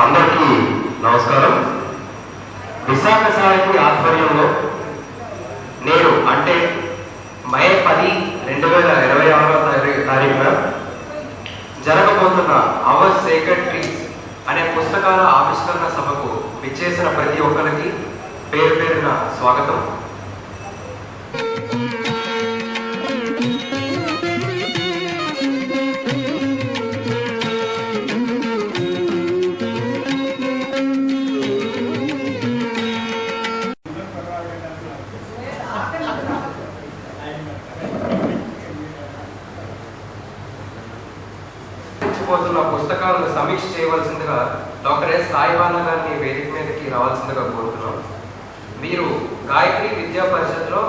అందరికీ నమస్కారం. విశాఖ సాహితీ ఆధ్వర్యంలో నేను అంటే మే 10, 2026 జరగబోతున్న అవర్ సేక్రెడ్ ట్రీస్ అనే పుస్తకాల ఆవిష్కరణ సభకు విచ్చేసిన ప్రతి ఒక్కరికి పేరు పేరున స్వాగతం. పుస్తకాలను సమీక్ష చేయవలసిందిగా డాక్టర్ ఎస్ సాయిబాల గారిని వేదిక మీదకి రావాల్సిందిగా కోరుతున్నాం. మీరు గాయత్రి విద్యా పరిషత్లో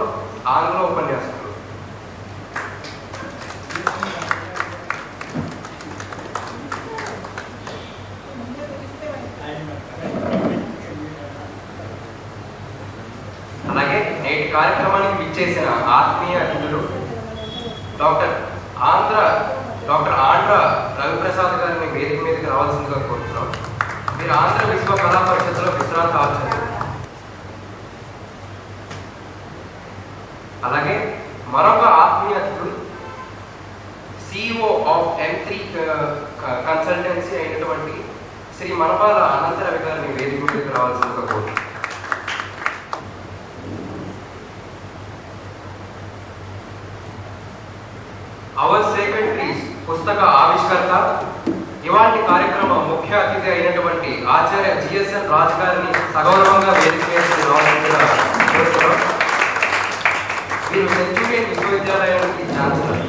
ఆంగ్ల ఉపన్యాసకులు. అలాగే నేటి కార్యక్రమానికి విచ్చేసిన ఆత్మీయ అతిథులు డాక్టర్ ఆంధ్ర రవిప్రసాద్ గారిని వేదిక మీదకి రావాల్సిందిగా కోరుతున్నాం. మీరు ఆంధ్ర విశ్వ కళా పరిషత్తులో విశ్రాంతి ఆచార్యులు. అలాగే మరొక ఆత్మీయ అతిథులు CEO ఆఫ్ M3 కన్సల్టెన్సీ అయినటువంటి శ్రీ మనపాల అనంత రవి గారిని వేదిక మీదకి రావాల్సిందిగా కోరుతున్నాం. అవర్ సేక్రెడ్ ట్రీస్ పుస్తక ఆవిష్కర్త, ఇవాళ కార్యక్రమ ముఖ్య అతిథి అయినటువంటి ఆచార్య GSN రాజు గారిని సగౌరవంగా వేదిక మీదకి రావాల్సిందిగా కోరుతున్నాం. వీరు సెంచురియన్ విశ్వవిద్యాలయానికి ఛాన్సలర్.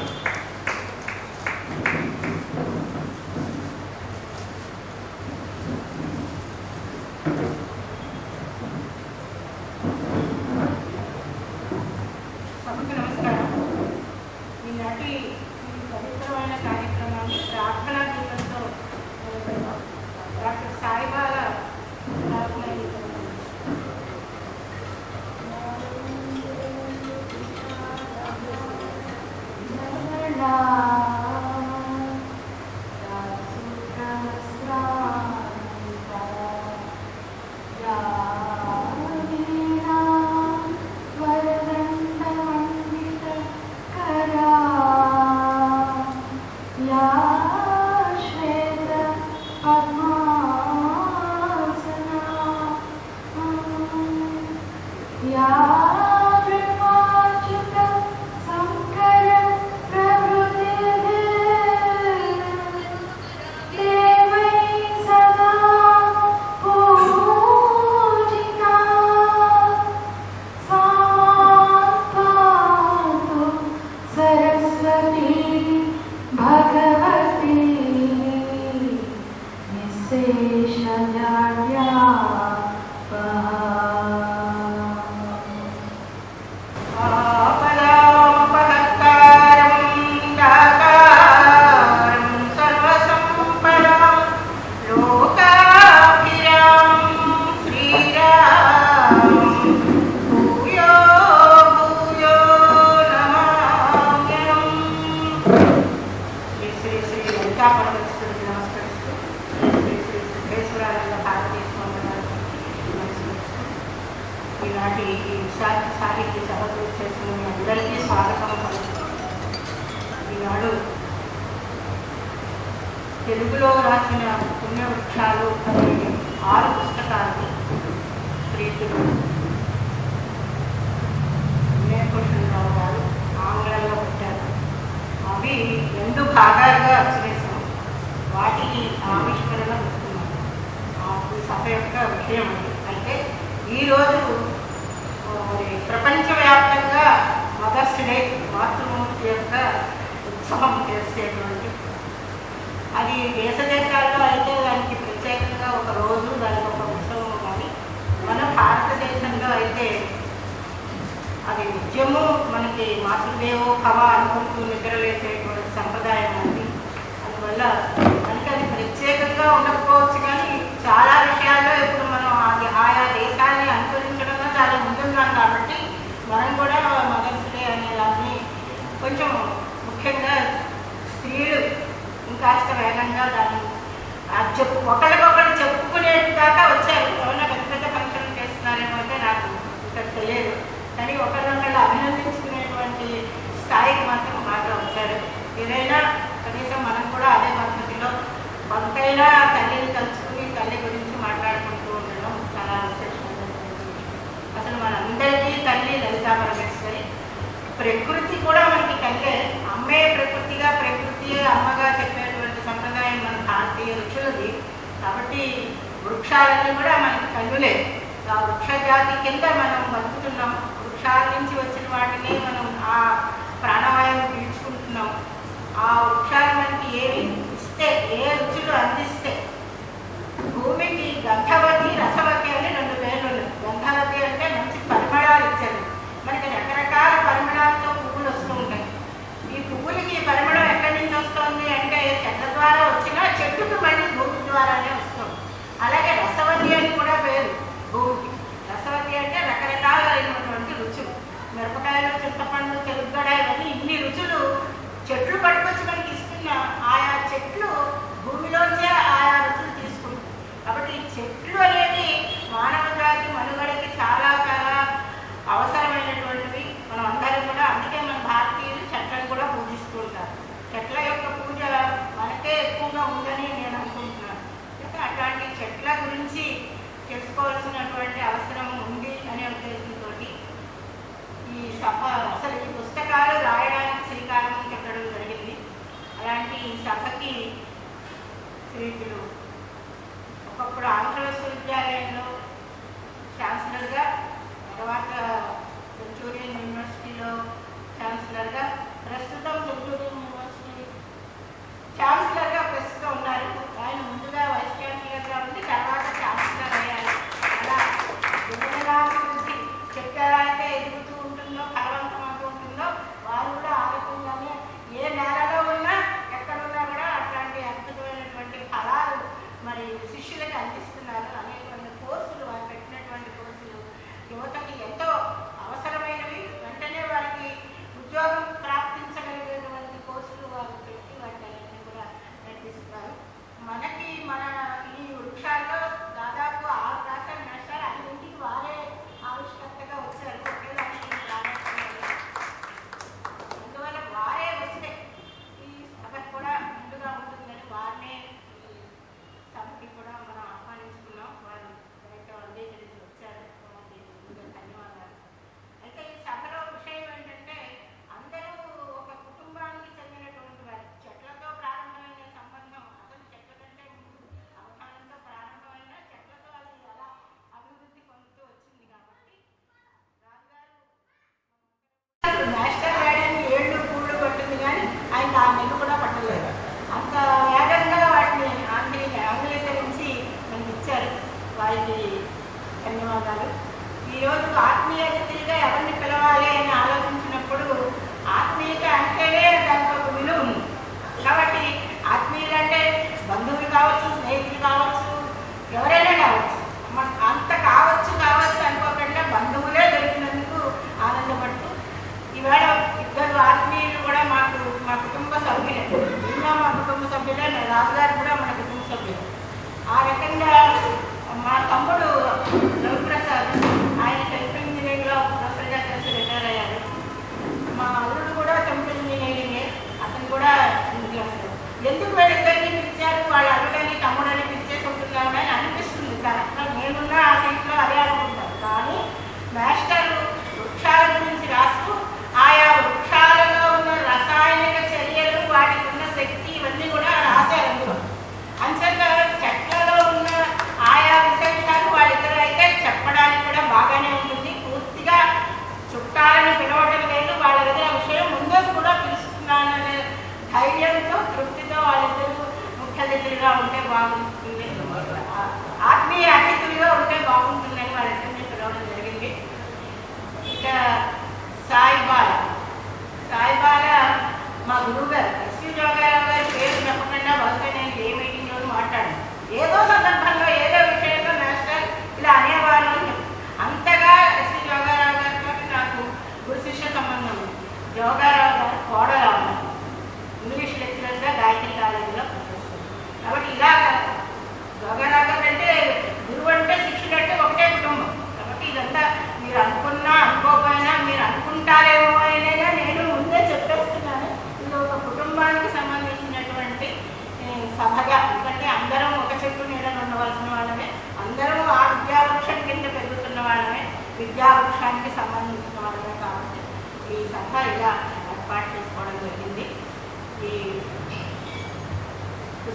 ఈనాటి విశాఖ సాహిత్య సభకు చేసిన మీ అందరికీ స్వాగతం. ఈనాడు తెలుగులో రాసిన పుణ్యవృక్షాలు అనే 6 పుస్తకాలు ప్రీతులు వినయభూషణరావు గారు ఆంగ్లంలో పెట్టారు. అవి 2 భాగాలుగా అచ్చవేశాం. వాటికి ఆవిష్కరణ వస్తున్నాం. సభ యొక్క విషయం అయితే ఈరోజు ప్రపంచవ్యాప్తంగా మదర్స్ డే, మాతృమూర్తి యొక్క ఉత్సవం చేసేటువంటి, అది దేశ దేశాల్లో అయితే దానికి ప్రత్యేకంగా ఒక రోజు, దానికి ఒక ఉత్సవం. కానీ మన భారతదేశంలో అయితే అది నిత్యము మనకి మాతృదేవో భవ అనుకుంటూ నిద్రలేసేటువంటి సంప్రదాయం ఉంది. అందువల్ల మనకి అది ప్రత్యేకంగా ఉండకపోవచ్చు, కానీ చాలా విషయాల్లో ఇప్పుడు మనం ఆయా దేశాన్ని అనుసరించడంలో చాలా ముందున్నాం. కాబట్టి మనం కూడా మదర్స్ డే అనే దాన్ని కొంచెం ముఖ్యంగా స్త్రీలు ఇంకాస్త వేగంగా దాన్ని ఒకరికొకరు చెప్పుకుని ఏదైనా కనీసం మనం కూడా అదే పద్ధతిలో కొంతైనా తల్లిని తలుచుకుని తల్లి గురించి మాట్లాడుకుంటూ ఉండడం చాలా విశేషమైనటువంటి. అసలు మనందరికీ తల్లి లలితా పరమేశ్వరి. ప్రకృతి కూడా మనకి తల్లే. అమ్మే ప్రకృతిగా, ప్రకృతియే అమ్మగా చెప్పేటువంటి సంప్రదాయం మన భారతీయ ఋషులది. కాబట్టి వృక్షాలన్నీ కూడా మనకి తల్లులే. ఆ వృక్ష జాతి కింద మనం బతుకుతున్నాం. వృక్షాల నుంచి వచ్చిన వాటిని మనం ఆ ప్రాణవాయువుని పీల్చుకుంటున్నాం. ఆ వృక్షాలు మనకి ఏవి ఇస్తే, ఏ రుచులు అందిస్తే, భూమికి గంధవతి రసవతి అని 2 పేర్లు ఉన్నాయి. గంధవతి అంటే మంచి పరిమళాలు ఇచ్చేది. మనకి రకరకాల పరిమళాలతో పువ్వులు వస్తూ ఉంటాయి. ఈ పువ్వులకి పరిమళం ఎక్కడి నుంచి వస్తుంది అంటే చెట్ల ద్వారా వచ్చినా చెట్టుకు మళ్ళీ భూమి ద్వారానే వస్తుంది. అలాగే రసవతి అని కూడా పేరు భూమికి. రసవతి అంటే రకరకాలైనటువంటి రుచులు. మిరపకాయలు, చింతపండు, తెలుగుగడ ఇవన్నీ ఇన్ని రుచులు చెట్లు పట్టుకొచ్చి మనకి ఇస్తున్న ఆయా చెట్లు భూమిలోంచే ఆయా రుచులు తీసుకుంటాయి. కాబట్టి ఈ చెట్లు అనేవి మానవ జాతి మనుగడకి చాలా చాలా అవసరమైనటువంటివి. మనం అందరం కూడా అందుకే మన భారతీయులు చెట్లను కూడా పూజిస్తూ ఉంటారు. చెట్ల యొక్క పూజ మనకే ఎక్కువగా ఉందని నేను అనుకుంటున్నాను. అట్లాంటి చెట్ల గురించి తెలుసుకోవాల్సినటువంటి అవసరం ఉంది అనే ఉద్దేశంతో ఈ సభ, అసలు ఈ పుస్తకాలు రాయడానికి శ్రీకారం చుట్టడం జరిగింది. అలాంటి ఈ సభకి శ్రీతులు ఒకప్పుడు ఆంధ్ర విశ్వవిద్యాలయంలో ఛాన్సలర్గా, తర్వాత సెంచూరియన్ యూనివర్సిటీలో ఛాన్సలర్గా, ప్రస్తుతం సెంచూరియన్ యూనివర్సిటీ ఛాన్సలర్గా ప్రస్తుతం ఉన్నారు. ఆయన ముందుగా వైస్ ఛాన్సలర్గా ఉంది, తర్వాత ఛాన్సలర్ అయ్యారు. అలా విజయనాభివృద్ధి చెట్టు ఎలా అయితే ఎదుగుతూ ఉంటుందో, ఫలవంతమవుతూ ఉంటుందో, వారు కూడా ఆ రకంగానే ఏ నేలలో ఉన్నా ఎక్కడున్నా కూడా అట్లాంటి అద్భుతమైనటువంటి ఫలాలు మరి శిష్యులకు అందిస్తున్నారు. అనేకమైన కోర్సులు, వారు పెట్టినటువంటి కోర్సులు యువతకి ఎంతో అవసరమైనవి. వెంటనే వారికి ఉద్యోగం ప్రాప్తించగలిగేటువంటి కోర్సులు వారు పెట్టి వాటిని కూడా నడిపిస్తున్నారు. మనకి మన ఈ వృక్షాల్లో దాదాపు 6 రాష్ట్రాలు నడిచారు. అన్నింటికి వారే ఆవిష్కర్తగా వచ్చారు. ఒకే రాష్ట్రం అందువల్ల వారే వస్తే ఈ సభ కూడా ముందుగా ఉంటుందని వారినే ఈ సభకి కూడా మనం ఆహ్వానించుకున్నాం. వారు డైరెక్టర్ అందేకరించి వచ్చారు. ముందుగా ధన్యవాదాలు. అయితే ఈ సభలో విషయం ఏంటంటే అందరూ ఒక కుటుంబానికి చెందినటువంటి వారు. చెట్లతో ప్రారంభమైన సంబంధం అసలు చెట్ల కంటే ముందు అవధానంతో ప్రారంభమైన చెట్లతో అది అలా అభివృద్ధి పొందుతూ వచ్చింది. కాబట్టి రాజుగారు నేషనల్ గార్డెన్ 7 పూలు పట్టింది, కానీ ఆయన 6 నెలలు కూడా పట్టలేదు. అంత వేగంగా వాటిని ఆంగ్లీకరించి మనకి ఇచ్చారు. వారికి ధన్యవాదాలు. ఈరోజు ఆత్మీయ అతిథిగా ఎవరిని పిలవాలి అని ఆలోచించినప్పుడు ఆత్మీయత అంటేనే దానికి ఒక విలువ ఉంది. కాబట్టి ఆత్మీయులు అంటే బంధువులు కావచ్చు, స్నేహితులు కావచ్చు, ఎవరైనా కావచ్చు. అంత కావచ్చు అనుకోకుండా బంధువులే దొరికినందుకు ఆనందపడుతూ ఈవేళ 2 ఆత్మీయులు కూడా మా కుటుంబ సభ్యులే. ఈయన మా కుటుంబ సభ్యులే, రాజుగారు కూడా మన కుటుంబ సభ్యులు. ఆ రకంగా మా తమ్ముడు రవిప్రసాద్, ఆయన టెలిఫోన్ ఇంజనీరింగ్లో ప్రొఫెసర్గా చేసి రిటైర్ అయ్యారు.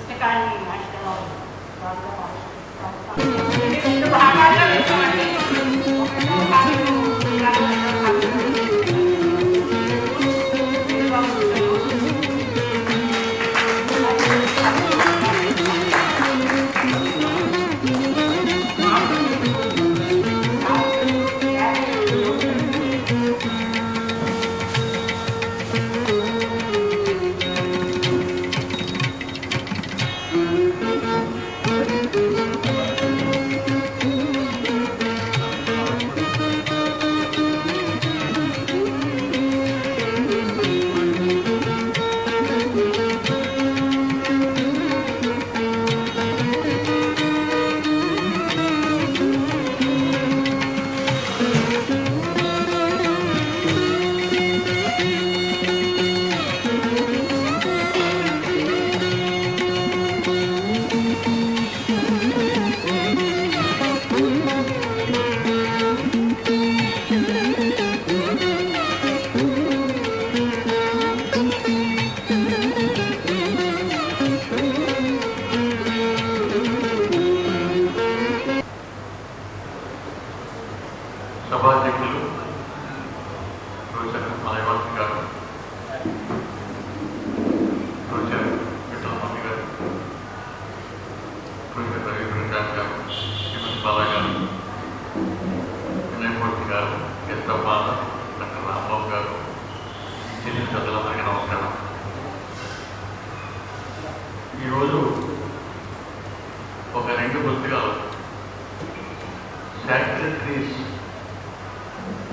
పుస్తకాన్ని మాస్టర్ రెండు భాగాల్లో వేసామండి. ఒకటో భాగం సభాధ్యక్షులు ప్రొఫెసర్ మలయవాసి గారు, ప్రొఫెసర్ విఠలమూర్తి గారు, ప్రొఫెసర్ రవీంద్రనాథ్ గారు, శ్రీమతి బాలా గారు, వినయమూర్తి గారు, ఎస్ రవ్వాల, డాక్టర్ రాంబాబు గారు, చెల్లి పెద్దలందరికీ నమస్కారం. ఈరోజు ఒక 2 పుస్తకాలు sacred trees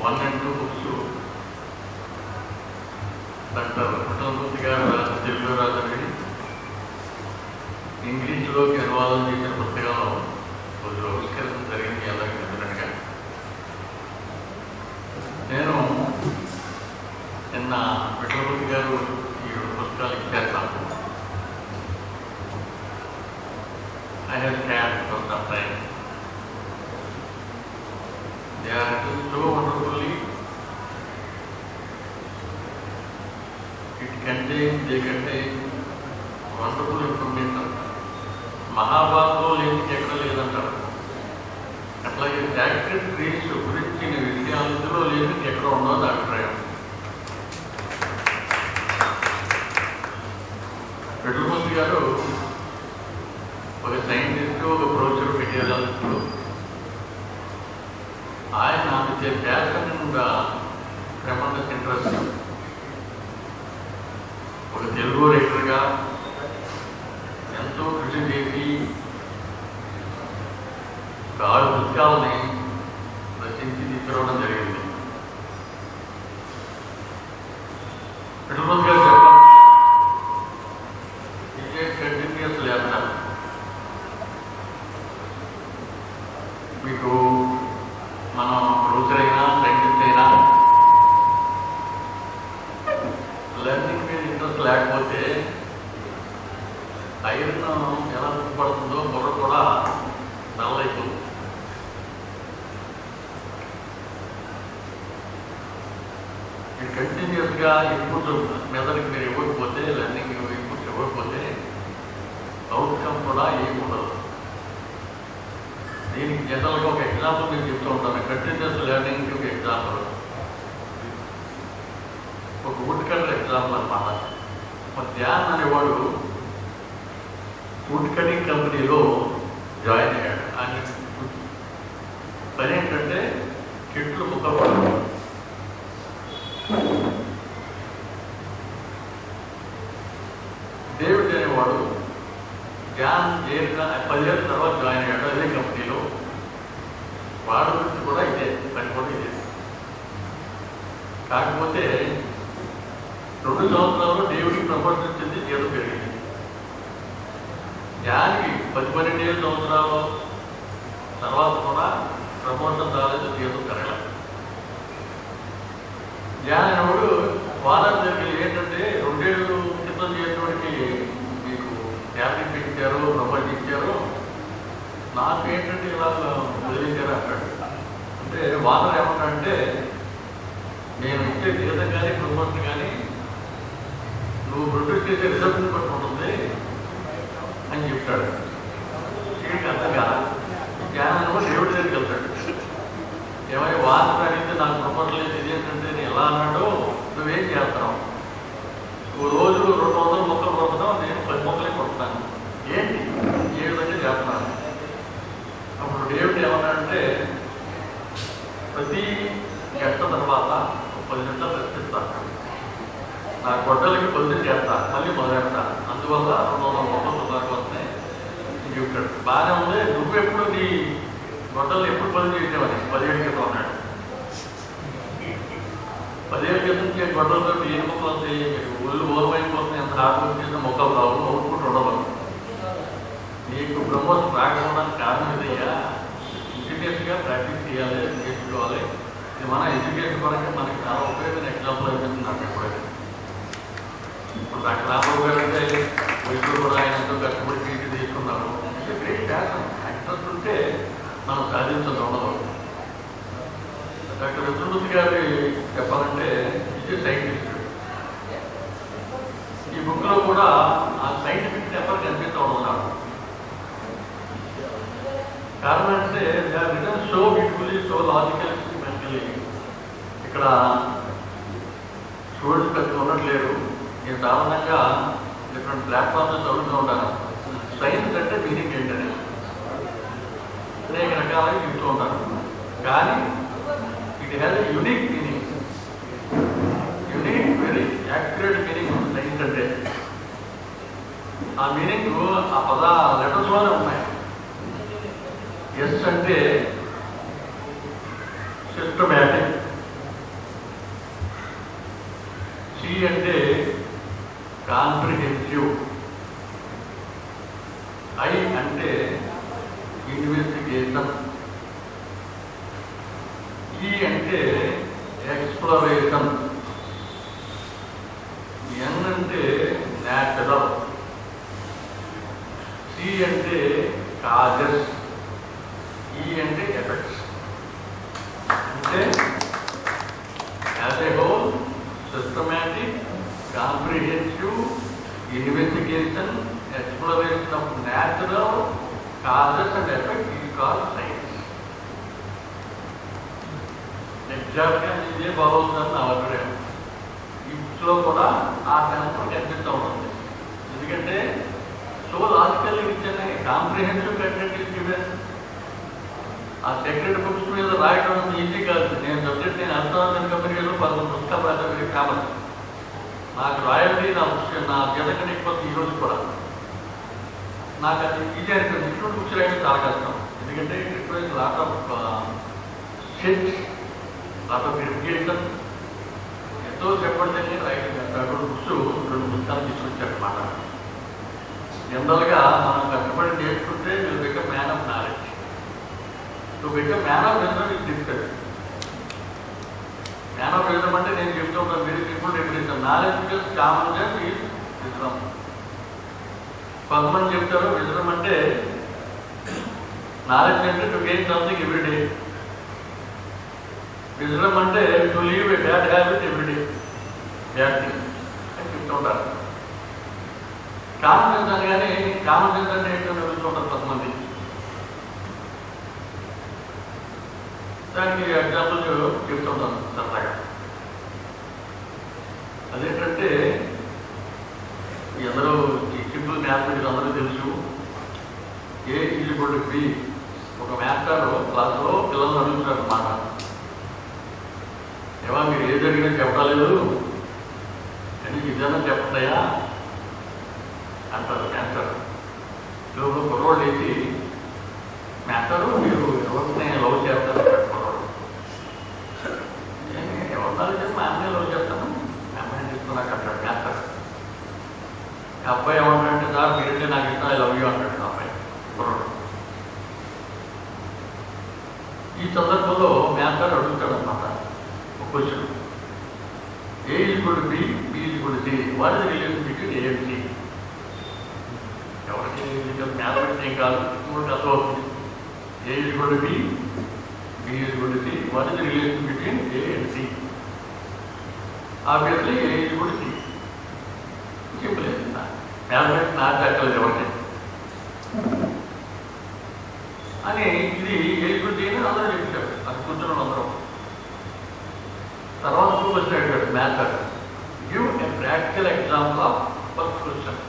1 and 2 books doctor Vithalamurthy గారు తెలుగులో రాసినవి, ఇంగ్లీష్లోకి అనువాదం చేసిన పుస్తకాలు రోజు ఆవిష్కరించడం జరిగింది. అందరికీ తెలిసినట్టుగా నేను నిన్న విఠలమూర్తి గారు ఈ 2 పుస్తకాలు ఇచ్చారు నాకు. I have shared for some time. They are written so wonderfully. They contain wonderful information. మహాభారతంలో లేని ఎక్కడ లేదంటారు. అట్లాగే సాక్రెడ్ ట్రీస్ గురించిన విషయాలు ఇందులో లేని ఎక్కడ ఉన్నదో నా అభిప్రాయం. విఠలమూర్తి గారు ఒక సైంటిస్టు, ఒక ప్రొఫెసర్, మెటీరియలిస్టు. ఆయన with a passion and tremendous interest ఒక తెలుగు రైటర్గా ఎంతో కృషి చేసి 6 పుస్తకాలని రచించి తీసుకురావడం జరిగింది. విఠలమూర్తి గారు చెప్పాలి, ఇదే కంటిన్యూస్ లెర్నర్. మీకు మనం ప్రొఫెసర్ అయినా సైంటిస్ట్ అయినా లెర్నింగ్ మీద ఇంట్రెస్ట్ లేకపోతే ఐరన్ ఎలా పడుతుందో బుర్ర కూడా నల్లైపోతుంది. మీరు కంటిన్యూస్గా ఇన్పుట్ మెదడుకి మీరు ఇవ్వకపోతే, లెర్నింగ్ ఇన్పుట్ ఇవ్వకపోతే అవుట్కమ్ కూడా ఏమి ఉండదు. దీనికి జనరల్గా ఒక ఎగ్జాంపుల్ నేను చెప్తూ ఉంటాను. కంటిన్యూస్ లెర్నింగ్కి ఒక ఎగ్జాంపుల్, ఒక వుడ్ కటర్ ఎగ్జాంపుల్ అన్నమాట. మా ధ్యాన్ అనేవాడు వుడ్ కటింగ్ కంపెనీలో జాయిన్ అయ్యాడు. ఆయన పని ఏంటంటే చెట్లు ముక్కలు. డేవిడ్ అనేవాడు ధ్యాన్ చేరిన 10 ఏళ్ళ తర్వాత జాయిన్ అయ్యాడు అదే కంపెనీలో. వాడి గురించి కూడా ఇదే పని కూడా ఇదే. కాకపోతే 2 సంవత్సరాల్లో డేవిడ్కి ప్రమోషన్ వచ్చింది, జీతం పెరిగింది. ధ్యానికి 10-12 సంవత్సరాల తర్వాత కూడా ప్రమోషన్ రాలేదు, జీతం పెరగలేదు. ధ్యాన్ అనేవాడు వారం దగ్గర ఏంటంటే 2 ఏళ్ళు క్రితం చేసేవాడికి మీకు శాలరీ పెంచారు, ప్రమోషన్ ఇచ్చారు, నాకు ఏంటంటే ఇలా వదిలేశారు అంటాడు. అంటే వానర్ ఏమంటాడంటే, నేను ఇచ్చే జీతం కానీ ప్రమోషన్ కానీ నువ్వు ప్రొడ్యూస్ చేసే రిజల్ట్ని బట్టి ఉంటుంది, అని చెప్తాడు. వీడికి అర్థం కాదు. జ్ఞానం కూడా దేవుడి దగ్గరికి వెళ్తాడు. ఏమైనా వాసన అడిగితే నాకు ప్రమోషన్ లేదు ఇది ఏంటంటే నేను ఎలా అన్నాడో నువ్వేం చేస్తావు, రోజు 200 మొక్కలు కొడతావు, నేను 10 మొక్కలే కొడతాను, ఏంటి ఏ విధంగా చేస్తున్నాను. అప్పుడు దేవుడు ఏమన్నాడంటే ప్రతి గంట తర్వాత 10 నిమిషాలు రెస్టిస్తాను, నా గొడ్డలకి పొద్దున చేస్తా, మళ్ళీ మొదలెడతా, అందువల్ల 200 మొక్కలు నాకు వస్తాయి అని చెప్తాడు. బాగానే ఉంది, నువ్వెప్పుడు నీ గొడ్డలు ఎప్పుడు పని చేసేవాడి 10 ఏళ్ళ క్రితం అన్నాడు. 10 ఏళ్ళ క్రితం నుంచి గొడ్డలతో ఏ మొక్కలు వస్తాయి, ఒళ్ళు ఓరమైపోతుంది, ఎంత హార్డ్ చేసిన మొక్కలు రావు, అవుట్పుట్ ఉండవు. నీకు ప్రమోషన్ రాకపోవడానికి కారణం ఇదయ్యా, ఇంటిమేట్గా ప్రాక్టీస్ చేయాలి, నేర్చుకోవాలి. ఇది మన ఎడ్యుకేషన్ కొరకే మనకి చాలా ఉపయోగమైన ఎగ్జాంపుల్ అయిపోయింది నాకు ఎప్పుడైతే. ఇప్పుడు డాక్టర్ రామారావు గారు అంటే వైద్యులు కూడా ఆయన ఎంతో కష్టపడి పీటీ తీసుకున్నారు. ఇది గ్రేట్ ప్యాషన్, ఇంట్రెస్ట్ ఉంటే మనం సాధించడం ఉండదు. డాక్టర్ విష్ణుమూర్తి గారి చెప్పాలంటే ఇది సైంటిస్ట్. ఈ బుక్ లో కూడా ఆ సైంటిఫిక్ నెంబర్ కనిపిస్తూ ఉన్నారు. కారణం అంటే return so beautifully, so logical, mentally. ఇక్కడ స్టూడెంట్స్ పెద్ద ఉండట్లేరు. నేను సాధారణంగా డిఫరెంట్ ప్లాట్ఫామ్స్ చదువుతూ ఉంటాను. సైన్స్ అంటే మీనింగ్ ఏంటని అనేక రకాలుగా చెప్తూ ఉంటాను. కానీ it has a unique meaning, unique very accurate meaning ఉంది సైన్స్ అంటే. ఆ మీనింగ్ ఆ లెటర్స్లోనే ఉన్నాయి. ఎస్ అంటే సిస్టమేటిక్, సి అంటే కాంప్రిహెన్సివ్, ఐ అంటే ఇన్వెస్టిగేషన్, ఈ అంటే ఎక్స్ప్లోరేషన్, ఎన్ అంటే న్యాచురల్, సి అంటే కాజెస్, ఈ అంటే ఎఫెక్ట్స్. అంటే as a whole systematic, comprehensive, investigation, exploration of natural causes and effect ఈ కాల్ సైన్స్. ఎగ్జాక్ట్గా ఇదే బాగుంటుందని నా అభిప్రాయం. ఈ బుక్స్లో కూడా ఆ సెన్స్ కనిపిస్తూ ఉంటుంది. ఎందుకంటే సో లాజికల్ ఇచ్చిన కాంప్రిహెన్సివ్ కంటెంట్ ఇస్ గివెన్. ఆ సెక్రెట్ బుక్స్ మీద రాయడం ఈజీ కాదు. నేను సబ్జెక్ట్ నేను అర్థవంతమైన కంపెనీలో 11 పుస్తకాలు రాయడం కావాలి. నాకు రాయాలి, నా జతకని ఎక్కువ ఈరోజు కూడా నాకు అది ఈజీ అనిపిస్తుంది. ఇటువంటి బుక్స్ రాయడం చాలా కష్టం. ఎందుకంటే it requires lot of steps, lot of verification. ఎంతో చెప్పడితే రాయడం చేస్తాడు. బుక్స్ 2 పుస్తకాలు తీసుకొచ్చారన్నమాట. జనరల్గా మనం కష్టపడి నేర్చుకుంటే will become man of knowledge. To become man of wisdom is difficult. Man of wisdom అంటే నేను చెప్తూ ఉంటాను, very simple definition. Knowledge plus common sense is wisdom. కొంతమంది చెప్తారు విజ్డమ్ అంటే నాలెడ్జ్ అంటే to gain something everyday, wisdom అంటే to leave a bad habit everyday, bad thing అని చెప్తూ ఉంటారు. కామన్ సెన్స్ అని కానీ కామన్ సెన్స్ అంటే ఏంటో తెలుసుకుంటారు కొంతమంది. దానికి ఎగ్జాంపుల్స్ చెప్తుంటాను సరదాగా. అదేంటంటే అందరూ సింపుల్ మ్యాథమెటిక్స్ అందరూ తెలుసు. ఏ ఈజ్వల్ బి. ఒక మాస్టర్ క్లాస్లో పిల్లలు అడుగుతున్నారు అన్నమాట, ఏమా మీరు ఏ జరిగినా చెప్పలేదు అని ఇదన్నా చెప్తాయా అంటారు మాస్టర్. లోపల కుర్రోళ్ళు వేసి, మాస్టరు మీరు ఎవరిని లవ్ చేస్తారు కుర్రోడు, ఎవరినాలు చెప్పి మా అమ్మాయి లవ్ చేస్తాను, మా అమ్మాయిని తీసుకున్నాక అంటాడు మాస్టర్. ఆ అబ్బాయి ఏమంటాడంటే సార్ మీరంటే నాకు ఇష్టం, ఐ లవ్ యూ అంటాడు ఆ అబ్బాయి కుర్రోడు. ఈ సందర్భంలో మాస్టర్ అడుగుతాడు అన్నమాట ఒక question, A equal B, B equal C, what is the relation between A and C? ఎవరికి మ్యాథమెటిక్స్ ఏం కాదు, మూడు అర్థం అవుతుంది. A equal B, B equal C, what is the relation between A and C? Obviously A equal C. Simple. Mathematics నాకు అక్కర్లేదు ఎవరికి. అని ఇది ఏలిపుడు చేయని అందరూ చెప్పాడు. అది కూర్చున్నాడు అందరం. తర్వాత క్వశ్చన్ అడిగాడు maths. Give a practical example of first question.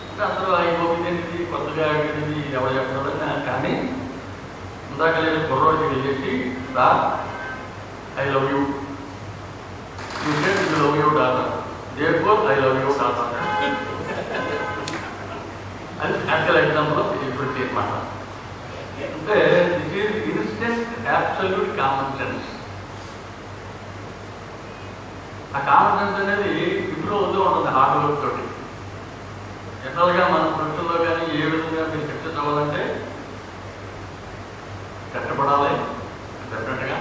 అంటే అందరూ అయిపోయింది కొత్తగా అడిగింది ఎవరు చెప్తున్నాడు. కానీ ఇందాక లేదు కుర్రోడికి వెళ్ళేసి రా I love you you said you love you daughter therefore I love you daughter. అది ప్రాక్టికల్ ఎగ్జాంపుల్ ఆఫ్ ఎలిజిబిలిటీ అన్నమాట. అంటే this is instant absolute common sense. ఆ కామన్ సెన్స్ అనేది ఇంప్రూవ్ అవుతూ ఉంటుంది హార్డ్ వర్క్ తోటి. జనరల్గా మన ప్రొఫెషన్లో కానీ ఏ విధంగా మీరు సక్సెస్ అవ్వాలంటే కష్టపడాలి. డెఫినెట్గా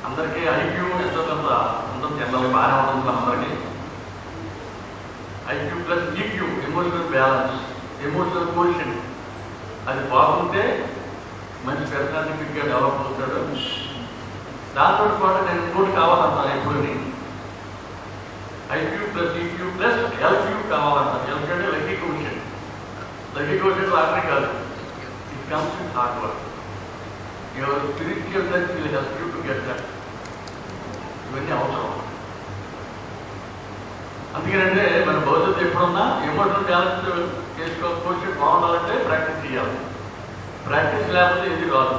అందరికీ ఐక్యూ ఎంతో కొంత ఉంటుంది. జనరల్గా బాగానే ఉంటుంది అందరికీ. IQ plus EQ emotional balance, emotional quotient అది బాగుంటే మంచి పర్సనాలిటీగా డెవలప్ అవుతాడు. దాంతో పాటు నేను ఇంకోటి కావాలంటాను ఎప్పుడు. IQ plus EQ plus LQ కావాలంటారు. ఎల్క్యూ అంటే lucky quotient. Lucky quotient lottery కాదు. It comes with hard work. Your spiritual touch will help you to get that. ఇవన్నీ అవసరం. అందుకేనంటే మన భవిష్యత్తు ఎప్పుడున్నా ఎమోషనల్ బ్యాలెన్స్ చేసుకోవచ్చు. బాగుండాలంటే ప్రాక్టీస్ చేయాలి. ప్రాక్టీస్ లేకపోతే ఇది రాదు.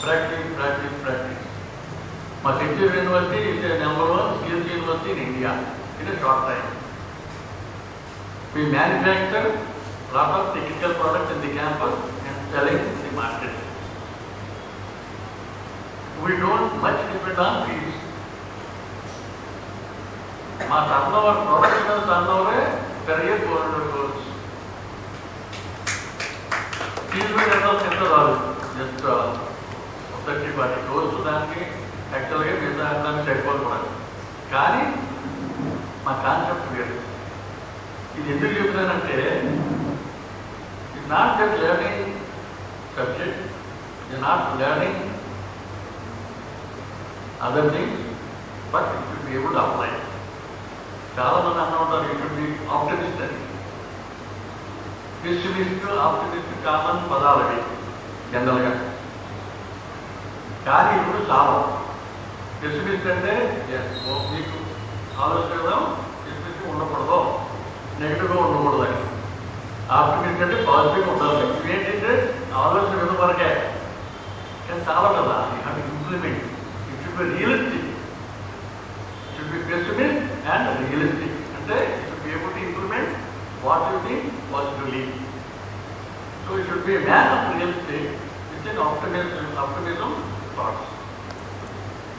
Practice practice practice. మా సెంచూరీ university is a #1 skills university in India in a short time. We manufacture lot of technical products in the campus and selling in the market. We don't much depend on fees. మా turnover production turnover per year 400 crores. Fees మీద ఎంత రాదు. Just 30-40 crores దానికి యాక్చువల్గా మిగతా దాన్ని సరిపోకూడదు. కానీ మా కాన్సెప్ట్ వేరు. ఇది ఎందుకు చెప్తానంటే it not just learning subject, it not learning other things, but it should be able to apply. చాలా మంది అన్న ఉంటారు ఇట్ షుడ్ బి ఆప్టిమిస్ట్ అని. పెసిమిస్ట్ ఆప్టిమిస్ట్ కామన్ పదాలు అవి జనరల్గా. కానీ ఇప్పుడు చాలా పెసిమిస్ట్ అంటే మీకు ఆలోచన పెసిమిస్ట్ ఉండకూడదు, నెగిటివ్గా ఉండకూడదు అని. ఆప్టిమిస్ట్ అంటే పాజిటివ్గా ఉండాలి. ఇవేంటంటే ఆలోచన విన్న వరకే. కానీ చాలా కదా you have to implement. It should be realistic. It should be pessimist and realistic. అంటే it should be able to implement what you think positively. So it should be a man of realistic with in optimism thoughts.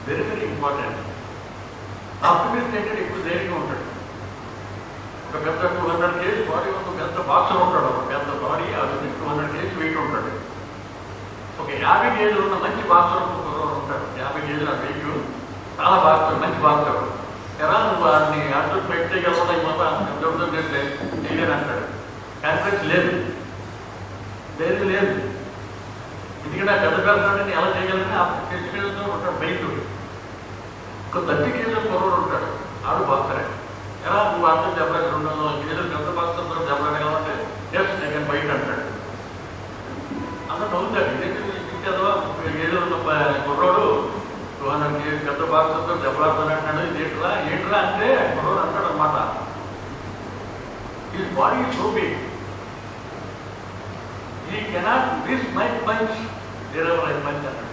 Very very important. Optimist అంటే ఎక్కువ ధైర్యంగా ఉంటాడు. ఒక పెద్ద 200 kg body ఒక పెద్ద boxer ఉంటాడు. ఒక పెద్ద బాడీ అది 200 kg వెయిట్ ఉంటాడు. ఒక 50 kg ఉన్న మంచి బాక్సర్ ఉంటాడు. 50 kg ఆ వెయిట్ చాలా బాక్సర్, మంచి బాక్సర్. ఎలా నువ్వు వాడిని అటు పెట్టేయగలవా ఈ మొత్తం దొరుకుతూ చేస్తే చేయలేని అంటాడు. కాన్ఫిడెన్స్ లేదు, ధైర్యం లేదు. ఎందుకంటే ఆ పెద్ద పెద్దవాడిని ఎలా చేయగలని ఆ టెస్టితో ఉంటాడు. బయట ఒక 30 kg పొరవడు ఉంటాడు. ఆడు బాక్సరే. ఎలా నువ్వు అర్థం చెప్పలేదు 200 kg పెద్ద బాక్సర్తో చెప్పలేగలంటే ఎస్ నేను బయట అంటాడు. అందరూ నవ్వుతాడు. ఇదేంటో 30 kg ఉన్న కుర్రోడు 200 kg పెద్ద బాక్సర్తో చెప్పలాడుతానంటాడు. ఏంట్రా అంటే కుర్రోడు అంటాడు అనమాట. ఈ body so big he cannot miss my punch wherever I punch at him.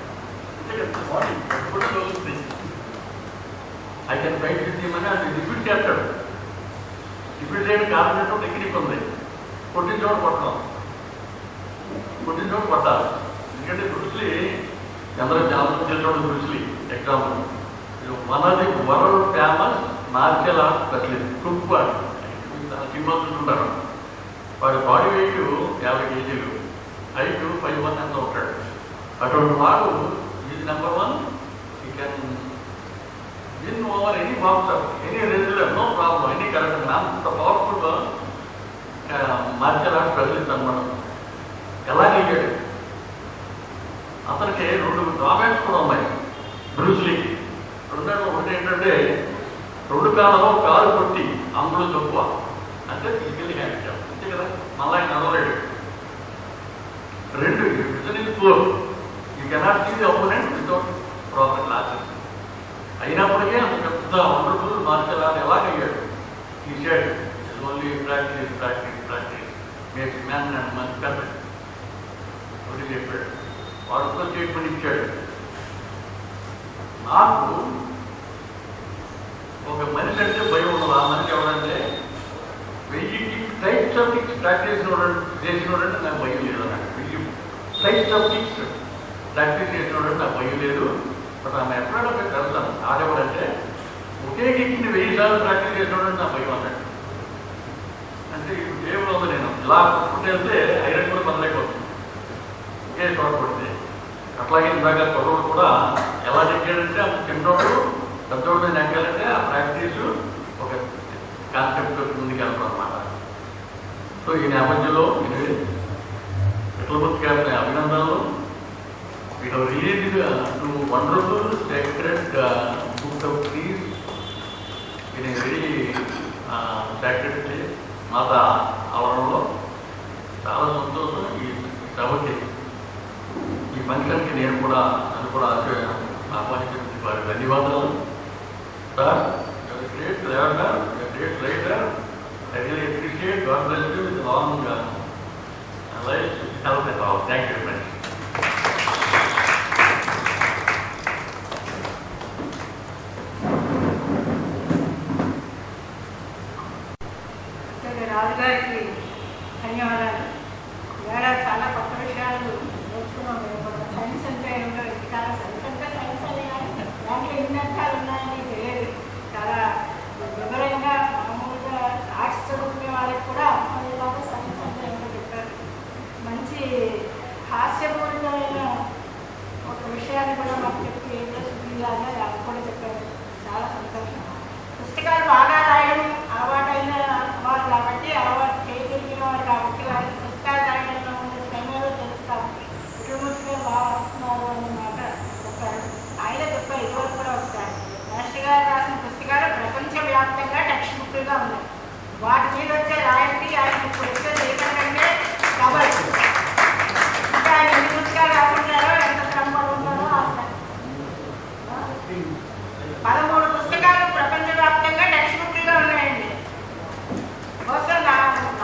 It's a body. Put those things. I can fight with him and defeat chapter. Defeat చేయడం కారణంతో టెక్నిక్ ఉంది. కొట్టిన చోట కొట్టడం, కొట్టిన చోట కొట్టాలి. ఎందుకంటే బ్రూస్లీ అందరూ చాలా చేసేవాడు. Bruce Lee example one of the world famous martial arts specialist. కుక్ వాడు సినిమాలు చూస్తుంటారు. వాడి బాడీ వెయిట్ 50 kg, హైట్ 5'1" ఎంత ఉంటాడు. అటువంటి వాడు is #1. He can win over any boxer, any wrestler, no problem, any correct. అంత పవర్ఫుల్గా మార్షల్ ఆర్ట్స్ స్పెషలిస్ట్ అనమాట. ఎలా నెగ్గాడు అతనికి 2 డ్రాబ్యాక్స్ కూడా ఉన్నాయి బ్రూస్లీకి. ఒకటి ఏంటంటే 2 కాళ్ళలో కాలు కొట్టి అందులో తక్కువ అంటే ఫిజికల్లీ హ్యాండిక్యాప్. అంతే కదా, మళ్ళీ ఆయన నడవలేడు. Score. You cannot see the opponent without proper classes. అయినప్పటికీ అంత పెద్ద వండర్ఫుల్ మార్షల్ ఆర్ట్ ఎలాగయ్యాడు? ఈ షేడ్ only practice practice practice makes man and man perfect ఒకటి చెప్పాడు. వాడుతో ట్రీట్మెంట్ ఇచ్చాడు. నాకు ఒక మనిషి అంటే భయం ఉండదు. ఆ మనిషి ఎవరంటే 1000 టైప్స్ ఆఫ్ కిక్స్ ప్రాక్టీస్ చేసినోడంటే నాకు భయం లేదు అన్నాడు. 1000 టైప్స్ ఆఫ్ కిక్స్ ప్రాక్టీస్ చేసినోడంటే నాకు భయం లేదు. బట్ ఆమె ఎప్పుడైనా వెళ్తాను ఆడేవాడంటే ఒకే కిక్ని 1000 సార్లు ప్రాక్టీస్ చేసినోడంటే నాకు భయం అన్నాడు. అంటే ఇప్పుడు టేబుల్ ఉంది, నేను ఇలా కొట్టుకుంటూ వెళ్తే ఐరన్ కూడా మొదలైపోతుంది ఒకే చోట కొడితే. అట్లాగే ఇందాక చదువుడు కూడా ఎలా చెక్కాడంటే చిన్నోడు పెద్దోడు మీద ఎక్కాలంటే ఆ ప్రాక్టీసు ఒక కాన్సెప్ట్ ముందుకు వెళ్తాం అన్నమాట. సో ఈ నేపథ్యంలో విఠలపతి గారి అభినందనలు. We have released 2 wonderful sacred books of trees in a very sacred place. మాత ఆవరణలో చాలా సంతోషం. ఈ సభకి ఈ ఫంక్షన్కి నన్ను కూడా ఆహ్వానించినందుకు వారికి ధన్యవాదాలు. Sir, great writer, great writer. I really appreciate. God bless you with long life, health and all. Thank you very much. రాజుగారికి ధన్యవాదాలు. ఇవాళ చాలా కొత్త విషయాలు నేర్చుకున్నాం. సైన్స్ అంటే ఏమిటో చాలా సైన్స్ అంటే సైన్స్ అనే కానీ దాంట్లో ఎన్ని అర్థాలు ఉన్నాయని తెలియదు. చాలా వివరంగా మామూలుగా ఆర్ట్స్ చదువుకునే వాళ్ళకి కూడా అర్థమయ్యేలాగా సైన్స్ అంటే ఏమిటో చెప్పారు. మంచి హాస్యపూరితమైన ఒక విషయాన్ని కూడా మాకు చెప్పి ఏదో చూపించాలని అది కూడా చెప్పారు. చాలా సంతోషం. పుస్తకాలు బాగా రాయడం అలవాటైన వారు కాబట్టి, అలవాటు చేయగలిగిన వారు కాబట్టి వారికి పుస్తకాలు రాయడంలో ఉండే శ్రమలో తెలుస్తాం. కుటుంబంగా బాగా వస్తున్నారు అనే మాట చెప్పారు. ఆయన చెప్పారు ఇదివరకు కూడా ఒకసారి మాస్టర్ గారు రాసిన పుస్తకాలు ప్రపంచవ్యాప్తంగా టెక్స్ట్ బుక్లుగా ఉన్నాయి. వాటి మీద వచ్చే రాయల్టీ ఆయన ఇప్పుడు వచ్చే లేకంటే డబల్. ఇంకా ఆయన ఎన్ని పుస్తకాలు రాసుకుంటారో, ఎంత శ్రమ పడుతుంటారో. 13 పుస్తకాలు ప్రపంచవ్యాప్తంగా టెక్స్ట్ బుక్లుగా ఉన్నాయండి. బహుశా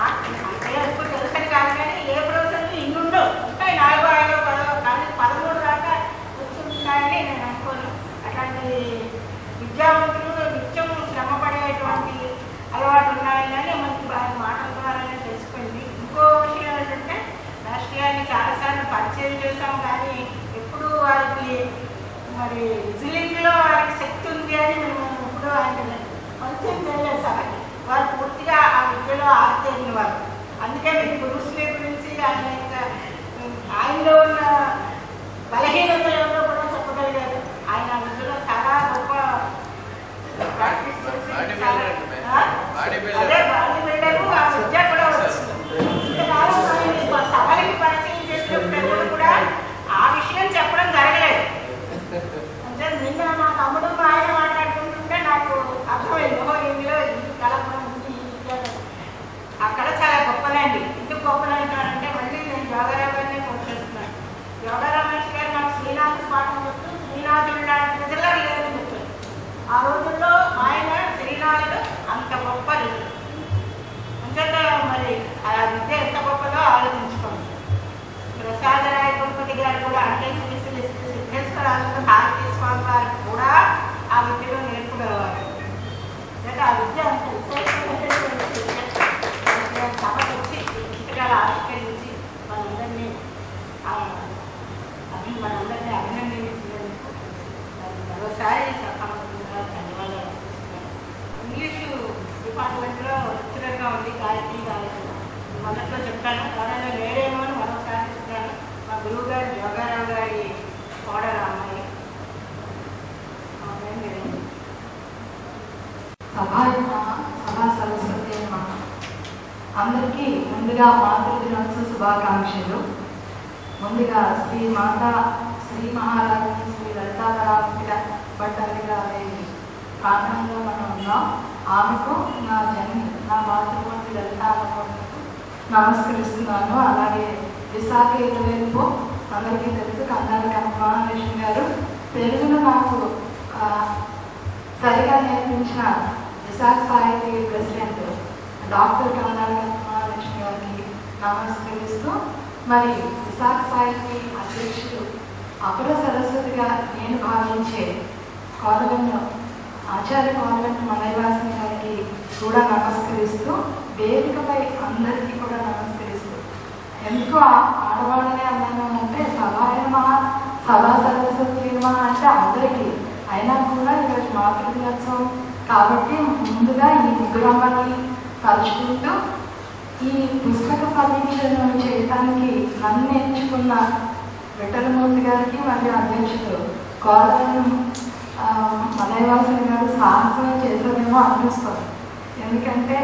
అంటే ఎప్పుడు తెలుసని కాదు కానీ ఏ ప్రొఫెసర్లు ఇన్ని ఉండవు. ఉంటాయి 4, 5, 10 కానీ 13 దాకా కూర్చుంటాయని నేను అనుకోను. అట్లాంటి విద్యావంతులు నిత్యం శ్రమ పడేటువంటి అలవాటు ఉన్నాయని మనకి మాటల ద్వారానే తెలిసిపోయింది. ఇంకో విషయం ఏంటంటే మాస్టర్ గారిని చాలాసార్లు పరిచయం చేశాం కానీ ఎప్పుడు వారికి మరి విజిలింగ్లో వారికి శక్తి ఉంది అని మేము ఎప్పుడు ఆయన పరిచయం చేయలేదు సార్. వారు పూర్తిగా ఆ విద్యలో ఆరితేరిన వారు. అందుకే మీకు గురుశ్రీ గురించి ఆయనలో ఉన్న బలహీనత ఏమిటో కూడా చెప్పగలిగారు. ఆయన ఆ విద్యలో చాలా గొప్ప ప్రాక్టీస్ చేసి అదే బాడీ బిల్డరు ఆ విద్య కూడా వచ్చింది. ఇంతకాలం సభలకి పరిచయం చేసినప్పుడు కూడా ఆ విషయం చెప్పడం జరగలేదు. అంటే నిన్న నా తమ్ముడు ఆయన మాట్లాడుకుంటుంటే నాకు అర్థమైంది, ఇందులో ఈ కళ ఉంది, ఆ కళ చాలా గొప్పదండి. ఎందుకు గొప్పదంటారంటే మళ్ళీ నేను యోగారావు గారిని ఫోన్ చేస్తున్నాను. యోగారావు మాస్టర్ గారు నాకు శ్రీనాథుడు పాఠం చెప్తూ శ్రీనాథుడు లాంటి ప్రజల్లో లేదని చెప్పారు. ఆ రోజుల్లో ఆయన శ్రీనాథుడు అంత గొప్ప లేదు. అంతేత మరి ఆ విద్య ఎంత గొప్పదో ఆలోచించుకోండి. ప్రసాదరాయ గణపతి గారు కూడా అంటే సిద్ధేశ్వరానంద భారతీయ స్వామి వారు కూడా ఆ విద్యలో నేర్పుగలవారు. అంటే ఆ విద్య అంత విశేషమైనటువంటి సభకు వచ్చి పుస్తకాలు ఆవిష్కరించి మనందరినీ అభినందించినందుకు మరోసారి సభాముఖంగా ధన్యవాదాలు. ఇంగ్లీషు డిపార్ట్మెంట్లో లెక్చరర్గా ఉంది గాయత్రి గారు. మొదట్లో చెప్పాను ఎవరైనా లేరేమో అని మరోసారి చెప్తాను. మా గురువు గారు యోగారావు గారి కోడలు అమ్మాయి. సభా సరస్వతి అందరికీ ముందుగా మాతృదినోత్సవ శుభాకాంక్షలు. ముందుగా శ్రీ మహారాజు శ్రీ లలితాపరామిక భట్టారి గారి ప్రాంతంలో మనం ఉన్నాం. ఆమెకు నా మాతృమూర్తి లలితాపకు నమస్కరిస్తున్నాను. అలాగే విశాఖ ఇరువైపు అందరికీ తెలుసు కందాల కనకమహాలక్ష్మి గారు. తెలుగును నాకు సరిగా నేర్పించిన విశాఖ సాహితీ ప్రెసిడెంట్ డాక్టర్ కందాల కనకమహాలక్ష్మి గారికి నమస్కరిస్తూ, మరి విశాఖ సాహితీ అధ్యక్షుడు అపర సరస్వతిగా నేను భావించే కోలవెన్ను ఆచార్య కోలవెన్ను మలయవాసిని గారికి కూడా నమస్కరిస్తూ, వేదికపై అందరికీ కూడా నమస్కరిస్తూ, ఎందుకు ఆడవాళ్ళనే అన్నాను అంటే సభా సరస్వతి అంటే అందరికీ అయినా కూడా ఈరోజు మాతృదినోత్సవం కాబట్టి ముందుగా ఈ ముగ్గురమ్మని తలుచుకుంటూ ఈ పుస్తక సమీక్షను చేయడానికి నన్ను ఎంచుకున్న విఠలమూర్తి గారికి మరియు అధ్యక్షుడు కోలవెన్ను మలయవాసిని గారు సాహసం చేసేదేమో అనిపిస్తుంది. ఎందుకంటే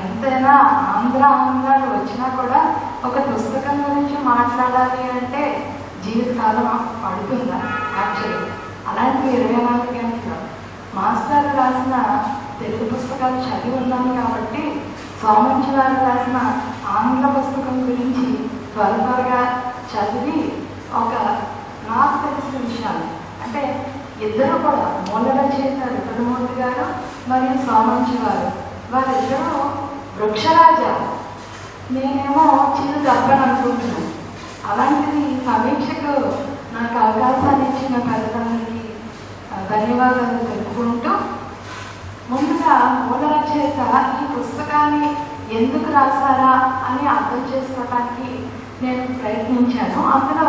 ఎంతైనా ఆంధ్రాలు వచ్చినా కూడా ఒక పుస్తకం గురించి మాట్లాడాలి అంటే జీవితకాలం పడుతుందా యాక్చువల్లీ. అలాంటి 24 గంటలు మాస్టర్ రాసిన తెలుగు పుస్తకాలు చదివి ఉన్నాను కాబట్టి సోమంచి వారు రాసిన ఆంగ్ల పుస్తకం గురించి త్వరగా చదివి నాకు తెలిసిన విషయాలు అంటే ఇద్దరు కూడా మూల రచయిత విఠలమూర్తి గారు మరియు సోమంచి వారిద్దరూ వృక్షరాజ, నేనేమో చిరు దబ్బని అనుకుంటున్నాను. అలాంటిది సమీక్షకు నాకు అవకాశాన్ని ఇచ్చిన పెద్దలందరికీ ధన్యవాదాలు తెలుపుకుంటూ, ముందుగా మూల రచయిత ఈ పుస్తకాన్ని ఎందుకు రాశారా అని అర్థం చేసుకోవడానికి నేను ప్రయత్నించాను. అందులో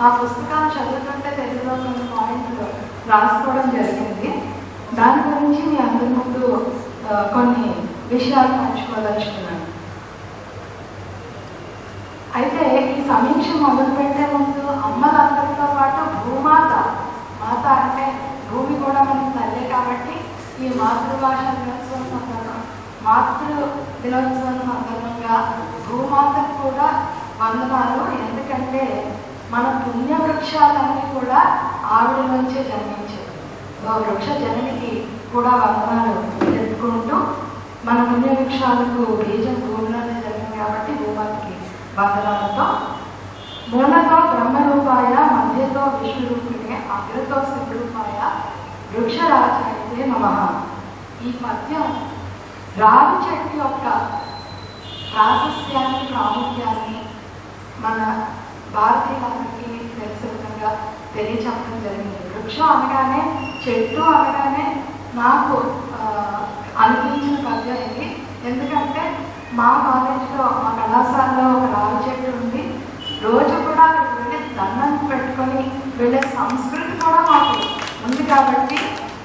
ఆ పుస్తకాన్ని చదువుతుంటే తెలుగులో కొన్ని పాయింట్లు రాసుకోవడం జరిగింది. దాని గురించి మీ అందరి ముందు కొన్ని విషయాలు పంచుకోదలుచుకున్నాను. అయితే ఈ సమీక్ష మొదలుపెట్టే ముందు అమ్మలందరితో పాటు భూమాత అంటే భూమి కూడా మనకి తల్లే కాబట్టి ఈ మాతృభాష దినోత్సవం సందర్భంగా భూమాతకు కూడా వందనాలు. ఎందుకంటే మన పుణ్య వృక్షాలన్నీ కూడా ఆవిడ నుంచే జన్మించాయి. వృక్ష జననికి కూడా వందనాలు చెప్పుకుంటూ, మన పుణ్య వృక్షాలకు బీజం భూమిలోనే జరిగింది కాబట్టి భూమాతకి వందనాలతో, మూలతో బ్రహ్మరూపాయ, మధ్యతో విష్ణురూపిణి, అగ్రతో శివరూపాయ, వృక్షరాజాయ నమః. ఈ పద్యం రావి చెట్టు యొక్క ప్రాశస్త్యాన్ని ప్రాముఖ్యాన్ని మన భారతీయులందరికీ తెలిసే విధంగా తెలియచెప్పడం జరిగింది. వృక్షం అనగానే, చెట్టు అనగానే నాకు అనిపించిన పద్యం ఇది. ఎందుకంటే మా కాలేజీలో, మా కళాశాలలో ఒక రావి చెట్టు ఉంది. రోజు కూడా అక్కడికి వెళ్ళి దండం పెట్టుకొని వెళ్ళే సంస్కృతి కూడా మాకు ఉంది కాబట్టి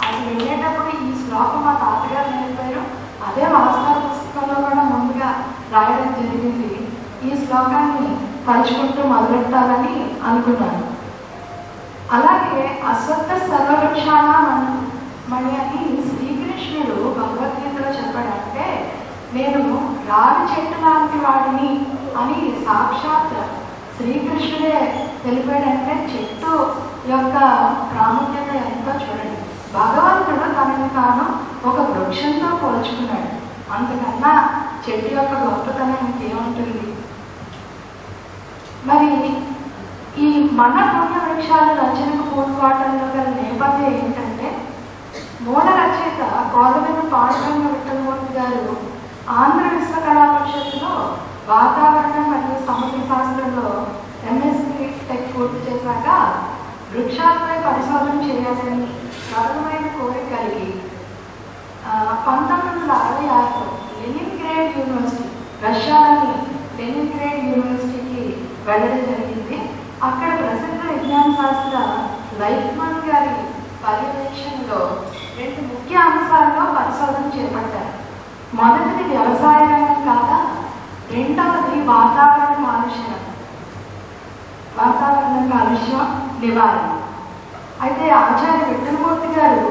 అది వెళ్ళేటప్పుడు ఈ శ్లోకం మా తాతగారు నేర్పారు. అదే మాస్టర్ పుస్తకంలో కూడా ముందుగా రాయడం జరిగింది. ఈ శ్లోకాన్ని తలుచుకుంటూ మొదలెట్టాలని అనుకున్నాను. అలాగే అశ్వత్థ సర్వవృక్షాణ మణి అని శ్రీకృష్ణుడు భగవద్గీతలో చెప్పాడంటే, నేను రావి చెట్టు లాంటి వాడిని అని సాక్షాత్ శ్రీకృష్ణుడే తెలిపాడంటే చెట్టు యొక్క ప్రాముఖ్యత ఎంతో చూడండి. భగవంతుడు తనని తాను ఒక వృక్షంతో పోల్చుకున్నాడు. అంతకన్నా చెట్టు యొక్క గొప్పతనం ఇంకేముంటుంది. మరి ఈ మన పుణ్య వృక్షాల రచనకు పూర్వాటంలో గల నేపథ్యం ఏంటంటే, మూల రచయిత కోలవెన్ను పాండురంగ విఠలమూర్తి గారు ఆంధ్ర విశ్వకళా పరిషత్తులో వాతావరణ మరియు సముద్ర శాస్త్రంలో ఎంఎస్సీ టెక్ పూర్తి చేశాక వృక్షాలపై పరిశోధన చేయాలని ప్రబలమైన కోరిక కలిగి 1966లో లెనిన్గ్రేడ్ యూనివర్సిటీ, రష్యాలోని లెనిన్గ్రేడ్ యూనివర్సిటీకి వెళ్ళడం జరిగింది. అక్కడ ప్రసిద్ధ విజ్ఞాన శాస్త్ర లైఫ్మన్ గారి పర్యవేక్షణలో 2 ముఖ్య అంశాల్లో పరిశోధన చేపట్టారు. మొదటిది వ్యవసాయ రంగం కాగా, రెండవది వాతావరణ కాలుష్యం నివారణ. అయితే ఆచార్య విఠలమూర్తి గారు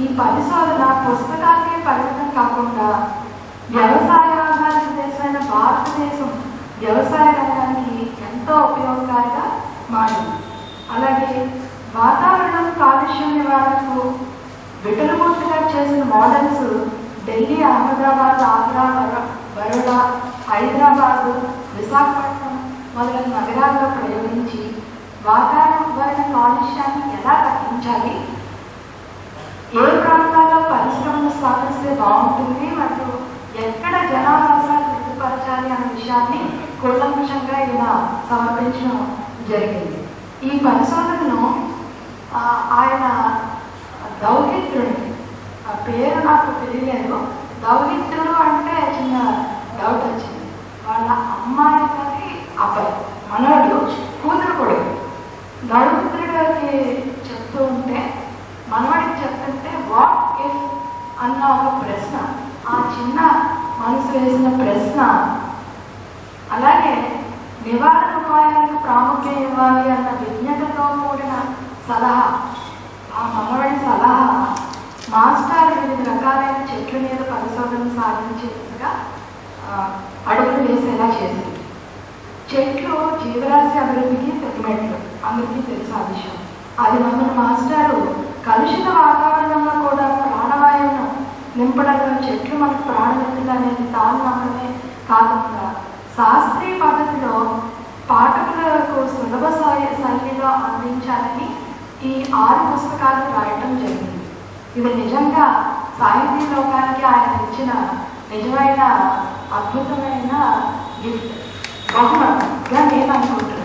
ఈ పరిశోధన పుస్తకాలకే పరిమితం కాకుండా వ్యవసాయ ఆధారిత దేశమైన భారతదేశం వ్యవసాయ రంగానికి ఎంతో ఉపయోగకారిగా మారింది. అలాగే వాతావరణం కాలుష్యం నివారణకు విఠలమూర్తి గారు చేసిన మోడల్స్ ఢిల్లీ, అహ్మదాబాద్, ఆగ్రా, బరోడా, హైదరాబాదు, విశాఖపట్నం, మొదలైన నగరాల్లో ప్రయోగించి వాతావరణ కాలుష్యాన్ని ఎలా తగ్గించాలి, ఏ ప్రాంతాల్లో పరిశ్రమలు స్థాపిస్తే బాగుంటుంది మరియు ఎక్కడ జనావాసాలు వృద్ధిపరచాలి అనే విషయాన్ని కూలంకషంగా ఈయన సమర్పించడం జరిగింది. ఈ పరిశోధనను ఆయన దౌహిత్రుడు, ఆ పేరు నాకు తెలియలేదు, దౌహిత్రుడు అంటే చిన్న డౌట్ వచ్చింది. వాళ్ళ అమ్మాయి గారి అబ్బాయి మనవడు కూతురు కొడుకు దౌహిత్రుడికి చెప్తూ ఉంటే, మనవాడికి చెప్తుంటే వాట్ ఇఫ్ అన్న ఒక ప్రశ్న, ఆ చిన్న మనసు వేసిన ప్రశ్న, అలాగే నివారణ ఉపాయాలకు ప్రాముఖ్యం ఇవ్వాలి అన్న విజ్ఞతతో కూడిన సలహా, ఆ మనవాడి సలహా మాస్టర్ వివిధ రకాలైన చెట్ల మీద పరిశోధన సాధించేట్టుగా అడుగులు వేసేలా చేసింది. చెట్లు జీవరాశి అభివృద్ధికి తగినట్లు అందరికీ తెలుసు ఆ విషయం. అది మన మాస్టారు కలుషిత వాతావరణంలో కూడా ప్రాణవాయువును నింపడంలో చెట్లు మనకు ప్రాణమిత్రులు అనేది తాను నమ్మడమే కాకుండా శాస్త్రీయ పద్ధతిలో పాఠకులకు సులభ శైలిలో అందించాలని ఈ 6 పుస్తకాలు రాయటం జరిగింది. ఇది నిజంగా సాహితీ లోకానికి ఆయన ఇచ్చిన నిజమైన అద్భుతమైన గిఫ్ట్, బహుమతిగా నేను అనుకుంటున్నాను.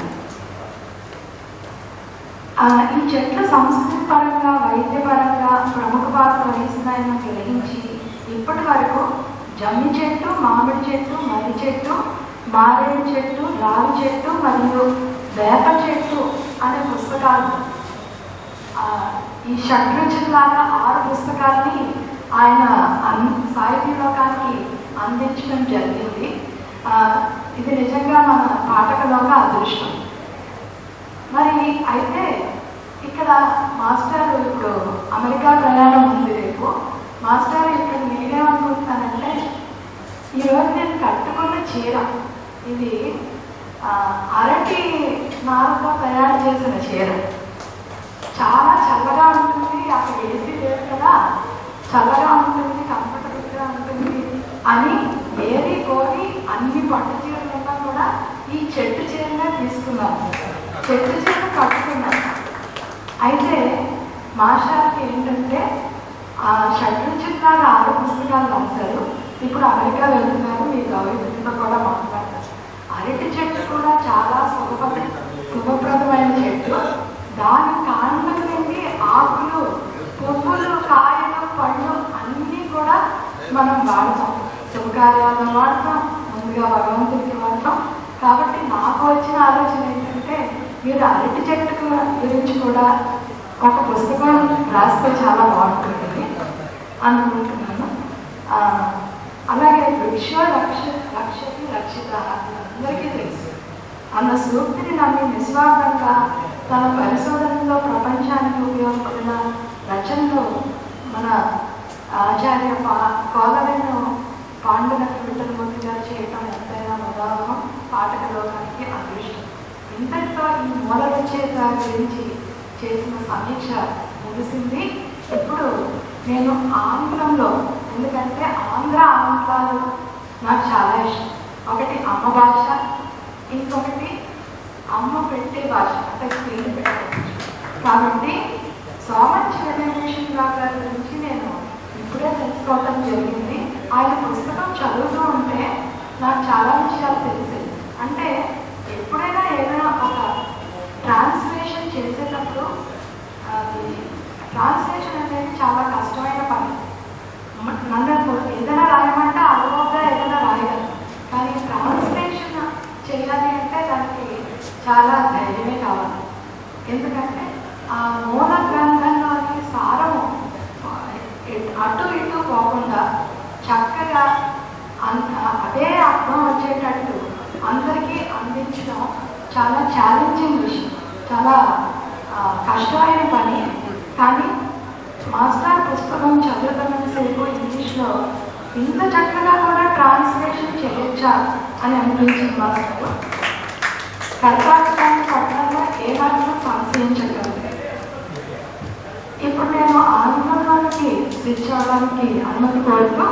ఈ చెట్లు సంస్కృతి పరంగా వైద్యపరంగా ప్రముఖ పాత్ర వహిస్తున్నాయని గ్రహించి ఇప్పటి వరకు జమ్మి చెట్టు, మామిడి చెట్టు, మర్రి చెట్టు, మారేడు చెట్టు, రావి చెట్టు మరియు వేప చెట్టు అనే పుస్తకాలు, ఈ షడ్రుచులాగా 6 పుస్తకాలని ఆయన సాహితీ లోకానికి అందించడం జరిగింది. ఇది నిజంగా మన పాఠకులోక అదృష్టం. మరి అయితే ఇక్కడ మాస్టర్ ఇప్పుడు అమెరికా ప్రయాణం ఉంది రేపు. మాస్టర్ ఇక్కడ నేనేమనుకుంటున్నానంటే, ఈరోజు నేను కట్టుకున్న చీర ఇది అరటి నారుతో తయారు చేసిన చీర, చాలా చల్లగా ఉంటుంది, అక్కడ ఏసీ లేదు కదా, చల్లగా ఉంటుంది, కంఫర్టబుల్గా ఉంటుంది అని ఏది కోరి అన్ని పట్టు చీరలు ఉన్నా కూడా ఈ చెట్టు చీరనే తీసుకున్నాను, చెట్టు చీర కట్టుకున్నాను. అయితే మాస్టర్కి ఏంటంటే ఆ షడ్రుచులాగా 6 పుస్తకాలు రాశారు. ఇప్పుడు అమెరికా వెళ్తున్నారు, మీ గౌరవంతో కూడా మాట్లాడతారు. అరటి చెట్టు కూడా చాలా శుభప్రదమైన చెట్టు. దాని కాండం నుండి ఆకులు, పువ్వులు, కాయలు, పళ్ళు అన్నీ కూడా మనం వాడతాం, శుభకార్యాలను వాడతాం, ముందుగా భగవంతుడికి వాడతాం. కాబట్టి నాకు వచ్చిన ఆలోచన ఏంటంటే, మీరు అరటి చెట్టు గురించి కూడా ఒక పుస్తకం రాస్తే చాలా బాగుంటుంది అనుకుంటున్నాను. అలాగే వృక్షో రక్షతి రక్షిత అందరికీ తెలుసు అన్న సూక్తిని నమ్మి నిస్వార్థంగా తన పరిశోధనలో ప్రపంచానికి ఉపయోగపడిన రచనలో మన ఆచార్య కోలవేను పాండురంగ విఠలమూర్తి గారు చేయటం ఎంతైనా ఉదాహరణ, పాఠక లోకానికి అదృష్టం. ఇంతటితో ఈ మూల రచయిత గురించి చేసిన సమీక్ష ముగిసింది. ఇప్పుడు నేను ఆంగ్లంలో, ఎందుకంటే ఆంగ్లాలు నాకు చాలా ఇష్టం. ఒకటి అమ్మ భాష, ఇంకొకటి అమ్మ పెట్టే భాష, అంటే స్క్రీన్ పెట్టే. కాబట్టి సోమంచి వెంకటేశ్వరరావు గారి గురించి నేను ఇప్పుడే తెలుసుకోవటం జరిగింది. ఆయన పుస్తకం చదువుతూ ఉంటే నాకు చాలా విషయాలు తెలిసింది. అంటే ఎప్పుడైనా ఏదైనా ఒక ట్రాన్స్లేషన్ చేసేటప్పుడు ట్రాన్స్లేషన్ అనేది చాలా కష్టమైన పని. నన్ను ఏదైనా రాయమంటే అలవాటుగా ఏదైనా రాయగలను, కానీ ట్రాన్స్లేషన్ చేయాలి అంటే దానికి చాలా ధైర్యమే కావాలి. ఎందుకంటే ఆ మూల గ్రంథంలోని సారము అటు ఇటు పోకుండా చక్కగా అదే అర్థం వచ్చేటట్టు అందరికీ అందించడం చాలా ఛాలెంజింగ్ విషయం, చాలా కష్టమైన పని. కానీ మాస్టర్ పుస్తకం చదువుతున్నంతసేపు ఇంగ్లీష్లో ఇంత చక్కగా కూడా ట్రాన్స్లేషన్ చేయొచ్చా అని అనిపించింది మాస్టర్. కర్తార్థాన్ని పట్టణంలో ఏమాత్రం సంశయించగలరు. ఇప్పుడు నేను ఆంగ్లంలోకి స్విచ్ అవ్వడానికి అనుమతి కోరుతూ,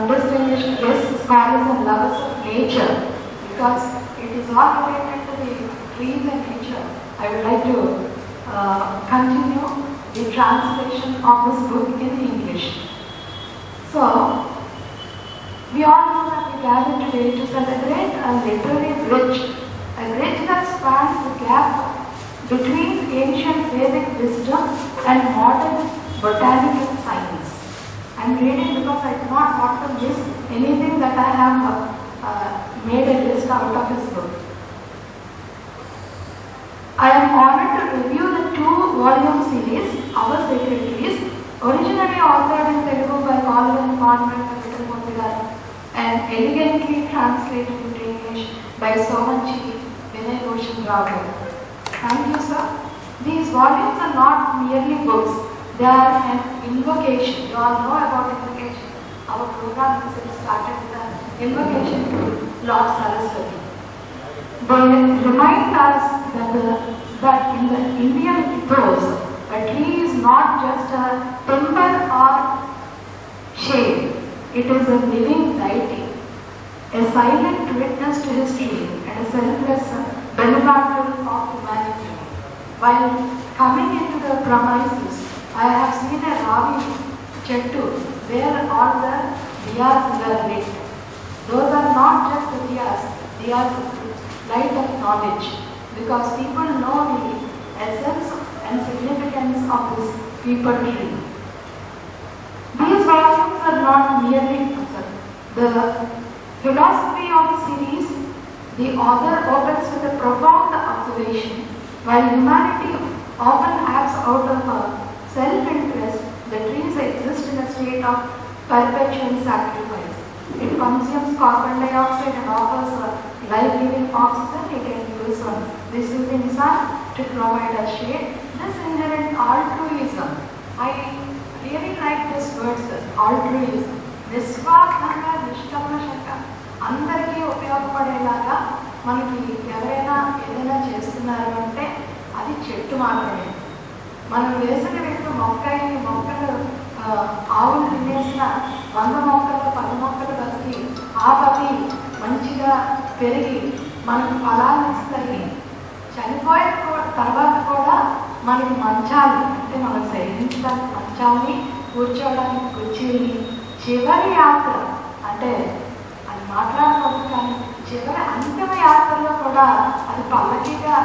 distinguished guests, scholars and lovers of nature, because it is all related to the trees and nature. I would like to continue the translation of this book in English. So, we all know that we gather today to celebrate a literary bridge, a bridge that spans the gap between ancient Vedic wisdom and modern botanical science. I am reading because I do not want to miss anything that I have made a list out of his book. I am honored to review the 2-volume series, Our Sacred Trees, originally authored in Telugu by Colvin Convent and elegantly translated into English by Somanchi Vinay Bhushan Rao. Thank you, sir. These volumes are not merely books, they are an invocation. You all know about invocation. Our program started with an invocation to Lord Saraswati. They remind us that in the Indian ethos, a tree is not just a timber or shade. It is a living deity, a silent witness to history and a selfless benefactor of humanity. While coming into the premises, I have seen a Ravi Chettu where all the diyas were lit. Those are not just the diyas, they are light of knowledge, because people know the essence and significance of this people tree. These volumes are not merely the philosophy of the series. The author opens with a profound observation. While humanity often acts out of self-interest, the trees exist in a state of perpetual sacrifice. It consumes carbon dioxide and offers life-giving oxygen. It endures on the soothing sun to provide us shade. This inherent altruism, I really like this word, sir, altruism. నిస్వార్థంగా నిష్కల్మషంగా అందరికీ ఉపయోగపడేలాగా మనకి ఎవరైనా ఏదైనా చేస్తున్నారు అంటే అది చెట్టు మాత్రమే. మనం వేసవి పెట్టిన మొక్కలు ఆవులు తినేసిన 100 మొక్కలు 10 మొక్కలు బతికి ఆ 10 మంచిగా పెరిగి మనకు ఫలాలు ఇస్తాయి. చనిపోయిన తర్వాత కూడా మనకి మంచాలు అంటే మనం శయనించడానికి మంచాలని, కూర్చోవడానికి కుర్చీని, చివరి యాత్ర అంటే అది మాట్లాడకూడదు కానీ చివరి అంతిమ యాత్రలో కూడా అది పల్లకీగా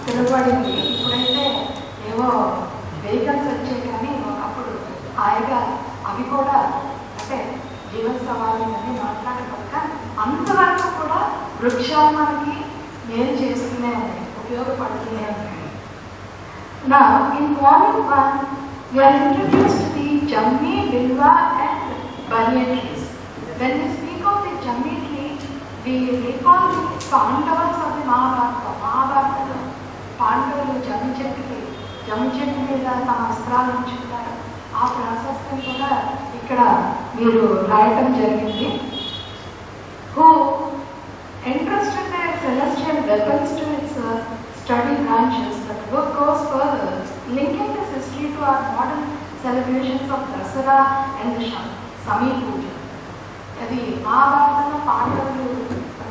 పిలువబడింది. ఇప్పుడైతే ఏవో వెహికల్స్ వచ్చాయి కానీ ఒకప్పుడు హాయిగా అవి కూడా అంటే జీవన సవాళ్ళు అని మాట్లాడకూడదు కానీ అంతవరకు కూడా వృక్షాలు మనకి మేలు చేస్తూనే ఉన్నాయి, ఉపయోగపడుతూనే ఉన్నాయి. Now, in volume 1, we are introduced to the Jammi, Bilva and Banyan trees. When we speak of the Jammi tree, we recall the Pandavas of the Mahabharata. Mahabharata, Pandavalu Jammi చెట్టు మీద తమ అస్త్రాలు ఉంచుతారు. ఆ ప్రాసెస్ని కూడా ఇక్కడ మీరు రాయటం జరిగింది. Who entrusted their celestial weapons to its study branches. That book goes further, linking this history to our modern celebrations of Dasara and the Sami Puja. అది మహాభారతంలో పాండవులు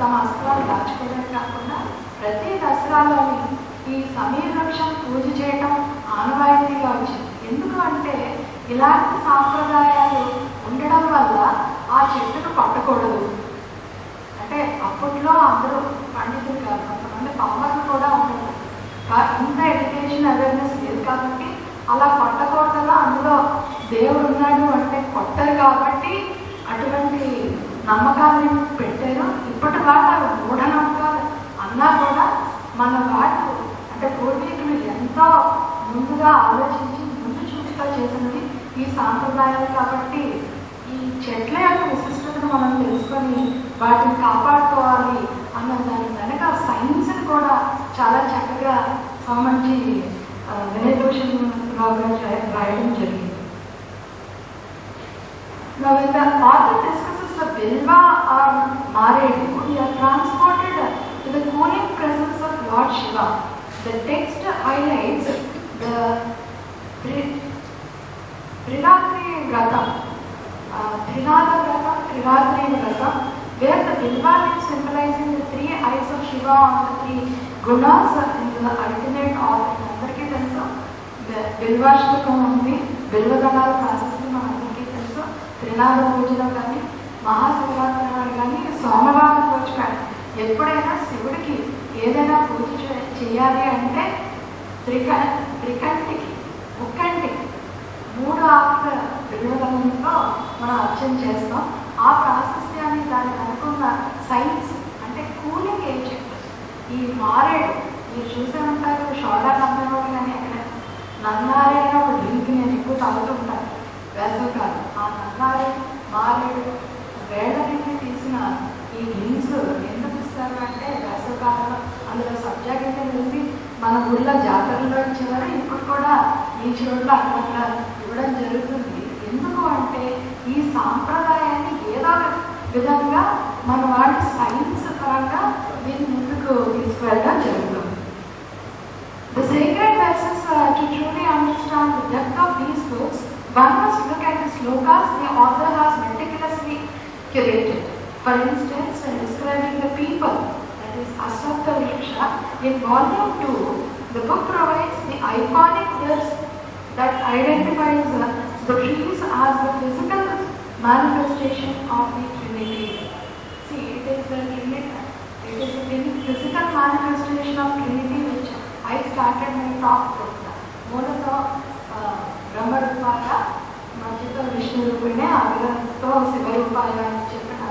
తమ అస్త్రాలు దాచుకోవడం కాకుండా ప్రతి దసరాలోని ఈ సమీర వృక్షం పూజ చేయటం ఆనవాయితీగా వచ్చింది. ఎందుకు అంటే ఇలాంటి సాంప్రదాయాలు ఉండడం వల్ల ఆ చెట్టును పట్టకూడదు. అంటే అప్పట్లో అందరూ పండితులు కాదు, కొంతమంది పమ్మలు కూడా ఉండదు, ఇంత ఎడ్యుకేషన్ అవేర్నెస్ లేదు కాబట్టి అలా కొట్టకూడదు. అందులో దేవుడు ఉన్నాడు అంటే కొట్టరు కాబట్టి అటువంటి నమ్మకాన్ని పెట్టారు. ఇప్పటి వాళ్ళు మూఢనమ్మకాలు అన్నా కూడా మన వాళ్ళు అంటే పూర్వీకులు ఎంతో ముందుగా ఆలోచించి ముందు చూపుతా చేసినవి ఈ సాంప్రదాయాలు. కాబట్టి ఈ చెట్ల యొక్క విశిష్టతను మనం తెలుసుకొని వాటిని కాపాడుకోవాలి అన్న దాని వెనక సైన్స్ని కూడా చాలా చక్కగా మంచి వినయ్ భూషణ్ రావు గారు రాయడం జరిగింది. Now, when the author discusses the Bilva or Maredu, we are transported to the cooling presence of Lord Shiva. The text highlights the Triratri Vratam, Trinada Vratam, Triratri Vratam, where the Bilva is symbolizing the 3 eyes Shiva on the 3 gunas in the ultimate author. అందరికీ తెలుసు బిల్వాష్టకం ఉంది, బిల్వగణాలు process మనందరికీ తెలుసు. త్రినాద పూజలో కానీ మహాశివరాత్రి నాడు కానీ సోమవారం రోజు కానీ ఎప్పుడైనా శివుడికి ఏదైనా పూజ చేయాలి అంటే త్రికంటికి ముక్కంటికి 3 ఆకుల బిల్వగణంతో మనం అర్చన చేస్తాం. ఆ ప్రాశస్త్యాన్ని దానికి అనుకున్న సైన్స్ అంటే కూలింగ్ ఏజెంట్ ఈ మారేడు మీరు చూసే ఉంటారు. షోడా కంపెనీ కానీ అక్కడ నన్నారే ఒక డ్రింక్ నేను ఎక్కువ తాగుతూ ఉంటాను వేసవికాలం. ఆ నన్నారే మారేడు వేళ్ళ నుంచి తీసిన ఈ డ్రింక్స్ ఎందుకు ఇస్తారు అంటే వేసవికాలంలో అందులో సబ్జా గింజలు వేసి మన ఊళ్ళో జాతరలో ఇచ్చేవారు. ఇప్పుడు కూడా ఈ చోట్ల అట్లా ఇవ్వడం జరుగుతుంది. ఎందుకు అంటే ఈ సాంప్రదాయాన్ని ఏదో విధంగా మన వాడి సైన్స్ పరంగా దీన్ని ముందుకు తీసుకువెళ్ళడం జరుగుతుంది. The sacred verses to truly understand the depth of these books, one must look at the slokas the author has meticulously curated. For instance, when describing the people, that is Ashwatha Vriksha, in volume 2, the book provides the iconic verse that identifies the trees as the physical manifestation of the Trinity. See, it is the physical manifestation of Trinity which I started my talk with. Modato Brahma Rupaya, Majito Vishnu Rupine, Agarasto Siva Rupaya అని చెప్పిన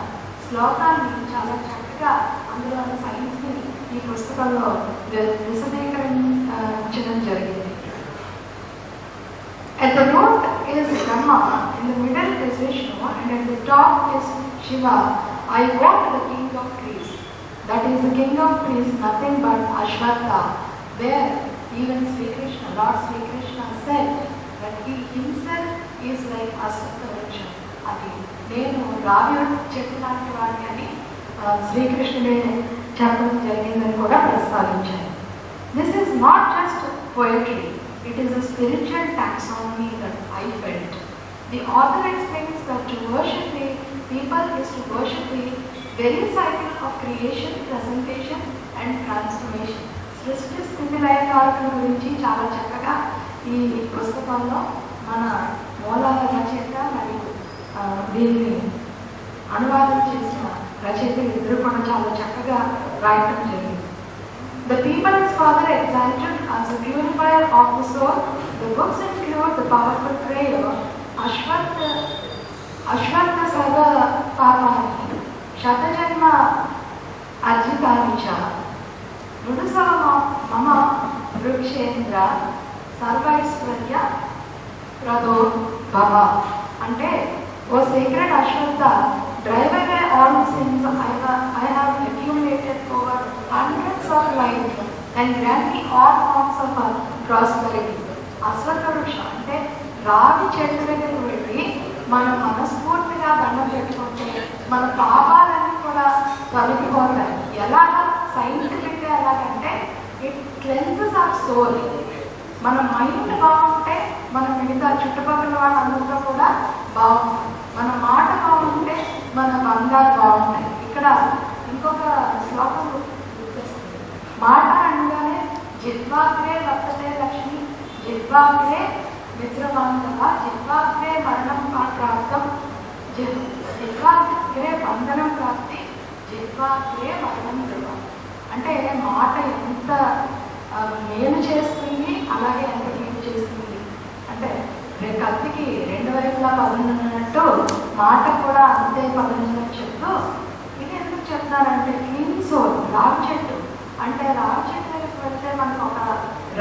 శ్లోకాన్ని చాలా చక్కగా అందులో సైన్స్ని ఈ పుస్తకంలో విశదీకరించడం జరిగింది. At the root is Brahma, in the middle is Vishnu, and at the top is Shiva. I want the king of trees. That is the king of trees, nothing but Ashwatha, where even Sri Krishna, Lord Sri Krishna said that he himself is like Ashwatha Vriksha. అది నేను రావి చెట్టు లాంటి వాడిని అని శ్రీకృష్ణుడే చెప్పడం జరిగిందని కూడా ప్రస్తావించారు. This is not just poetry. It is a spiritual taxonomy that I felt. The author explains that to worship the people is to worship the very cycle of creation, presentation and transformation. సృష్టి స్థితి లయకారకం గురించి చాలా చక్కగా ఈ పుస్తకంలో మన మూలాల రచయిత మరియు దీన్ని అనువాదం చేసిన రచయితలు ఇద్దరు కూడా చాలా చక్కగా రాయటం జరిగింది. The people is further exalted as a purifier of the soul. The books include the powerful prayer, Ashwatha Sarva Papani, Shatajanma Ajitanicha, Mudusava Mama Vrikshendra, Sarvaisvarya Prado Bhava. అంటే ఓ sacred Ashwatha, drive away all the sins I have accumulated over hundreds of lives and grant me all forms of prosperity. అశ్వత్థ వృక్ష అంటే రావి చెట్టు దగ్గరికి వెళ్ళి మనం మనస్ఫూర్తిగా దండం పెట్టుకుంటే మన పాపాలన్నీ కూడా తొలగిపోతాయి. ఎలాగా సైంటిఫిక్గా ఎలాగంటే ఇట్ క్లెన్సెస్ అవర్ సోల్. మన మైండ్ బాగుంటే మన మిగతా చుట్టుపక్కల వాళ్ళందరితో కూడా బాగుంటుంది. మన మాట బాగుంటే మన బంగారు బాగుంటాయి. ఇక్కడ ఇంకొక శ్లోకం గుర్తొస్తుంది. మాట అనగానే జిహ్వాగ్రే వర్తతే లక్ష్మి, జిహ్వాగ్రే మిత్రబాంధవ, జిహ్వాగ్రే మరణం ప్రాప్తం, జిహ్వాగ్రే బంధనం ప్రాప్తి, జిహ్వాగ్రే మరణం ధ్రువ. అంటే మాట ఎంత మేలు చేస్తుంది అలాగే ఎంత కీడు చేస్తుంది. అంటే కత్తికి 2 వైపులా పదునన్నట్టు మాట కూడా అంతే పదునని చెప్తూ ఇది ఎందుకు చెప్తారంటే క్లీన్ సోల్. రావి చెట్టు అంటే రావి చెట్టు దగ్గరికి వెళ్తే మనకు ఒక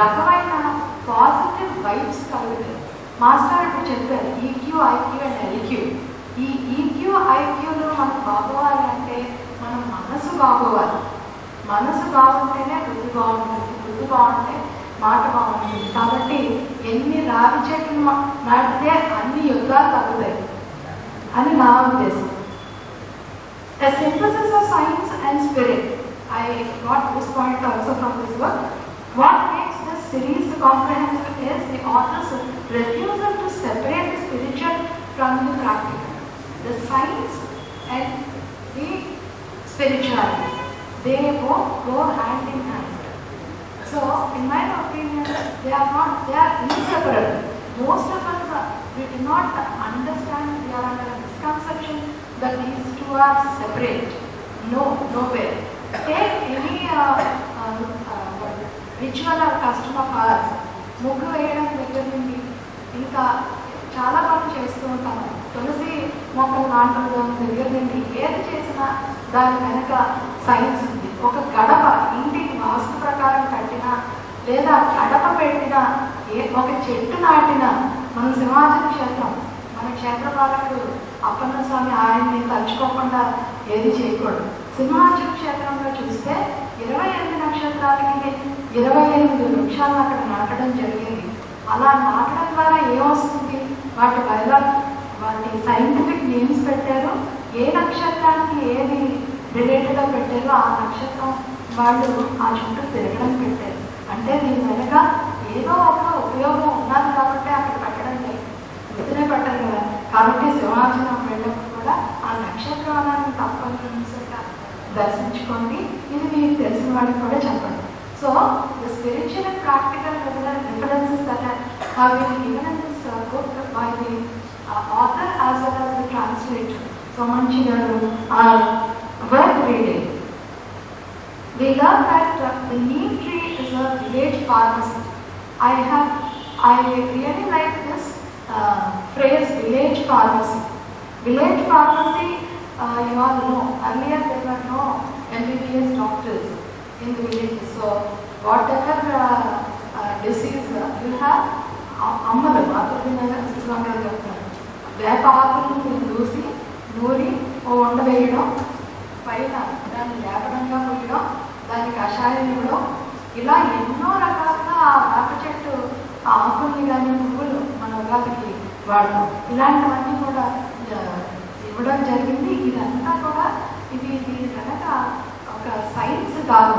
రకమైన పాజిటివ్ వైబ్స్ కలుగుతాయి. మాస్టర్ ఇప్పుడు చెప్పారు ఈక్యూ, ఐక్యూ అండ్ ఎల్క్యూ. ఈ ఈక్యూ ఐక్యూలు మనకు బాగోవాలి అంటే మనం మనసు బాగోవాలి. మనసు బాగుంటేనే బుద్ధి బాగుంటుంది, బుద్ధి బాగుంటే మాట బాగుంటుంది. కాబట్టి ఎన్ని రావి చెట్లు నాటితే అన్ని యుద్ధాలు తగ్గుతాయి అని నా ఉద్దేశం. A synthesis of science and spirit. I got this point also from this book. What makes this series comprehensive is the author's refusal to separate the spiritual from the practical, the science and the spirituality. They both go hand in hand. So, in my opinion, they are inseparable. Most of us, we do not understand, we are under a misconception that these two are separate. No, nowhere. Take any ritual or custom of ours. ముగ్గు వేయడం దగ్గర నుండి ఇంకా చాలా పనులు చేస్తూ ఉంటాము. తులసి మొక్కలు నాటడం దగ్గర నుండి ఏది చేసినా దాని వెనక సైన్స్ ఉంది. ఒక గడప ఇంటికి వాస్తు ప్రకారం కట్టినా లేదా గడప పెట్టినా ఒక చెట్టు నాటినా మన సింహాచల క్షేత్రం మన క్షేత్రపాలకుడు అప్పన్న స్వామి ఆయన్ని తలుచుకోకుండా ఏది చేయకూడదు. సింహాచల క్షేత్రంలో చూస్తే 28 నక్షత్రాలకి 28 వృక్షాలను అక్కడ నాటడం జరిగింది. అలా నాటడం ద్వారా ఏమొస్తుంది, వాటి సైంటిఫిక్ నేమ్స్ పెట్టారు. ఏ నక్షత్రానికి ఏది రిలేటెడ్గా పెట్టారో ఆ నక్షత్రం వాళ్ళు ఆ చుట్టూ తిరగడం పెట్టారు. అంటే దీని వెనక ఏదో ఒక ఉపయోగం ఉన్నది కాబట్టి అక్కడ పెట్టడం లేదు, గుర్తునే పెట్టరు కదా. కాబట్టి సింహాచలం వెళ్ళినప్పుడు కూడా ఆ నక్షత్రాలను తప్పనిసరిగా దర్శించుకోండి. ఇది మీకు తెలిసిన వాడికి కూడా చెప్పండి. So the spiritual and practical references that have been given in this book by the author as well as the translator, Somanchi garu, are worth reading. We learn that the neem tree is a village pharmacy. I really like this phrase, village pharmacy. Village pharmacy, you all know, earlier there were no MBBS doctors in the villages. So whatever disease you have, అమ్మలు మాతృగా శిశువంగా చెప్తారు, వేప ఆకులను దూసి నూరి ఓ వండ వేయడం, పైన దాన్ని వేపడంగా పోయడం, దానికి కషాయం ఇవ్వడం, ఇలా ఎన్నో రకాలుగా ఆ వేప చెట్టు ఆకుల్ని కానీ పువ్వులు మన ఉగాదికి వాడతాం. ఇలాంటివన్నీ కూడా ఇవ్వడం జరిగింది. ఇదంతా కూడా ఇది కనుక ఒక సైన్స్ కాదు.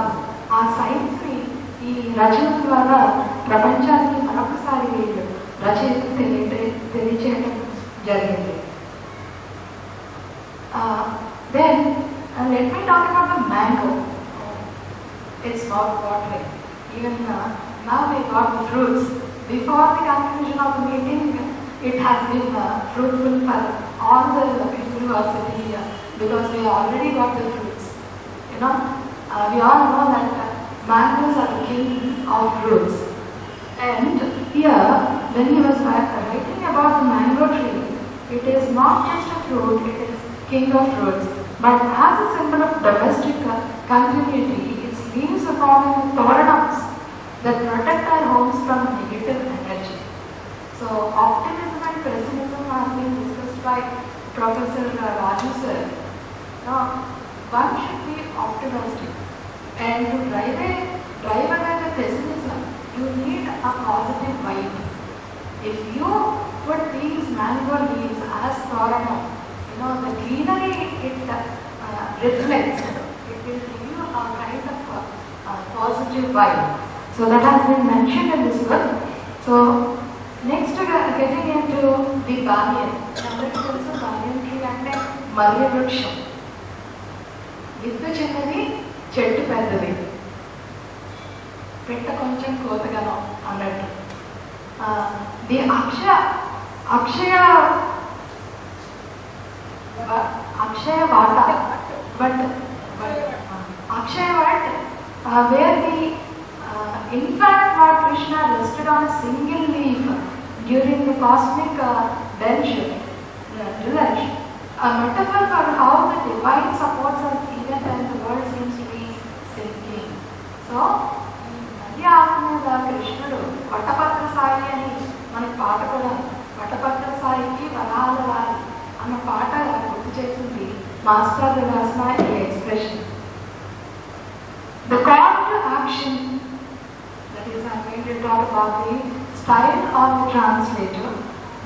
ఆ సైన్స్ని ఈ రచన ద్వారా ప్రపంచానికి మరొకసారి వీళ్ళు రచయితలు తెలియచేయడం జరిగింది. Then let me talk about the mango. It's not watering. Even now we got the fruits. Before the conclusion of the meeting, it has been fruitful for all the people who are sitting here because we already got the fruits. You know, we all know that mangoes are the king of fruits. And here, when he was writing about the mango tree, it is not just a fruit, it is king of fruits. But as a symbol of domestic continuity, its leaves are forming toranams that protect our homes from negative energy. So, optimism and pessimism have been discussed by Professor Raju sir. Now, one should be optimistic. And to drive away the pessimism, you need a positive vibe. If you put these mango leaves as toranam, you know, the greenery it reflects, it will give you a kind of positive vibe. So that has been mentioned in this book. So next getting into the banyan. Everybody tells the banyan tree and Malya vriksham. Vittu chinnadi, చెట్టు పెద్దది, పెట్ట కొంచెం కోతగానం అన్నట్టు. The అక్షయ వాట but Akshaya what where the infant Lord Krishna rested on a single leaf during the cosmic bench, a metaphor for how the divine supports us even when the world seems to be sinking. So, నది ఆకు మీద కృష్ణుడు వటపత్ర సాయి అని మనకి పాట కూడా, వటపత్ర సాయికి వరాల వారి అన్న పాట గుర్తు చేసింది మాస్టర్ రాసిన ఈ expression. The call to action, that is, I'm going to talk about the style of the translator.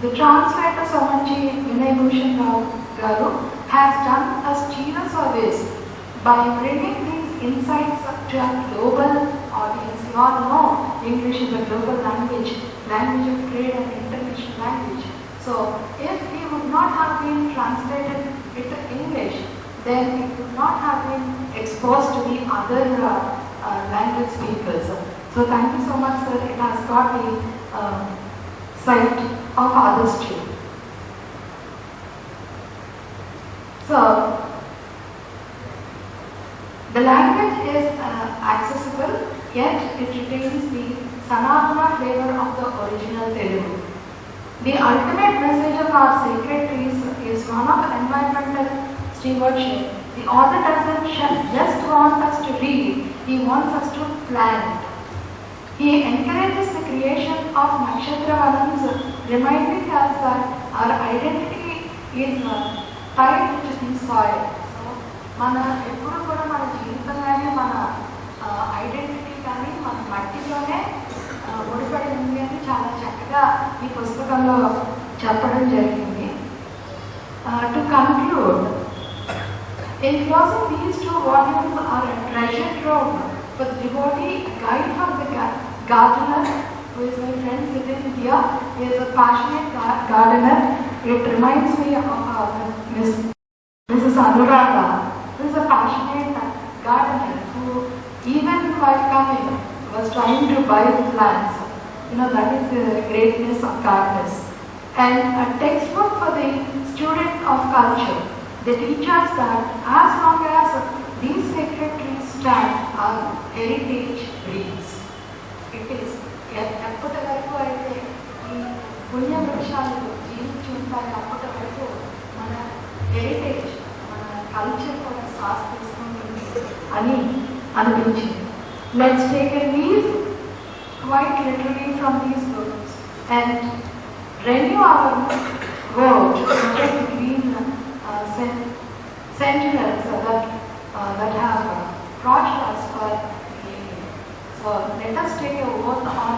The translator Somanchi Vinay Bhushan Rao Garu has done a stellar service by bringing these insights to a global audience. You all know English is a global language of trade and international language. So if he would not have been translated into English, then it would not have been exposed to the other language speakers. So thank you so much, sir. It has got the sight of others too. So the language is accessible, yet it retains the Sanatana flavor of the original Telugu. The ultimate message of our sacred trees is one of environmental stewardship. The author doesn't just want us to read, he wants us to plant. He encourages the creation of Nakshatravanams, reminding us that our identity is tied to the soil. So, మన ఎప్పుడు కూడా మన జీవితంలోనే మన identity కానీ మన మట్టిలోనే ముడిపడి ఉంది అని చాలా చక్కగా ఈ పుస్తకంలో చెప్పడం జరిగింది. To conclude, in closing, these two volumes are a treasure trove for the devotee, a guide for the gardener, who is my friend sitting here. He is a passionate gardener. It reminds me of Mrs. Anuradha, who is a passionate gardener who, even while coming, was trying to buy plants. That is the greatness of gardeners. And a textbook for the student of culture. They teach us that as long as these sacred trees stand, our heritage breathes. It is ఎప్పటి వరకు అయితే ఈ పుణ్య వృక్షాలు జీవించి ఉంటాయి, అప్పటి వరకు మన హెరిటేజ్, మన కల్చర్ కూడా శ్వాస తీసుకుంటుంది అని అనిపించింది. Let's take a leaf quite literally from these books and renew our vote to protect the green sentinels that have protected us for millennia. So let us take a vote on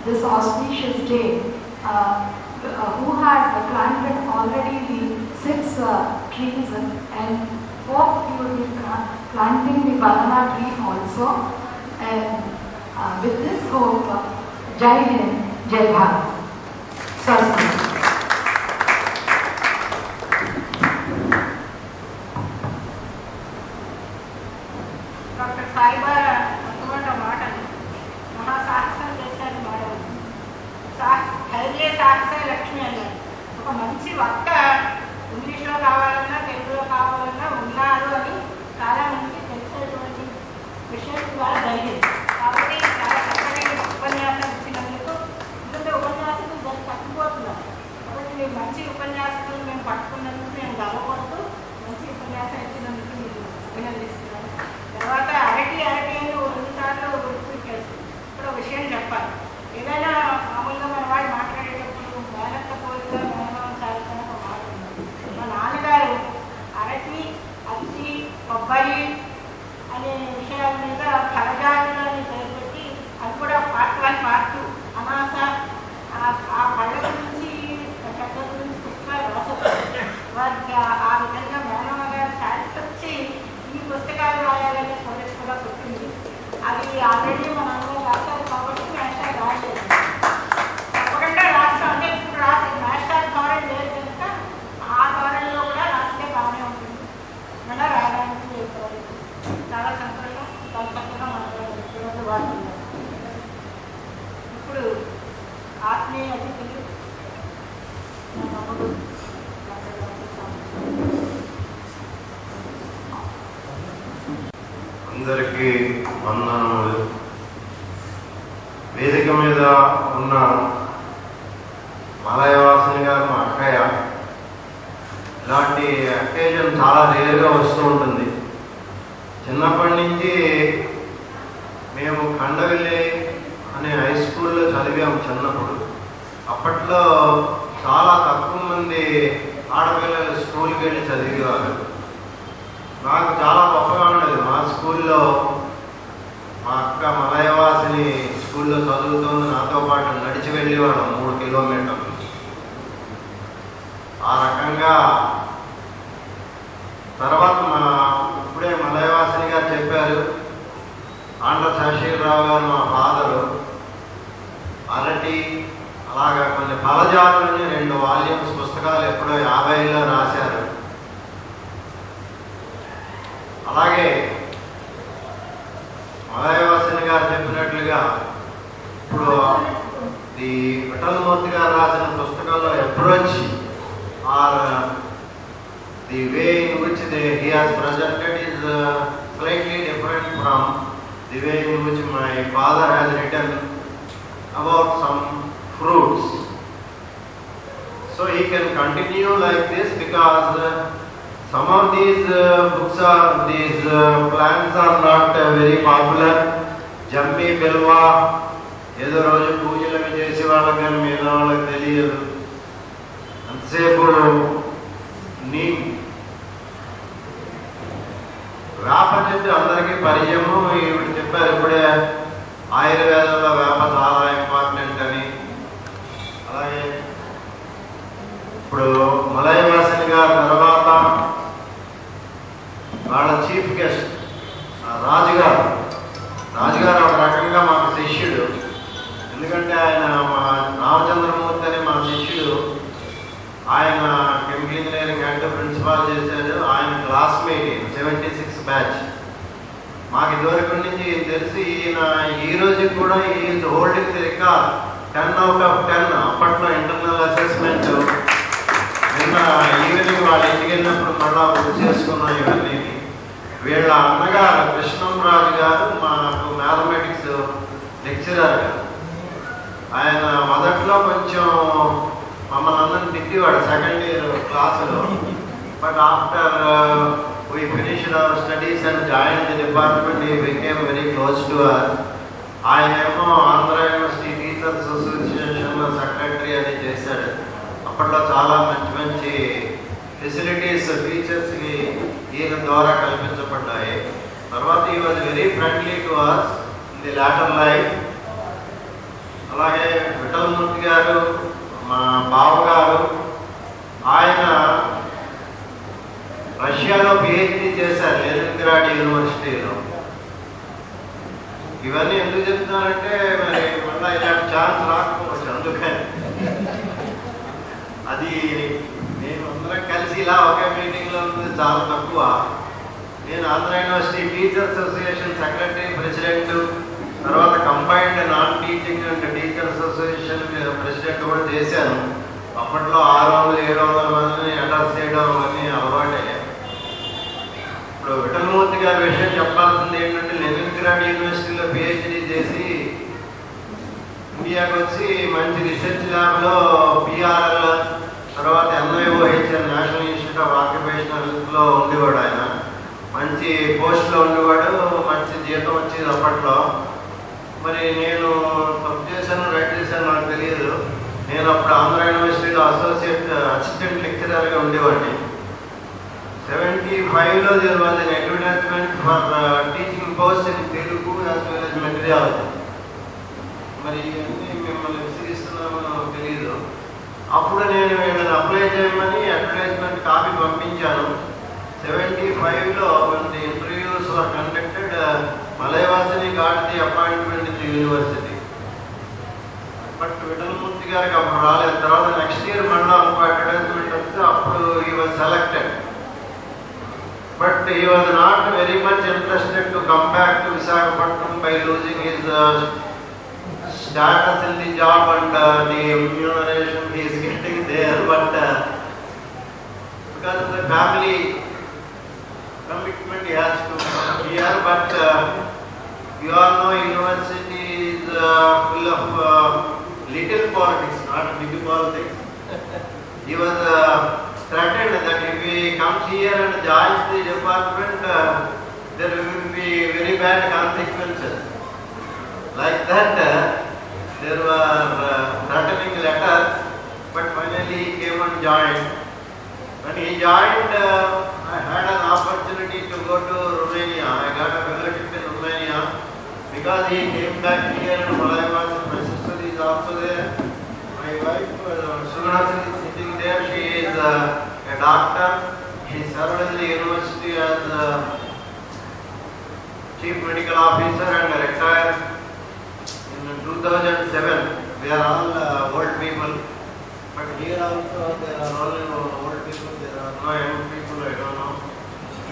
this auspicious day. Who had planted already the 6 trees, and hope you will be planting the banana tree also. And with this hope, Jai Hind, Jai Bharat. Swastika. Doctor Saibaba మొట్టమొదటి మాటలు మహాసాహసం చేశారు madam. ధైర్య సాహస లక్ష్మి అన్నారు. ఒక మంచి వక్త ఇంగ్లీష్లో కావాలన్నా తెలుగులో కావాలన్నా ఉన్నారు అని చాలా మందికి తెలిసేటువంటి విషయం ద్వారా జరిగింది. కాబట్టి చాలా చక్కగా ఉపన్యాసం ఇచ్చినందుకు ఎందుకంటే ఉపన్యాసం దాన్ని తప్పిపోతున్నారు. కాబట్టి మీరు మంచి ఉపన్యాసం మేము పట్టుకున్నందుకు నేను గర్వపడుతూ మంచి ఉపన్యాసం ఇచ్చినందుకు మీరు అభినందిస్తున్నాను. తర్వాత అరటి అని 2 సార్లు గుర్తుపెట్టేసి ఇప్పుడు ఒక విషయం చెప్పాలి. ఏదైనా మామూలుగా మన వాళ్ళు మాట్లాడేటప్పుడు మేనత్త పోలిగా మేనమామ సారిగా ఒక మాట ఉంది. మా నాన్నగారు అరటి, అత్తి, కొబ్బరి అనే విషయాల మీద ఫలజాతులని చేపట్టి అది కూడా పార్ట్ 1, పార్ట్ 2 అనాస ఆ పళ్ళ గురించి చెట్ల గురించి పుస్తకాలు రాశారు. వారికి ఆ విధంగా మేనమామ గారు సాధించి వచ్చి ఈ పుస్తకాలు రాయాలనే కోరిక కూడా పుట్టింది. అది ఆల్రెడీ మా నాన్నగారు రాశారు కాబట్టి మ్యాస్టర్ రాయలేదు. తప్పకుండా రాస్తాం. అంటే ఇప్పుడు రాసే మ్యాస్టర్ ధోరణి లేదు కనుక ఆ ధోరణిలో కూడా రాస్తే బాగానే ఉంటుంది. మళ్ళీ రాయడానికి చాలా సంతోషం. చాలా చక్కగా మాట్లాడారు వాళ్ళు. ఇప్పుడు ఆత్మీయ అతిథులు మా తమ్ముడు అందరికీ వందనములు. వేదిక మీద ఉన్న మలయవాసిని గారు మా అక్కయ్య. ఇలాంటి అకేజన్ చాలా రేరుగా వస్తూ ఉంటుంది. చిన్నప్పటి నుంచి మేము కండవిల్లి అనే హై స్కూల్లో చదివాము చిన్నప్పుడు. అప్పట్లో చాలా తక్కువ మంది ఆడపిల్లలు స్కూల్కి వెళ్ళి చదివేవారు. నాకు చాలా గొప్పగా ఉండేది. మా స్కూల్లో మా అక్క మలయవాసిని స్కూల్లో చదువుతోంది, నాతో పాటు నడిచి వెళ్ళేవాడు 3 కిలోమీటర్లు. ఆ రకంగా తర్వాత ఇప్పుడే మలయవాసిని గారు చెప్పారు, ఆంధ్ర శశీరావు గారు మా ఫాదరు అరటి అలాగా కొన్ని ఫలజాతులని 2 వాల్యూమ్స్ పుస్తకాలు ఎప్పుడో 50లో రాశారు. అలాగే మలయవాసిని గారు చెప్పినట్లుగా ఇప్పుడు ది విఠలమూర్తి గారు రాసిన పుస్తకంలో approach are the way in which he has presented is slightly different from the way in which my father has written about some fruits. So he can continue like this because some of these plants are not very popular. Jammi Bilwa ఏదో రోజు పూజలు అవి చేసే వాళ్ళకి కానీ మిగతా వాళ్ళకి తెలియదు. అంతసేపు వేప చెట్టు అందరికీ పరిచయము. ఇప్పుడు చెప్పారు ఇప్పుడే ఆయుర్వేదంలో వేప చాలా ఇంపార్టెంట్ అని. అలాగే ఇప్పుడు మలయవాసిని గారి తర్వాత వాళ్ళ చీఫ్ గెస్ట్ రాజుగారు ఒక రకంగా మాకు శిష్యుడు. ఎందుకంటే ఆయన మా రామచంద్రమూర్తి అని మా శిష్యుడు. ఆయన కెమికల్ ఇంజనీరింగ్ అంటే ప్రిన్సిపాల్ చేశాడు. ఆయన క్లాస్మేట్ 76 బ్యాచ్. మాకు ఇదివరకు నుంచి తెలిసి ఈయన ఈ రోజుకి కూడా is holding the record 10 out of 10. అప్పట్లో ఇంటర్నల్ అసెస్మెంట్ నిన్న ఈవినింగ్ వాళ్ళ ఇంటికి వెళ్ళినప్పుడు మళ్ళా గుర్తు చేసుకున్నాం ఇవన్నీ. వీళ్ళ అన్నగారు కృష్ణంరాజు గారు మాకు మ్యాథమెటిక్స్ లెక్చరర్ గారు. ఆయన మొదట్లో కొంచెం మమ్మల్ని అందరిని తిట్టేవాడు సెకండ్ ఇయర్ క్లాసులో. But after we finished our studies and joined the department, he became very close to us. ఆయనేమో ఆంధ్ర యూనివర్సిటీ టీచర్స్ అసోసియేషన్లో సెక్రటరీ అని చేశాడు. అప్పట్లో చాలా మంచి ఫెసిలిటీస్ టీచర్స్కి ఈయన ద్వారా కల్పించబడ్డాయి. తర్వాత he was very friendly to us in the latter life. అలాగే విఠలమూర్తి గారు మా బావగారు, ఆయన రష్యాలో పిహెచ్డి చేశారు లెనిన్గ్రాడ్ యూనివర్సిటీలో. ఇవన్నీ ఎందుకు చెప్తున్నానంటే మరి మళ్ళీ ఇలాంటి ఛాన్స్ రాకపోవచ్చు. అందుకని అది నేను అందరం కలిసి ఇలా ఒకే మీటింగ్లో ఉన్నది చాలా తక్కువ. నేను Andhra university teachers association secretary, president, తర్వాత combined non teaching and teachers association president కూడా చేశాను. అప్పట్లో 600-700 మందిని అటాచ్ చేయడం అని అలవాటే. ఇప్పుడు విఠలమూర్తి గారి విషయం చెప్పాల్సింది ఏంటంటే లెనిన్గ్రాడ్ యూనివర్సిటీలో పిహెచ్డి చేసి ఇండియాకి వచ్చి మంచి రీసెర్చ్ ల్యాబ్లో పిఆర్ఎల్, తర్వాత NIOH national institute of occupational హెల్త్లో ఉండేవాడు. ఆయన మంచి పోస్ట్లో ఉండేవాడు, మంచి జీతం వచ్చేది అప్పట్లో. మరి నేను తప్పు చేశాను రైట్ చేశాను నాకు తెలియదు. నేను అప్పుడు ఆంధ్ర యూనివర్సిటీలో అసిస్టెంట్ లెక్చరర్గా ఉండేవాడిని. 75లో there was an advertisement for teaching post in Telugu as well as meteorology. మరి ఇవన్నీ మిమ్మల్ని విసిగిస్తున్నామో తెలియదు. అప్పుడు నేను వీళ్ళని అప్లై చేయమని అడ్వర్టైజ్మెంట్ కాపీ పంపించాను. 75లో when the interviews were conducted, Malayavasini got the appointment in the university. But Vithalamurthy గారికి అప్పుడు రాలేదు. తర్వాత నెక్స్ట్ ఇయర్ మళ్ళీ ఇంకో అడ్వర్టైజ్మెంట్ వస్తే అప్పుడు he was selected. But he was not very much interested to come back to Visakhapatnam by losing his status in the job and the remuneration he is getting there. But because of the family commitment he has to come here. But you all know university is full of little politics, not big politics. He was threatened that if he comes here and joins the department, there will be very bad consequences. Like that, there were threatening letters, but finally he came and joined. When he joined, I had an opportunity to go to Romania. I got a fellowship in Romania because he came back here and Malayavasi, my sister is also there. My wife, Sugana, is sitting there. She is a doctor. She served in the university as chief medical officer and retired in 2007. We are all old people. But here also there are all old people, there are no young people, I don't know.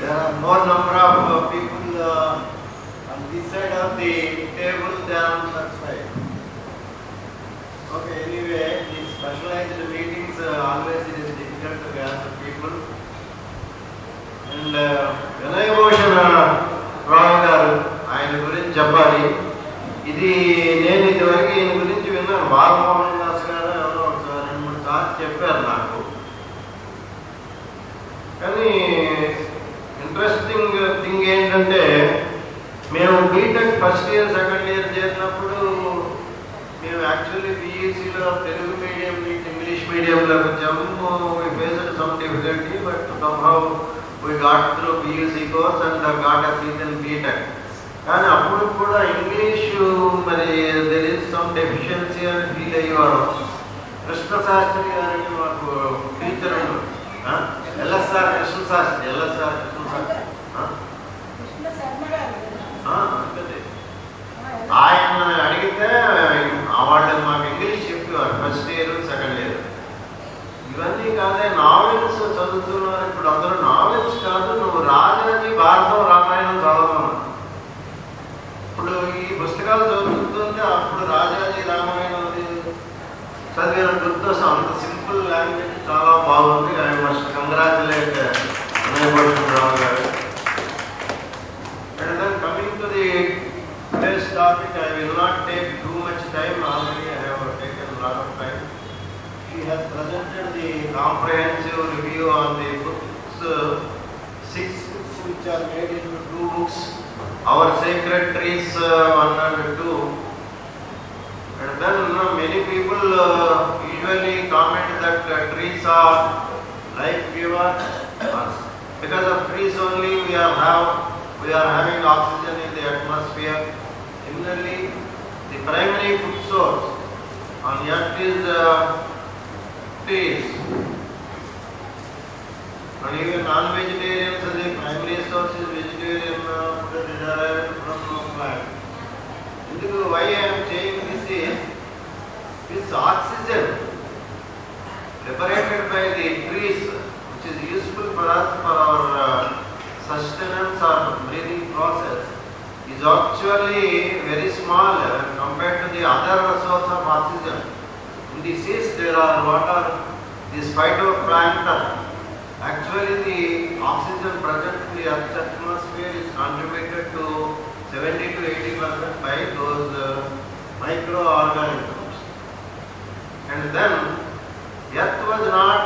there are more number of people on this side of the table than on that side. Okay, anyway, these specialized meetings always it is difficult to gather people. And Vinayabhushan Rao garu ఆయన గురించి చెప్పాలి. ఇది నేను ఇదివరకు ఈయన గురించి విన్నాను. బాలమోహన్ దాస్ గారు ఎవరో ఒకసారి 2-3 సార్లు చెప్పారు నాకు. కానీ ఇంట్రెస్టింగ్ థింగ్ ఏంటంటే మేము BTech first year second year చేసినప్పుడు మేము యాక్చువల్లీ బీఈసీలో తెలుగు మీడియం నుంచి ఇంగ్లీష్ మీడియంలోకి వచ్చాము. we faced some difficulty but somehow we got through BUC course and got a seat in BTech. కానీ అప్పుడు కూడా ఇంగ్లీషు మరి there is some deficiency అని ఫీల్ అయ్యేవాడు. కృష్ణ శాస్త్రి గారని మాకు టీచర్ ఎల్ఎస్ఆర్ కృష్ణ శాస్త్రి ఆయన అడిగితే వాళ్ళు మాకు ఇంగ్లీష్ చెప్పేవారు ఫస్ట్ ఇయర్ సెకండ్ ఇయర్. ఇవన్నీ కాదే నావెల్స్ చదువుతున్నారు. ఇప్పుడు అందరూ నావెల్స్ కాదు, నువ్వు రాజాజీ భారతం రామాయణం చదవమన్నా. ఇప్పుడు ఈ పుస్తకాలు చదువుతుంటే అప్పుడు రాజాజీ రామాయణం చదివిన గుర్తొస్తాం. అంత సింపుల్ లాంగ్వేజ్, చాలా బాగుంది. I must congratulate Vinayabhushan Rao గారు. And then coming to the today's topic, I will not take too much time. Already I have taken a lot of time. She has presented the comprehensive review on the books, 6 books which are made into 2 books. Our Sacred Trees 1 and 2. And then many people usually comment that trees are life giver. Because of trees only we are having oxygen in the atmosphere. Similarly, the primary food source on earth is trees. And even non-vegetarians, the primary source is vegetarian food derived from plant. Why I am saying this is, this oxygen liberated by the trees, which is useful for us for our sustenance or breathing process, is actually very small compared to the other source of oxygen. In the seas there are what are these phytoplankton. Actually the oxygen present in the Earth's atmosphere is contributed to 70 to 80% by those microorganisms. And then Earth was not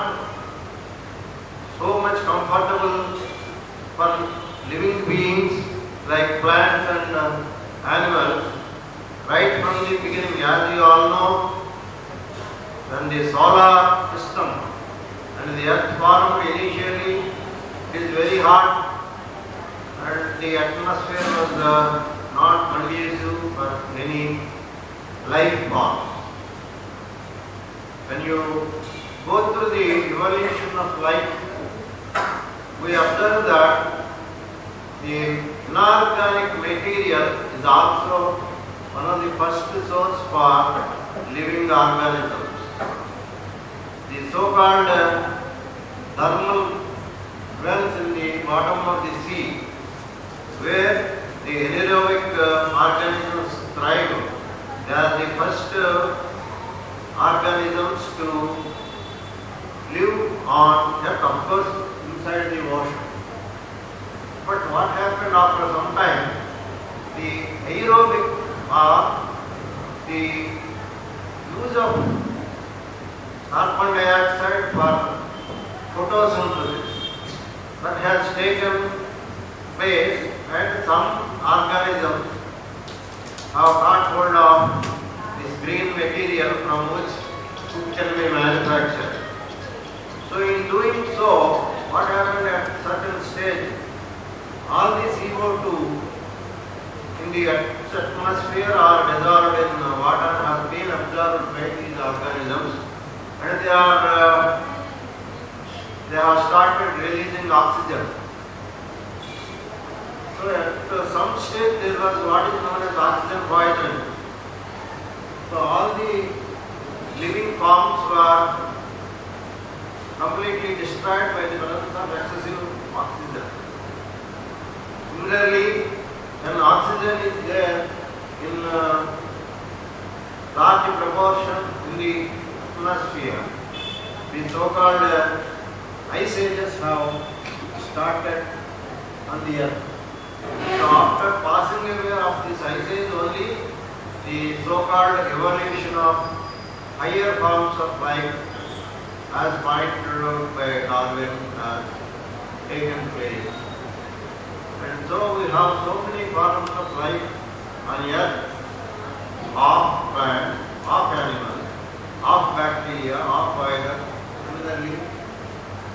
so much comfortable for living beings like plants and animals right from the beginning. As you all know, when the solar system and the earth formed initially, it is very hot and the atmosphere was not conducive for any life forms. When you go through the evolution of life, we observe that the inorganic material is also one of the first source for living organisms. The so-called thermal wells in the bottom of the sea, where the anaerobic organisms thrive, they are the first organisms to live on Earth, of course, inside the ocean. But what happened after some time, the aerobic or the use of carbon dioxide for photosynthesis, that has taken place and some organisms have got hold of this green material from which food can be manufactured. So in doing so, what happened at certain stage, all the CO2 in the atmosphere or dissolved in water has been absorbed by these organisms, and they have started releasing oxygen. So at some stage there was what is known as oxygen poisoning. So all the living forms were completely destroyed by the presence of excessive oxygen. Similarly, when oxygen is there in large proportion in the atmosphere, the so-called ice ages have started on the earth. So after passing away of this ice age only, the so-called evolution of higher forms of life as pointed out by Darwin has taken place. And so we have so many forms of life on earth, of plant, of animal, of bacteria, of virus. Similarly,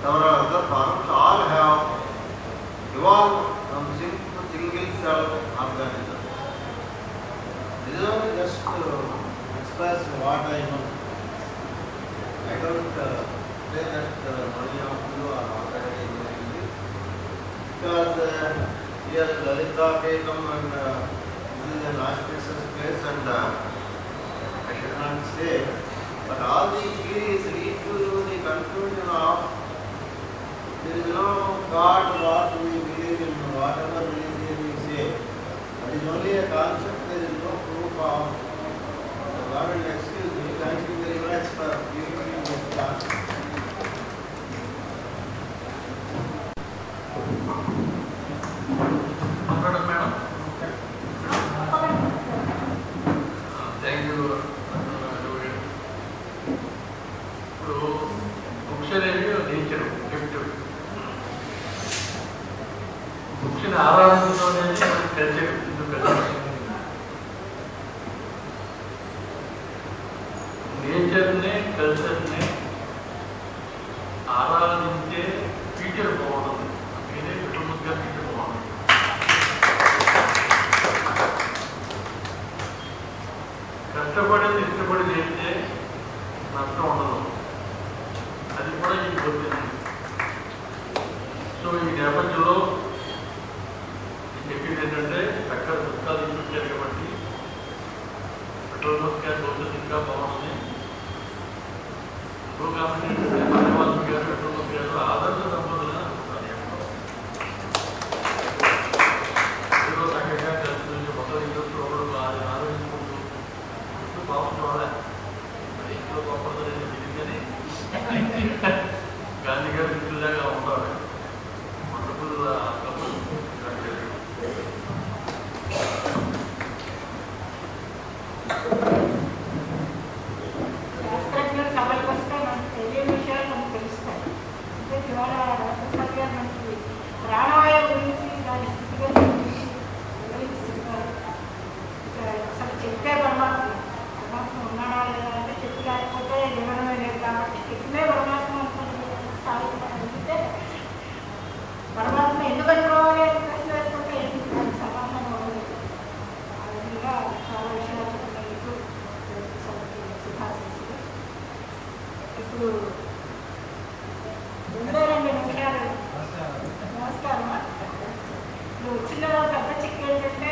several other forms all have evolved from single cell organisms. This is only just to express what I know. I don't say that many of you are already knowing this, because here Lalita Pekam and this is an auspicious place, and I should not say, but all these theories lead to the conclusion of there is no God what we believe in, whatever religion we say. It is only a concept, there is no proof of. God will excuse me. Thank you very much for giving me this chance. Madam. Thank you. ఇప్పుడు books అనేవి nature gift. బుక్స్ని ఆరాధించడం అనేది మనకి culture. నేచర్ని కల్చర్ని ఆరాధించే future బాగుంటుంది. ఇదే కుటుంబంగా ఫ్యూచర్ బాగుంటుంది. కష్టపడేది ఇష్టపడి చేస్తే నష్టం ఉండదు. అది కూడా ఈ గుర్తుంది. సో ఈ నేపథ్యంలో చెప్పింది ఏంటంటే చక్కగా పుస్తకాలు తీసుకొచ్చారు కాబట్టి పెట్రోల్ పుస్తకాలు భవిష్యత్తు ఇంకా బాగుంటుంది. ఇంకో కాబట్టి హరివాసు గారు పెట్రోల్ పుస్తకాలు ఆదర్శ సంబంధంగా చక్కగా కలిసి మొత్తం ఇంట్లో ఆలోచించుకుంటూ బాగుంటుంది. అది ఇంట్లో గొప్పదని తెలియదని గాంధీ గారు ఇంటిలాగా ఉంటారు. Wonderful couple. శాస్త్రజ్ఞులు సభలకు వస్తే మనకు తెలియని విషయాలు మనకు తెలుస్తాయి. అంటే ఇవాళ రాష్ట్రపతి గారు మనకి ప్రాణవాయువు గురించి దాని స్థితిగతుల గురించి వివరిస్తున్నారు. అసలు చెప్పే పరమాత్మ ఉన్నాడా లేదా అంటే చెప్పి లేకపోతే జీవనమే లేదు కాబట్టి చెప్పినే పరమాత్మ సాధించగలిగితే పరమాత్మ ఎందుకు అనుకోవాలి అని ప్రశ్న వేసుకుంటే దానికి సమాధానం అవ్వలేదు. ఆ విధంగా చాలా విషయాలు చెప్పినందుకు శుభాశిస్తులు. ఇప్పుడు 2 నిమిషాలు. నమస్కారం. ఇప్పుడు వచ్చిన పెద్ద చిక్కు ఏంటంటే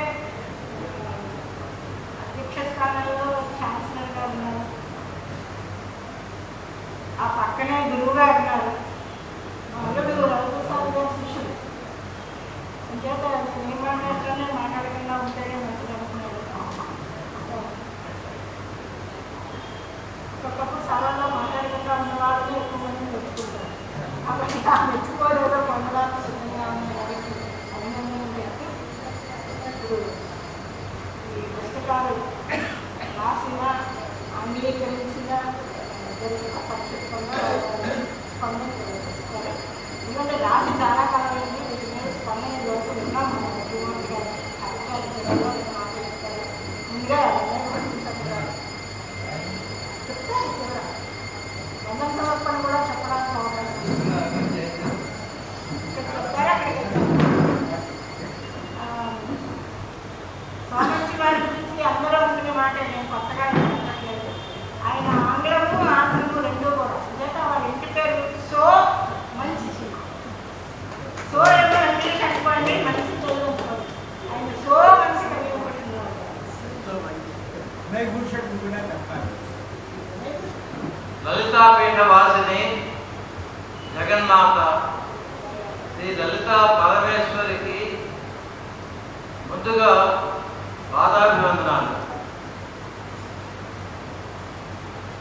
అధ్యక్ష స్థానంలో ఛాన్సలర్గా ఉన్నారు, ఆ పక్కనే గురువుగా ఉన్నారు. మా అల్లుడు రఘుప్రసాద్ గారి శిష్యుడు. అంచేత ఏం మాట్లాడుతూనే మాట్లాడకుండా ఉంటేనే మంచిది అనుకున్నాడు. ఒక్కొక్కప్పుడు సభల్లో మాట్లాడకుండా ఉన్న వాళ్ళని ఎక్కువ మంది మెచ్చుకుంటారు. కాబట్టి ఆ మెచ్చుకోలేదో పొందడానికి సిద్ధంగా ఉన్న వారికి అభినందనలు చెప్పి ఇప్పుడు ఈ పుస్తకాలు రాసిన అంగీకరించిన సంక్షిప్తంగా స్పందన తెలియజేస్తారు. ఎందుకంటే రాసి చాలా కాలమైంది. వీటి మీద స్పందన దొరుకుతున్నా మన ముఖ్యమంత్రి గారు చక్కగా మాట్లాడతారు. ముందుగా చెప్తారు చివర వందన సమర్పణ కూడా చెప్పడానికి అవకాశం చెప్తారు. అక్కడికి స్వామీజీ వారి గురించి అందరూ అనుకునే మాట నేను కొత్తగా చెప్పట్లేదు. ఆయన ఆంగ్లము ఆంగ్లము రెండూ కూడా. అంచేత వాళ్ళ ఇంటి పేరు సో మంచి. సో ఏమో ఇంగ్లీష్ అనుకోండి, మంచి తెలుగు అనుకోండి. ఆయన సో మంచి కలిగి ఉంటున్నారు. లలితాపీఠ వాసిని జగన్మాత శ్రీ లలితా పరమేశ్వరికి ముందుగా పాదాభివందనాలు.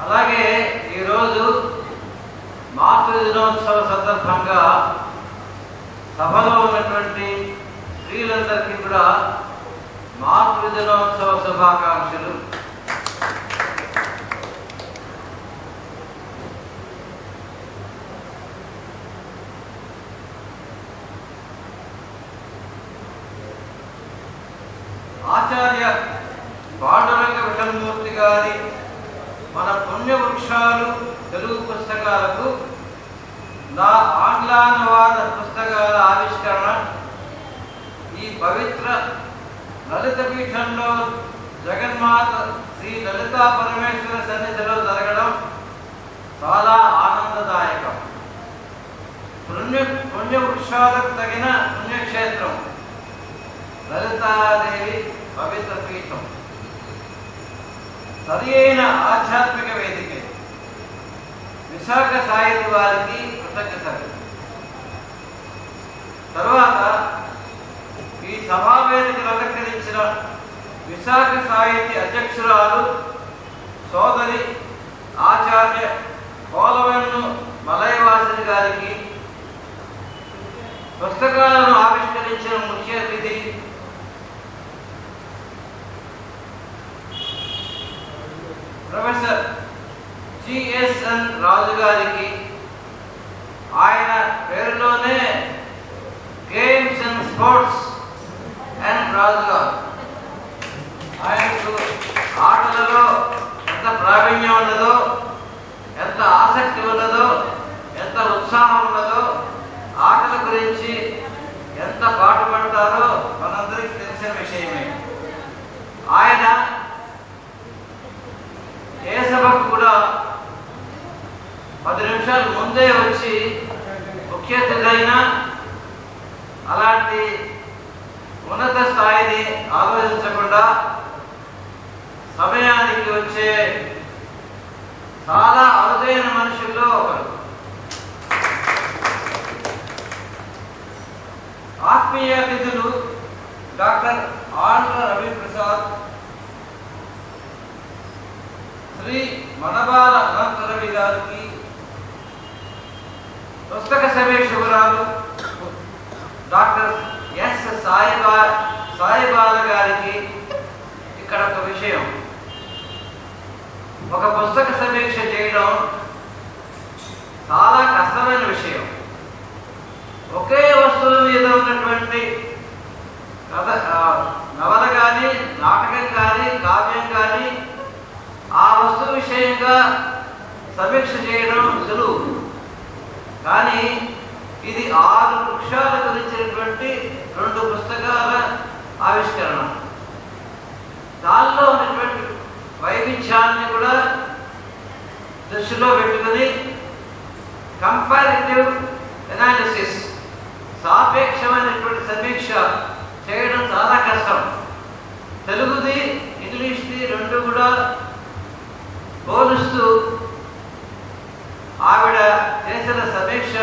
అలాగే ఈరోజు మాతృ దినోత్సవ సందర్భంగా సభలో ఉన్నటువంటి స్త్రీలందరికీ కూడా మాతృ దినోత్సవ శుభాకాంక్షలు. ఆచార్య పాండురంగ విఠలమూర్తి గారి మన పుణ్యవృక్షాలు తెలుగు పుస్తకాలకు నా ఆంగ్లానువాద పుస్తకాల ఆవిష్కరణ ఈ పవిత్ర లలిత పీఠంలో జగన్మాత శ్రీ లలితా పరమేశ్వర సన్నిధిలో జరగడం చాలా ఆనందదాయకం. పుణ్యవృక్షాలకు తగిన పుణ్యక్షేత్రం లలితాదేవి పవిత్ర పీఠం సరి అయిన ఆధ్యాత్మిక వేదిక. విశాఖ సాహితీ వారికి కృతజ్ఞతలు. తర్వాత ఈ సభావేదికను అలంకరించిన విశాఖ సాహితీ అధ్యక్షురాలు సోదరి ఆచార్య పోలవెన్ను మలయవాసిని గారికి, పుస్తకాలను ఆవిష్కరించిన ముఖ్య అతిథి ప్రొఫెసర్ జిఎస్ఎన్ రాజు గారికి, ఆయన పేరులోనే గేమ్స్ అండ్ స్పోర్ట్స్ అండ్ రాజు గారు, ఆయనకు ఆటలలో ఎంత ప్రావీణ్యం ఉన్నదో, ఎంత ఆసక్తి ఉన్నదో, ఎంత ఉత్సాహం ఉన్నదో, ఆటల గురించి ఎంత పాటుపడతారో మనందరికీ తెలిసిన విషయమే. ఆయన ఏ సభకు కూడా 10 నిమిషాలు ముందే వచ్చి ముఖ్య అతిథైనా అలాంటి ఉన్నత స్థాయిని ఆలోచించకుండా సమయానికి వచ్చే చాలా అరుదైన మనుషుల్లో ఒకరు. ఆత్మీయ అతిథులు డాక్టర్ ఆంధ్ర రవిప్రసాద్, శ్రీ మనబాల అనంత రవి గారికి, పుస్తక సమీక్షకురాలు డాక్టర్ ఎస్ సాయిబాల గారికి. ఇక్కడ ఒక విషయం, ఒక పుస్తక సమీక్ష చేయడం చాలా కష్టమైన విషయం. ఒకే వస్తువు మీద ఉన్నటువంటి కథ, నవల కానీ, నాటకం కానీ, కావ్యం కానీ ఆ వస్తువు విషయంగా సమీక్ష చేయడం సులువు. కానీ ఇది 6 వృక్షాల గురించినటువంటి 2 పుస్తకాల ఆవిష్కరణ. దానిలో ఉన్నటువంటి వైవిధ్యాన్ని కూడా దృష్టిలో పెట్టుకుని కంపారిటివ్ ఎనాలిసిస్, సాపేక్షమైనటువంటి సమీక్ష చేయడం చాలా కష్టం. తెలుగుది ఇంగ్లీష్ది 2 కూడా పోలుస్తూ ఆవిడ చేసిన సమీక్ష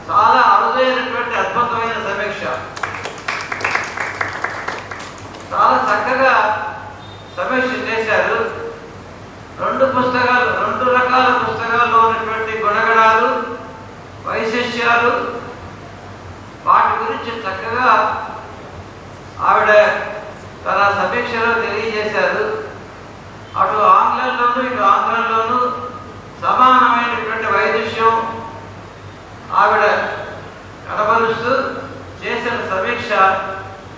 చాలా అరుదైనటువంటి అద్భుతమైన సమీక్ష. చాలా చక్కగా సమీక్ష చేశారు. 2 రకాల పుస్తకాల్లో ఉన్నటువంటి గుణగణాలు, వైశిష్యాలు, వాటి గురించి చక్కగా ఆవిడ తన సమీక్షలో తెలియజేశారు. అటు ఆంగ్లంలోనూ ఇటు ఆంధ్రంలోనూ సమానమైనటువంటి వైదుష్యం ఆవిడ కనబరుస్తూ చేసిన సమీక్ష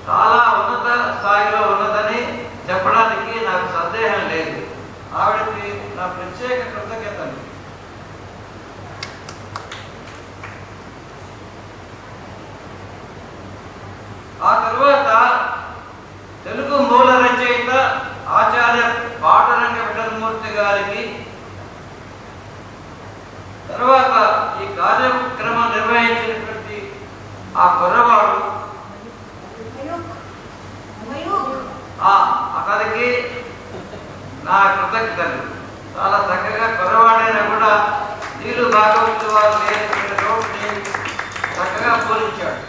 చాలా ఉన్నత స్థాయిలో ఉన్నదని చెప్పడానికి నాకు సందేహం లేదు. ఆవిడకి నా ప్రత్యేక కృతజ్ఞతలు. ఆ తరువాత తెలుగు మూల రచయిత ఆచార్య పాండురంగ విఠలమూర్తి గారికి, తర్వాత ఈ కార్యక్రమం నిర్వహించినటువంటి ఆ కుర్రవాడు అతనికి నా కృతజ్ఞతలు. చాలా చక్కగా కుర్రవాడైనా కూడా నీళ్ళు భాగవతుల వారు లేనటువంటి రోడ్ని చక్కగా పూరించాడు.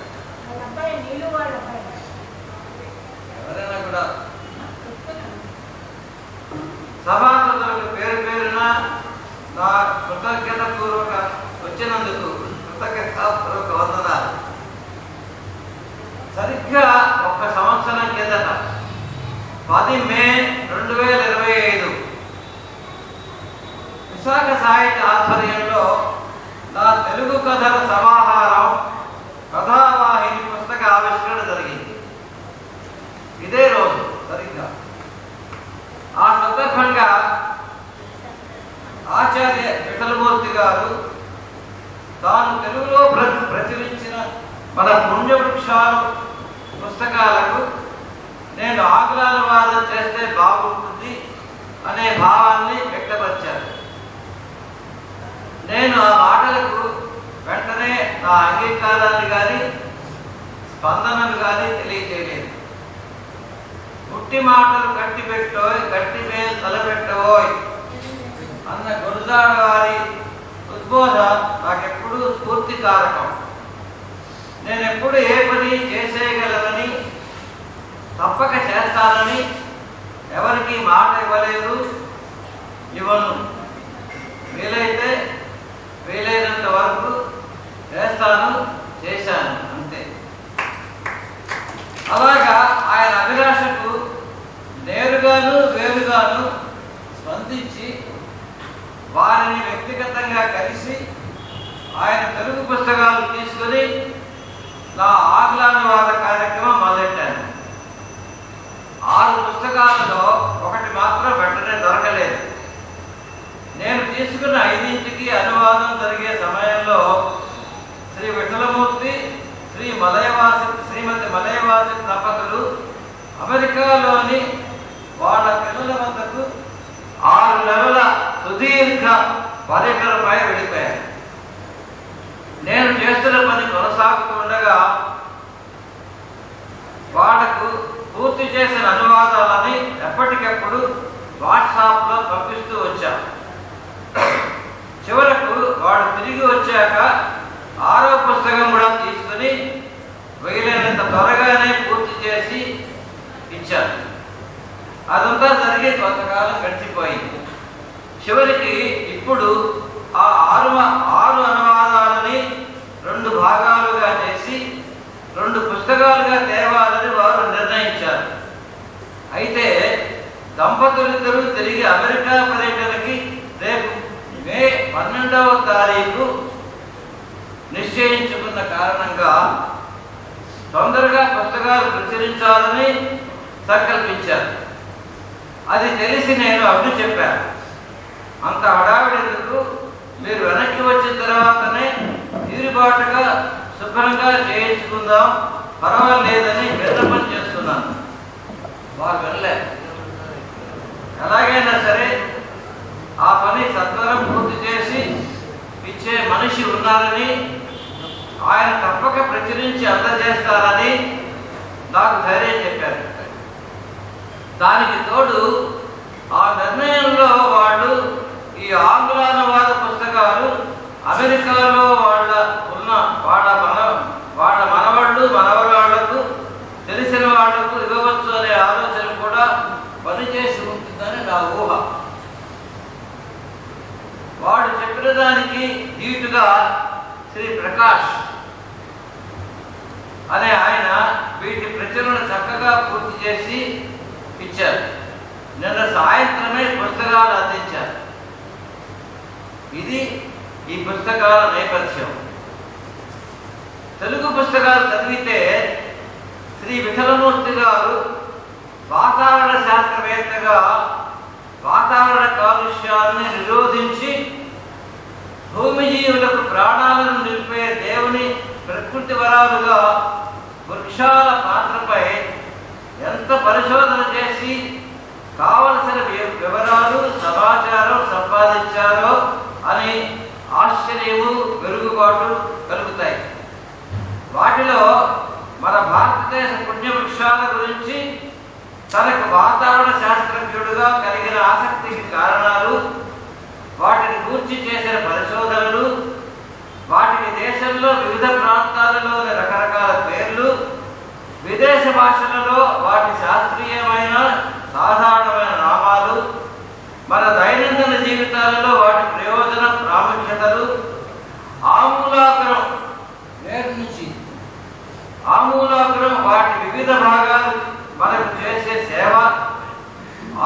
సభాసదులకు పేరు పేరున నా కృతజ్ఞతపూర్వక వచ్చినందుకు కృతజ్ఞతాపూర్వక వందనాలు. సరిగ్గా 1 సంవత్సరం కిందట 10 మే 2025 విశాఖ సాహిత్య ఆధ్వర్యంలో నా తెలుగు కథల సమాహారం కథావాహిని పుస్తక ఆవిష్కరణ జరిగింది. ఇదే రోజు సరిగ్గా ఆ సందర్భంగా ఆచార్య విఠలమూర్తి గారు తాను తెలుగులో ప్రచురించిన మన పుణ్యవృక్షాలు పుస్తకాలకు నేను ఆంగ్లానువాదం చేస్తే బాగుంటుంది అనే భావాన్ని వ్యక్తపరిచారు. నేను ఆ మాటలకు వెంటనే నా అంగీకారాన్ని కానీ స్పందనను కానీ తెలియజేయలేదు. పుట్టి మాటలు గట్టి మీద తలపెట్టవోయ్ అన్న గురుజాడ వారి ఉద్బోధ నాకెప్పుడు స్ఫూర్తికారకం. నేనెప్పుడు ఏ పని చేసేయగలనని తప్పక చేస్తానని ఎవరికి మాట ఇవ్వలేదు, ఇవ్వను. వీలైనంత వరకు చేస్తాను, చేశాను, అంతే. అలాగా ఆయన అభిలాషకు నేరుగాను వేరుగాను స్పందించి వారిని వ్యక్తిగతంగా కలిసి ఆయన తెలుగు పుస్తకాలు తీసుకుని నా ఆంగ్లానువాద కార్యక్రమం మొదలెట్టాను. 6 పుస్తకాలలో ఒకటి మాత్రం వెంటనే దొరకలేదు. నేను తీసుకున్న 5ంటికి అనువాదం జరిగే సమయంలో శ్రీ విఠలమూర్తి, శ్రీమతి మలయవాసి దంపతులు అమెరికాలోని వాళ్ళ పిల్లల వద్దకు 6 నెలల సుదీర్ఘ పర్యటనపై వెళ్ళిపోయారు. నేను చేస్తున్న పని కొనసాగుతుండగా వాళ్లకు పూర్తి చేసిన అనువాదాలని ఎప్పటికప్పుడు వాట్సాప్లో పంపిస్తూ వచ్చాను. చివరకు వాడు తిరిగి వచ్చాక 6వ పుస్తకం కూడా తీసుకుని వీలైనంత త్వరగానే పూర్తి చేసి ఇచ్చాను. అదంతా జరిగి కొంతకాలం గడిచిపోయింది. చివరికి ఇప్పుడు ఆ 6 అనువాదాలని 2 భాగాలుగా చేసి 2 పుస్తకాలుగా తేవాలని వారు నిర్ణయించారు. అయితే దంపతులిద్దరూ తిరిగి అమెరికా పర్యటనకి రేపు మే 12వ తారీఖు నిశ్చయించుకున్న కారణంగా తొందరగా పుస్తకాలు ప్రచురించాలని సంకల్పించారు. అది తెలిసి నేను అడ్డు చెప్పాను. అంత హడావిడెందుకు, మీరు వెనక్కి వచ్చిన తర్వాతనే తీరుబాటుగా శుభ్రంగా చేయించుకుందాం, పర్వాలేదని విన్నపం చేస్తున్నాను. వారు వెళ్ళలే. ఎలాగైనా సరే ఆ పని సత్వరం పూర్తి చేసి ఇచ్చే మనిషి ఉన్నారని, ఆయన తప్పక ప్రచురించి అందజేస్తారని నాకు ధైర్యం చెప్పారు. దానికి తోడు ఆ నిర్ణయంలో వాళ్ళు ఈ ఆంగ్లానువాద పుస్తకాలు అమెరికాలో వాళ్ళ మనవాళ్ళు మనవరాళ్లకు తెలిసిన వాళ్లకు ఇవ్వవచ్చు అనే ఆలోచన కూడా పనిచేసి ఉంటుందని నా ఊహ. వాడు చెప్పిన దానికి ధీటుగా శ్రీ ప్రకాష్ అనే ఆయన వీటి ప్రచురణ చక్కగా పూర్తి చేసి ఇచ్చారు. నిన్న సాయంత్రమే పుస్తకాలు అందించారు. ఇది ఈ పుస్తకాల నేపథ్యం. తెలుగు పుస్తకాలు చదివితే శ్రీ విఠలమూర్తి గారు వాతావరణ శాస్త్రవేత్తగా వాతావరణ కాలుష్యాన్ని నిరోధించి భూమి జీవులకు ప్రాణాలను నిలిపే దేవుని ప్రకృతి వరాలుగా వృక్షాల పాత్రపై ఎంత పరిశోధన చేసి కావలసిన వివరాలు సమాచారం సంపాదించారో అని ఆశ్చర్యము వెలుగుబాటు కలుగుతాయి. వాటిలో మన భారతదేశ పుణ్యవృక్షాల గురించి తనకు వాతావరణ శాస్త్రజ్ఞుడుగా కలిగిన ఆసక్తికి కారణాలు, వాటిని గూర్చి చేసిన పరిశోధనలు, వాటికి దేశంలో వివిధ ప్రాంతాలలోని రకరకాల పేర్లు, విదేశ భాషలలో వాటి శాస్త్రీయమైన సాధారణమైన నామాలు,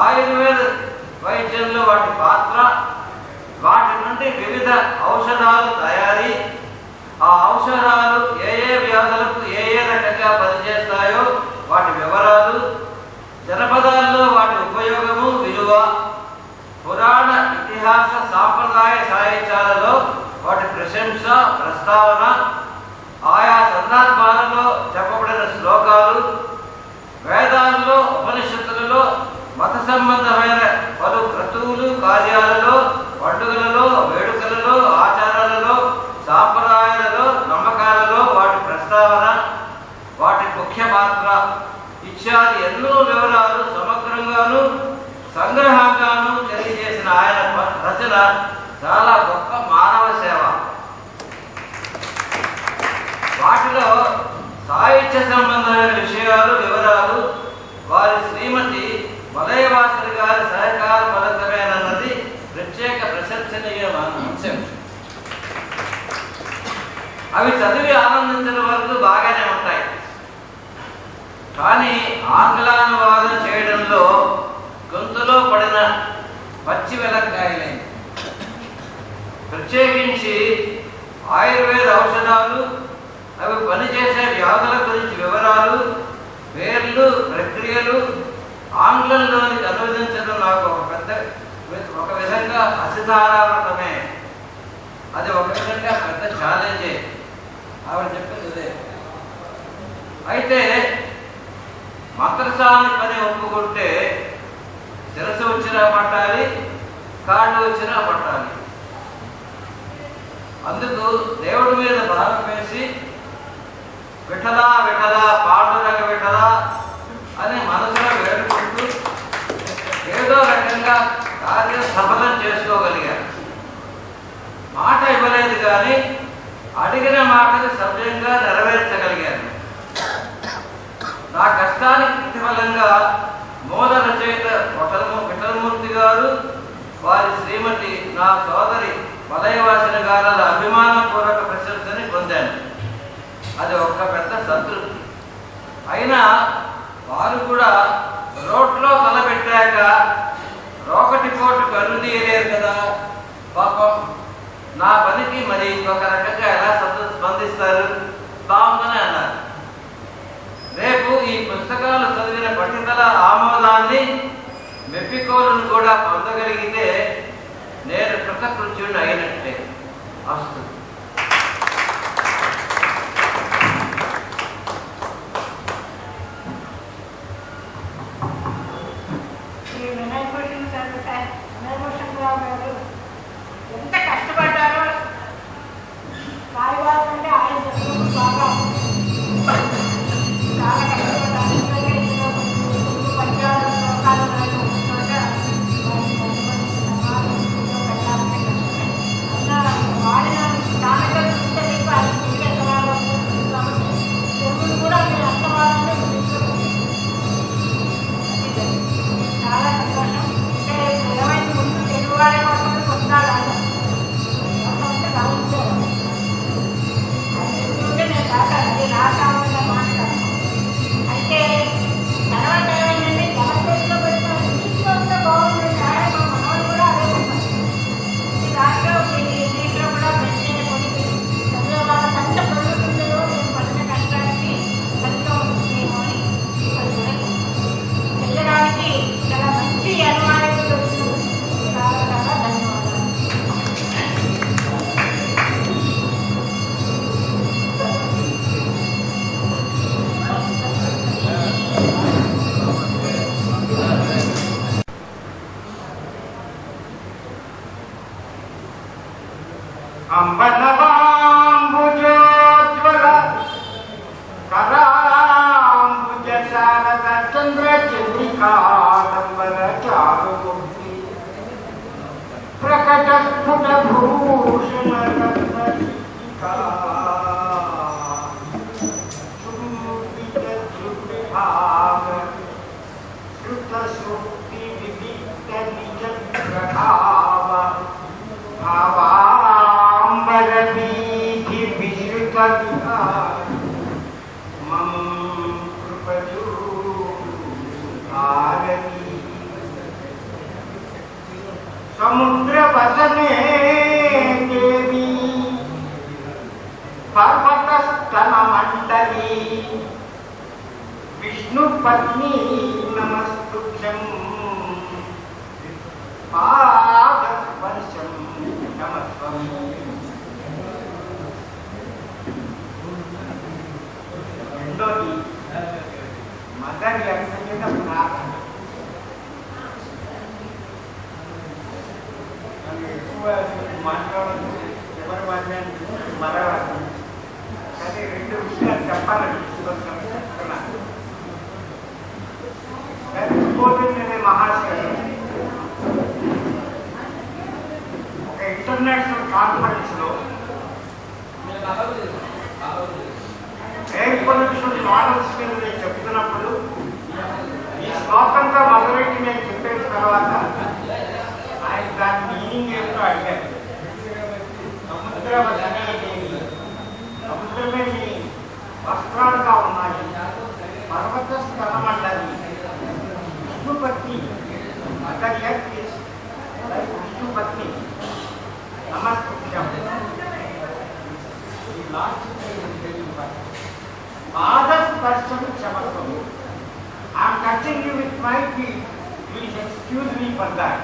ఆయుర్వేద వైద్యంలో వాటి పాత్ర, వాటి నుండి వివిధ ఔషధాలు తయారీ, ఆ ఔషధాలు ఏ ఏ వ్యాధులకు ఏ ఏ రకంగా పనిచేస్తాయో వాటి వివరాలు, జనపదాల్లో వాటి ఉపయోగము విలువ, పురాణ ఇతిహాస సాంప్రదాయ సాహిత్యాలలో వాటి ప్రశంస ప్రస్తావన, ఆయా సందర్భాలలో చెప్పబడిన శ్లోకాలు, వేదాల్లో ఉపనిషత్తులలో మత సంబంధమైన పలు క్రతువులు కార్యాలలో, పండుగలలో, వేడుకలలో, ఆచారాలలో, సాంప్రదాయాలలో, నమ్మకాలలో వాటి ప్రస్తావన, వాటి ముఖ్య పాత్ర ఇత్యాది ఎన్నో వివరాలు సమగ్రంగాను సంగ్రహంగాను తెలియజేసిన ఆయన రచన చాలా గొప్ప మానవ సేవ. వాటిలో సాహిత్య సంబంధమైన విషయాలు వివరాలు వారి శ్రీమతి మలయవాసరి గారి సహకార ఫలితమేనన్నది ప్రత్యేక ప్రశంసనీయమైన అంశం. అవి చదివి ఆనందించిన వరకు బాగానే ఉంటాయి, కానీ ఆంగ్లానువాదం చేయడంలో గొంతులో పడిన పచ్చి వెలక్కాయలైంది. ప్రత్యేకించి ఆయుర్వేద ఔషధాలు, అవి పనిచేసే వ్యాధుల గురించి వివరాలు, పేర్లు, ప్రక్రియలు ఆంగ్లంలోనికి అనువదించడం నాకు ఒక విధంగా అసిధారావృతమే. అది ఒక విధంగా పెద్ద ఛాలెంజే. ఆవిడ చెప్పింది అదే. అయితే మంత్రసాని పని ఒప్పుకుంటే శిరస్సు వచ్చినా పట్టాలి, కాళ్ళు వచ్చినా పట్టాలి. అందుకు దేవుడి మీద భారం వేసి విఠలా విఠలా పాండురంగ విఠలా అని మనసులో వేడుకుంటూ ఏదో రకంగా కార్యం సఫలం చేసుకోగలిగారు. మాట ఇవ్వలేదు కానీ అడిగిన మాటని సవ్యంగా నెరవేర్చగలిగారు. నా కష్టానికి ప్రతిఫలంగా మూల రచయిత విఠలమూర్తి గారు, వారి శ్రీమతి నా సోదరి మలయవాసని గారుల అభిమానపూర్వక ప్రశంసని పొందాను. అది ఒక్క పెద్ద సంతృప్తి. అయినా వారు కూడా రోడ్లో తలపెట్టాక రోకటి పోటు కన్ను తీయలేరు కదా పాపం. నా పనికి మరి ఒక రకంగా ఎలా స్పందిస్తారు? బాగుందని అన్నారు. రేపు ఈ పుస్తకాలు చదివిన పండితుల ఆమోదాన్ని, మెప్పికోలను కూడా పొందగలిగితే నేను కృతకృత్యుని అయినట్టే. అస్తు. ఎంత కష్టపడ్డారో రాయవారు అంటే ఆయన బాగా చాలా కష్టపడ్డారు. పంచాలు శ్లోకాలు వాడిన నాన్నగా చూస్తే తెలుగును కూడా మీరు అర్థవాలని చాలా సంతోషం. అంటే ఏమైనా ముందు తెలుగు వాడే కోసం పొందాలి అంటే గమనించారు. అది నేను రాశాను, అది నా కావాలన్న మాట కాదు. అయితే తర్వాత ఏమైందంటే జనసేనలో పెడితే ఇంగ్లీష్లో వస్తే బాగుంటుంది. ఆయన మా మనవాళ్ళు కూడా అదే ఉంటారు. ఈ దాంట్లో ఇంగ్లీష్లో కూడా ప్రత్యేక కొన్ని చదువు వాళ్ళ సంఖ్య పెరుగుతుందో నేను పడిన కష్టానికి ఫలితం ఉంటుందేమో అని వెళ్ళడానికి చాలా మంచి అనుమానాలు వచ్చింది. చాలా చాలా ధన్యవాదాలు. అంబనవాంబుజోజ్వల కరాంబుజ శారద చంద్ర చంద్రికాడంబర చారుమూర్తి ప్రకట స్ఫుట భూషణ రత్నశిఖా చుంబిత చుంబిభాగ శృత శృక్తి వివిక్త నిజ ప్రభావ భావాంబరవీధి విశ్రుత మం కృపజూ భారవీ समुद्र वसने देवी पर्वत स्तन मंडली विष्णु पत्नी नमस्तुभ्यं पाद स्पर्शं नमस्वं రెండోది మదర్ యొక్క మీద ప్రార్థన. ఎక్కువ మాట్లాడదు ఎవరు మాట్లాడి మరవదు కానీ రెండు విషయాలు చెప్పాలని చెప్తున్నాను. అనే మహాశయుడు ఒక ఇంటర్నేషనల్ కాన్ఫరెన్స్ లో ఎయిర్ పొల్యూషన్ మోడల్స్ మీద నేను చెప్తున్నప్పుడు ఈ శ్లోకంతో మొదలెట్టి నేను చెప్పిన తర్వాత ఆయన దాని మీనింగ్ ఏంటో అడిగారు. సముద్రమే నీ వస్త్రాలుగా ఉన్నాయి, పర్వత స్థలమండలి విష్ణుపత్ని విష్ణుపత్ని నమస్కృత్యం. పాదస్పర్శం క్షమత్వం. I'm touching you with my feet. Please excuse me for that.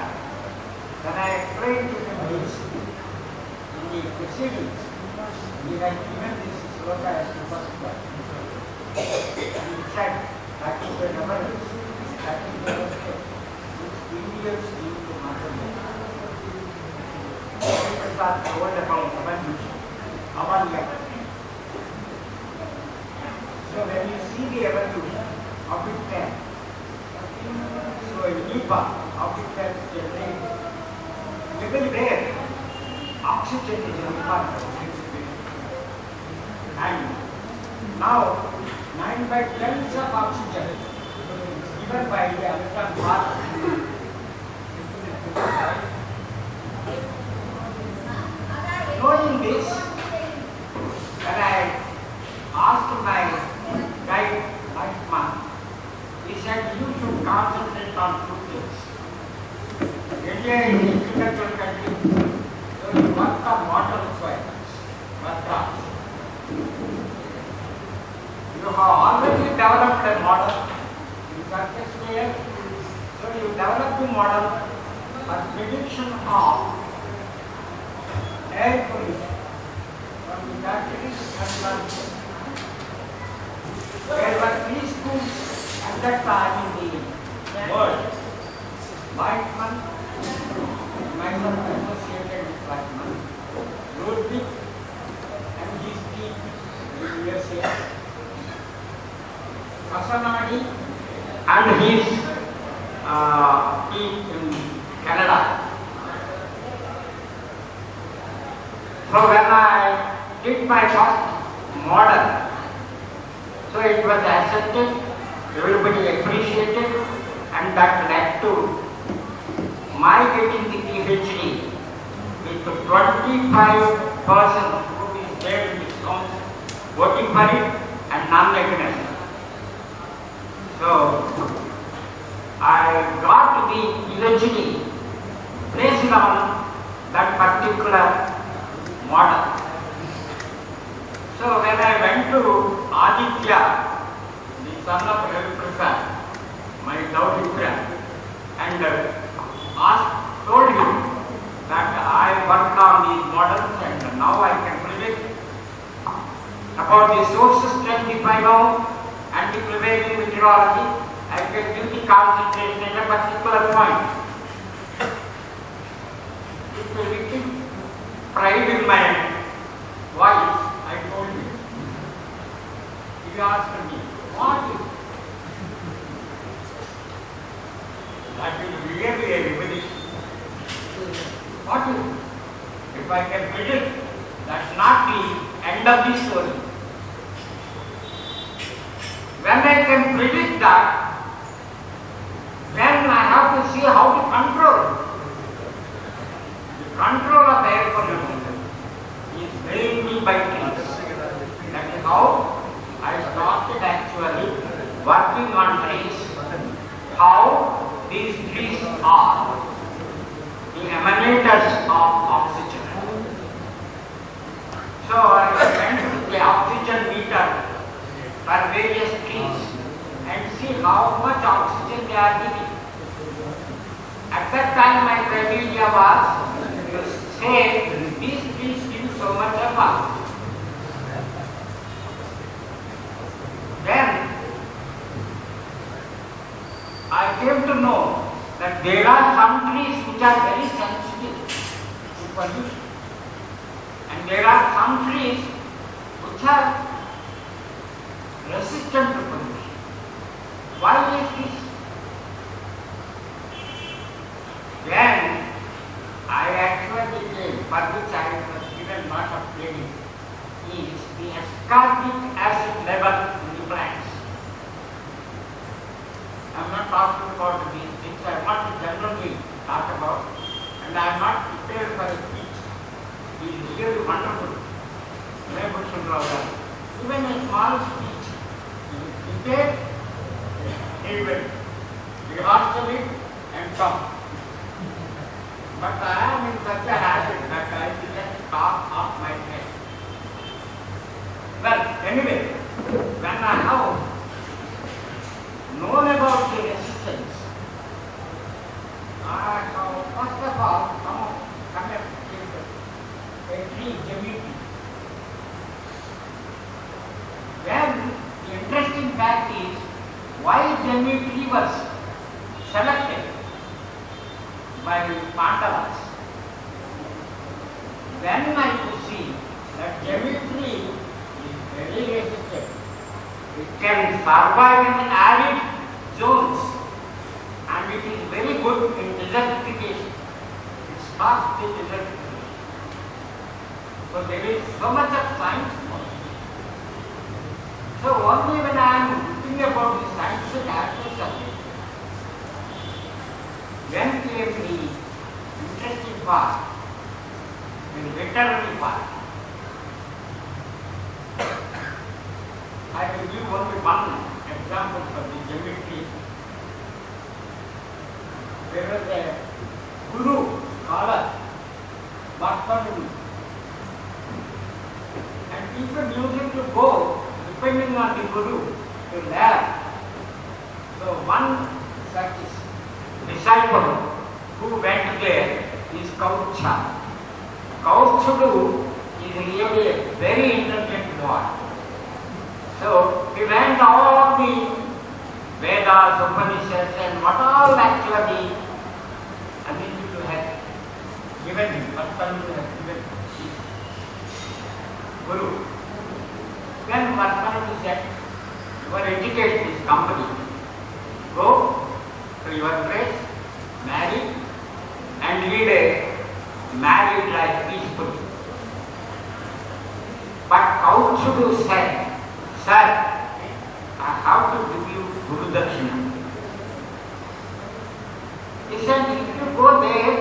Then I explained to him this in the proceedings. He had given this sloka as the first one. He said, that is the reverence, that is the respect which Indians give to Mother Nature. Prasad told about evolution. So when you see the evolution of its time, so a Nipa of its time little rare oxygen is required. And now 9/10 of oxygen given by the American father. Knowing this, when I asked my guide last month, he said you should concentrate on two things. India is an agricultural country, so you work on water requirements, but you have already developed a model in surface layer, so you develop the model for prediction of air pollution from the factories and plants. There were three schools at that time in the world. Weizmann, myself associated with Weizmann, Ludwig and his team in USA, Kasanagi and his team in Canada. So when I did my first model, so it was accepted, everybody appreciated, and that led to my getting the PhD with 25 persons who is there in this council voting for it and non-against. So I got the PhD based on that particular model. So when I went to Aditya, the son of Ravi Prasad, my doubting friend, and told him that I worked on these models and now I can predict about the sources strength if I know and the prevailing meteorology. I can give the concentration at a particular point. It will be pride in my voice. I told him. He asked me, what is it? That is really a revelation. What is it? If I can predict, that's not the end of the story. When I can predict that, then I have to see how to control. The control of air pollution is mainly by trees. That is how I started actually working on trees. How these trees are. The the emanators of oxygen. So I went to the oxygen meter for various trees and see how much oxygen they are giving. At that time my criteria was to say these trees give so much of oxygen. Then I came to know that there are some trees which are very sensitive to pollution, and there are some trees which are resistant to pollution. Why is this? Then I actually came, for which I was given lot of training, is the ascorbic acid level in the plants. I am not talking about these things, I want to generally talk about, and I am not prepared for a speech. He is really wonderful. Even a small speech, he is prepared, he will rehearse it and come. But I am in such a habit that I just talk off my head. Well, anyway, when I have known about the resistance, I have first of all come up with a tree, geometry. Then the interesting fact is why geometry was selected by Pandavas. Then I could see that geometry is very resistant. It can survive in arid zones and it is very good in desertification. It stops the desertification. So there is so much of science for it. So only when I am looking about the scientific aspects of it, then came the interesting part, the veterinary part. I will give only one example for the geometry. There was a guru, scholar, Bhattacharya, and people used to go, depending on the guru, to learn. So one such disciple who went there is Kautsha. Kautshudu is really a very intelligent boy. So he learned all the Vedas, Upanishads and what all actually Aditya had given him, Bhattacharya had given his guru. Then Bhattacharya said, you are educated this company. Go to your place, marry and lead a married life peacefully. But Kautshudu said, sir, I have to give you Guru Dakshina. He said, if you go there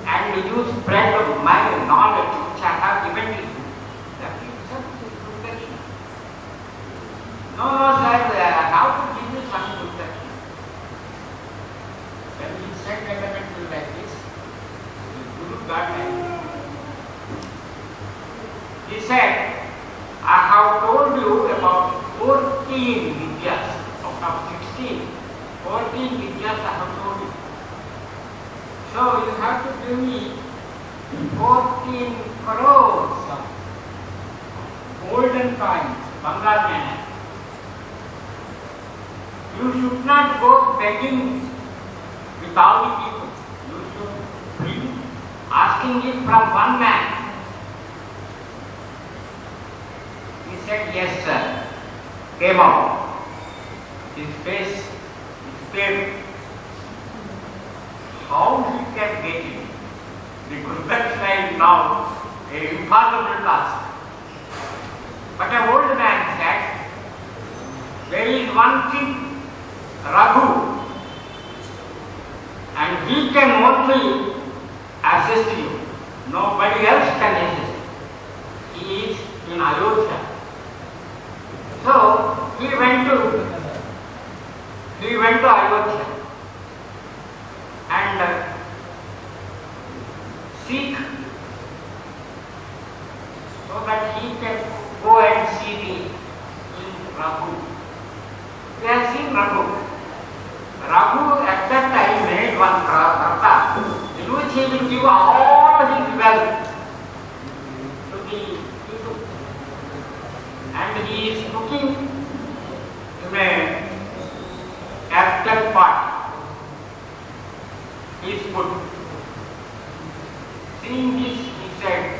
and you spread my knowledge which I have given to you, that itself is Guru Dakshina. No, sir, I have to give you some Guru Dakshina. When he said elementary like this, the Guru got angry. He said, I have told you about 14 vidyas out of 16. 14 vidyas I have told you. So you have to give me 14 crores of golden coins, Bangalore. You should not go begging with all the people. You should be asking it from one man. He said, yes sir. Came out. His face, his pale. How he can get it? The Guru Dakshina is now an impossible task. But an old man said, there is one king, Raghu, and he can only assist you. Nobody else can assist. He is in Ayodhya. So he went to Ayodhya, and seek so that he can go and see the Raghu. We have seen Raghu. Raghu at that time made one karta in which he will give all his wealth to the people. And he is looking in a capital pot. He is put. Seeing this, he said,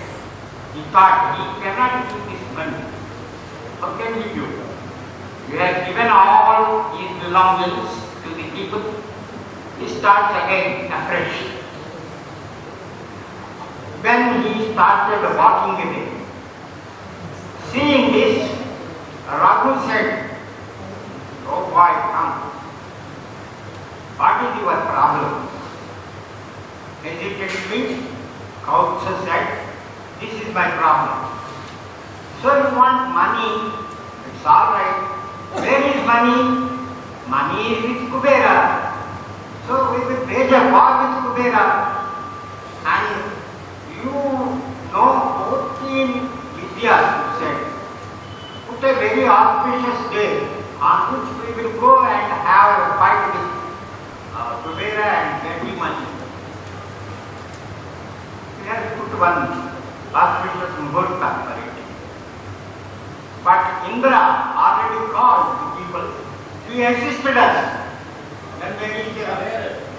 he thought he cannot give this money. How can he do? He has given all his belongings to the people. He starts again afresh. When he started walking away, seeing this, Raghu said, "Oh boy, come. What is your problem?" Hesitantly, Kautsa said, "This is my problem. So you want money? It's all right. Where is money? Money is with Kubera. So we will wage a war with Kubera. And you know 14 Vidyas, you said. Put a very auspicious day on which we will go and have a fight with Kubera and get the money. We have put one auspicious muhurta for it. But Indra already called the people. He assisted us. Then there is a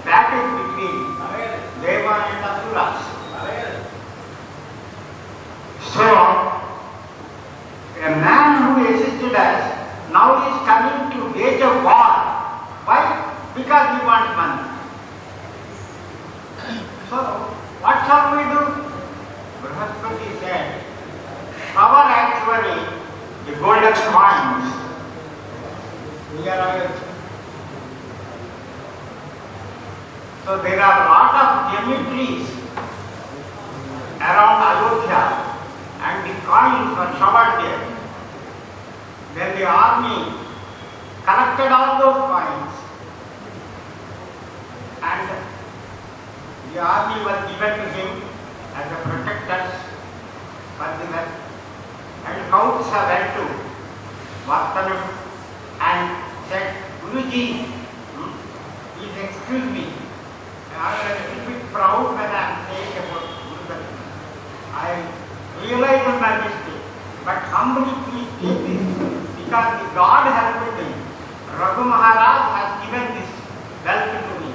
battle between Deva and Asuras. So, a man who assisted us now is coming to wage a war. Why? Because he wants money. So, what shall we do? Brihaspati said, our actually the golden coins. Here are. So there are a lot of geometries around Ayodhya and the coins were showered there. Then the army collected all those coins and the army was given to him as a protectors for the wealth. And Kautsa went to Vartana and said, "Guruji, please excuse me. I am a little bit proud when I am saying about Guru. I realize my mistake, but humbly please take this because the God helped me. Raghu Maharaj has given this wealth to me."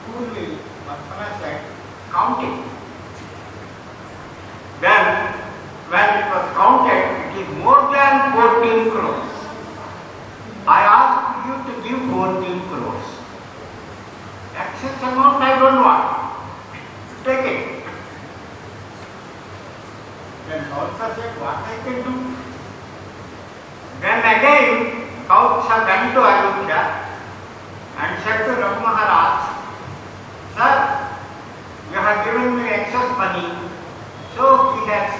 Coolly, Vartana said, "Count it." Then, when it was counted, it is more than 14 crores. I asked you to give 14 crores. Excess amount I don't want. Take it. Then Kautsa said, "What I can do?" Then again, Kautsa went to Ayodhya and said to Raghu Maharaj, "Sir, you have given me excess money." So he has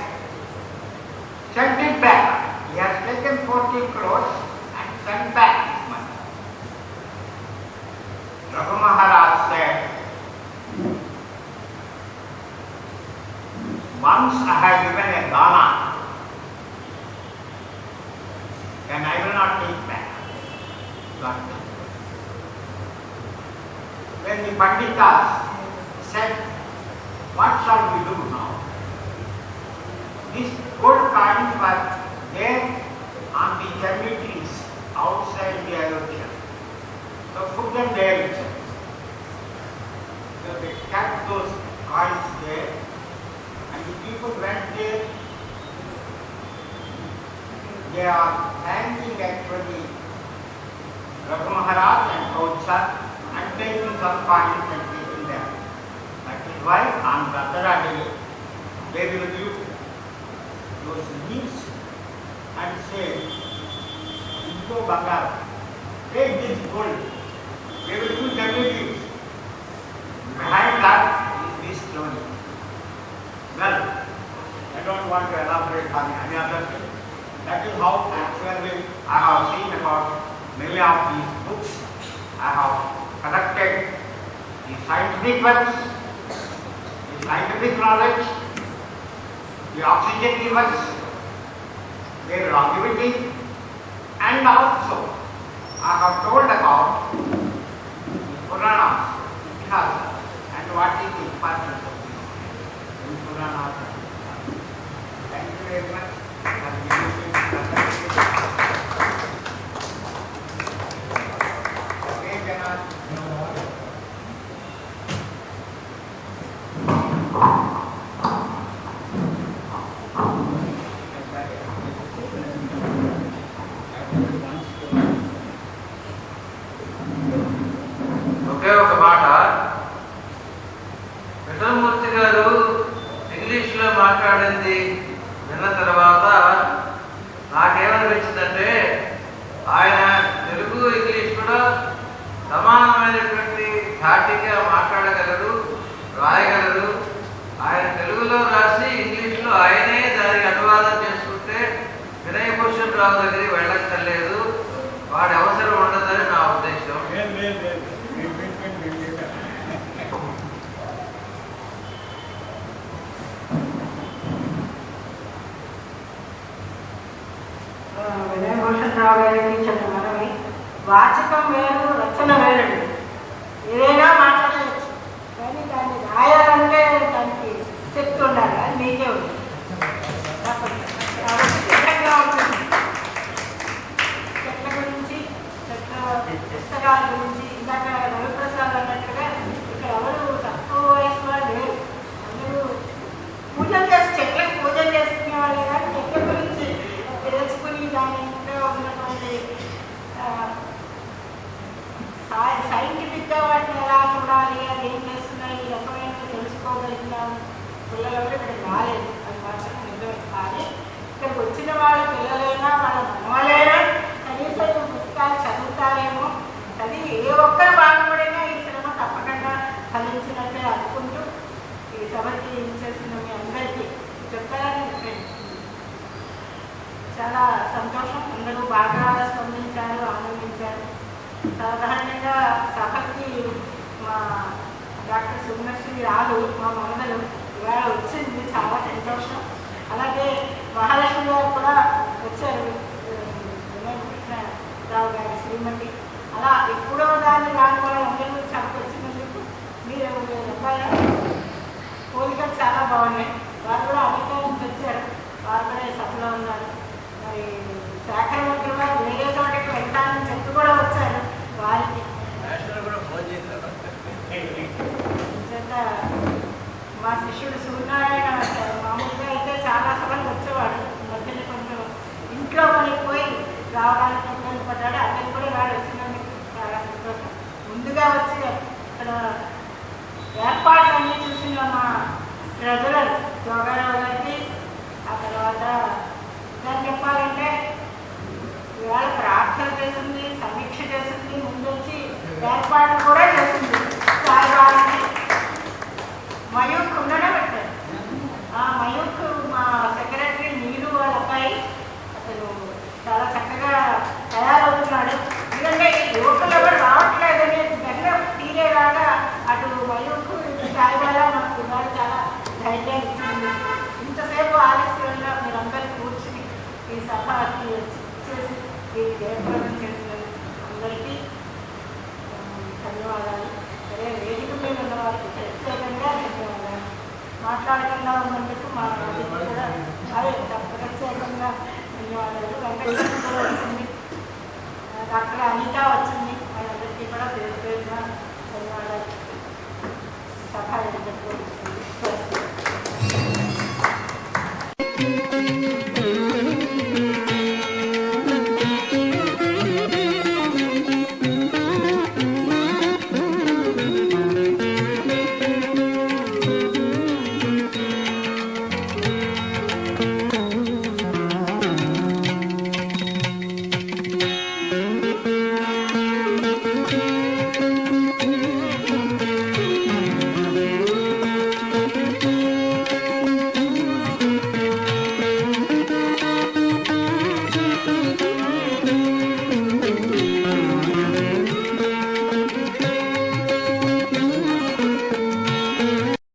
sent it back. He has taken 14 crores and sent back his money. Raghu Maharaj said, "Once I have given a dana, then I will not take back." When the Panditas said, "What shall we do now?" These gold coins were there on the geometries outside the Ayodhya. So put them there itself. So they kept those coins there and the people went there. They are thanking actually Raghu Maharaj and Kautsa and taking some coins and taking them. That is why on Dasara day they will give those leaves and say, "Indo Bangar, take this gold." They will do geometries. Behind that is this story. Well, I don't want to elaborate on any other thing. That is how actually I have seen about many of these books. I have collected the scientific ones, scientific knowledge, the oxygen givers, their longevity, and also I have told about Puranas, Itihasa, and what is the importance of this in Puranas. Thank you very much. ఒకే ఒక మాట, విఠలమూర్తి గారు ఇంగ్లీష్లో మాట్లాడింది విన్న తర్వాత నాకేమనిపించిందంటే ఆయన Telugu English కూడా సమానమైనటువంటి ధాటిగా మాట్లాడగలరు, రాయగలరు. ఆయన తెలుగులో రాసి ఇంగ్లీష్లో ఆయనే దానికి అనువాదం చేసుకుంటే వినయభూషణ్ రావు దగ్గరికి వెళ్ళక్కర్లేదు, వాడి అవసరం ఉండదని నా ఉద్దేశం. వినయభూషణ్ రావు గారికి చెప్పిన మనమే, వాచకం వేరు, రచన వేరు. ఏదైనా మాట్లాడవచ్చు, కానీ దాన్ని రాయాలంటే దానికి శక్తి ఉండాలి. అది మీకే ఉంది కాబట్టి సిద్ధంగా ఉంటుంది. చెట్ల గురించి, పుస్తకాల గురించి ఇందాక రవిప్రసాద్ అన్నట్టుగా ఇక్కడ ఎవరు తక్కువ వయసు వాళ్ళు లేరు. అందరూ పూజలు చేసి చెట్లకు పూజలు చేసుకునే వాళ్ళు కానీ చెట్ల గురించి తెలుసుకుని దాని ఇంట్లో ఉన్నటువంటి సైంటిఫిక్గా వాటిని ఎలా చూడాలి, అది ఏం చేస్తున్నాయి, ఈ రకమైన తెలుసుకోగలిగిన పిల్లలు ఇక్కడ రాలేదు. అది మాత్రం నిజమే. కానీ ఇక్కడికి వచ్చిన వాళ్ళ పిల్లలైనా వాళ్ళ మనవాళ్ళైనా కనీసం పుస్తకాలు చదువుతారేమో, చదివి ఏ ఒక్కరు బాగుపడినా ఈ శ్రమ తప్పకుండా ఫలించినట్టే అనుకుంటూ ఈ సభకి చేసిన మీ అందరికీ చెప్తారని చెప్పండి. చాలా సంతోషం. అందరూ బాగా స్పందించారు, ఆనందించారు. సాధారణంగా సభకి మా డాక్టర్ సుమశ్రీ రాలు, మా మనదలు ఇవాళ వచ్చింది, చాలా సంతోషం. అలాగే మహాలక్ష్మి గారు కూడా వచ్చారు, వినయభూషణరావు గారి శ్రీమతి. అలా ఎప్పుడో దాన్ని రాని వాళ్ళందరూ సభకు వచ్చినందుకు మీరు అబ్బాయి పోలికలు చాలా బాగున్నాయి. వారు కూడా అనేక నుంచి వచ్చారు, వారు కూడా ఈ సభలో ఉన్నారు. మరి శాఖరమంత్రి వారు వేరే చోటకి వెళ్తానని చెప్పి కూడా వచ్చారు. వారికి మా శిష్యుడు సూర్యనారాయణ మామూలుగా అయితే చాలా సభలకు వచ్చేవాడు, మధ్యలో కొంచెం ఇంట్లో పనికి పోయి రావడానికి ఇబ్బంది పడ్డాడు. అతను కూడా వాడు వచ్చినందుకు చాలా సంతోషం. ముందుగా వచ్చి ఇక్కడ ఏర్పాట్లన్నీ చూసిన మా ప్రజలు జోగారావు గారికి, ఆ తర్వాత దాన్ని చెప్పాలంటే ఇవాళ ప్రార్థన చేసింది, సమీక్ష చేసింది, ముందు వచ్చి ఏర్పాట్లు కూడా చేసింది. సాయిబాబాకి మయూక్ ఉండడం పెట్టారు. ఆ మయూక్ మా సెక్రటరీ నీరు వాళ్ళ అబ్బాయి, అతను చాలా చక్కగా తయారవుతున్నాడు. ఎందుకంటే యువకులు ఎవరు రావట్లేదని ధైర్యం తీరేలాగా అటు మయూక్ సాయిబాబా మాకు ఇవాళ చాలా ధైర్యం ఇచ్చింది. ఇంతసేపు ఆలస్యంలో మీరందరూ కూర్చుని ఈ సభకి చేసి దీనికి ఏర్పాటు చేసిన అందరికీ ధన్యవాదాలు. సరే, వేదిక మీద ఉన్న వారికి ప్రత్యేకంగా ధన్యవాదాలు. మాట్లాడకుండా ఉన్నందుకు మా కూడా అదే ప్రత్యేకంగా ధన్యవాదాలు. వెంకటేశ్వర కూడా వచ్చింది, డాక్టర్ అనిత వచ్చింది, వాళ్ళందరికీ కూడా పేరు పేరుగా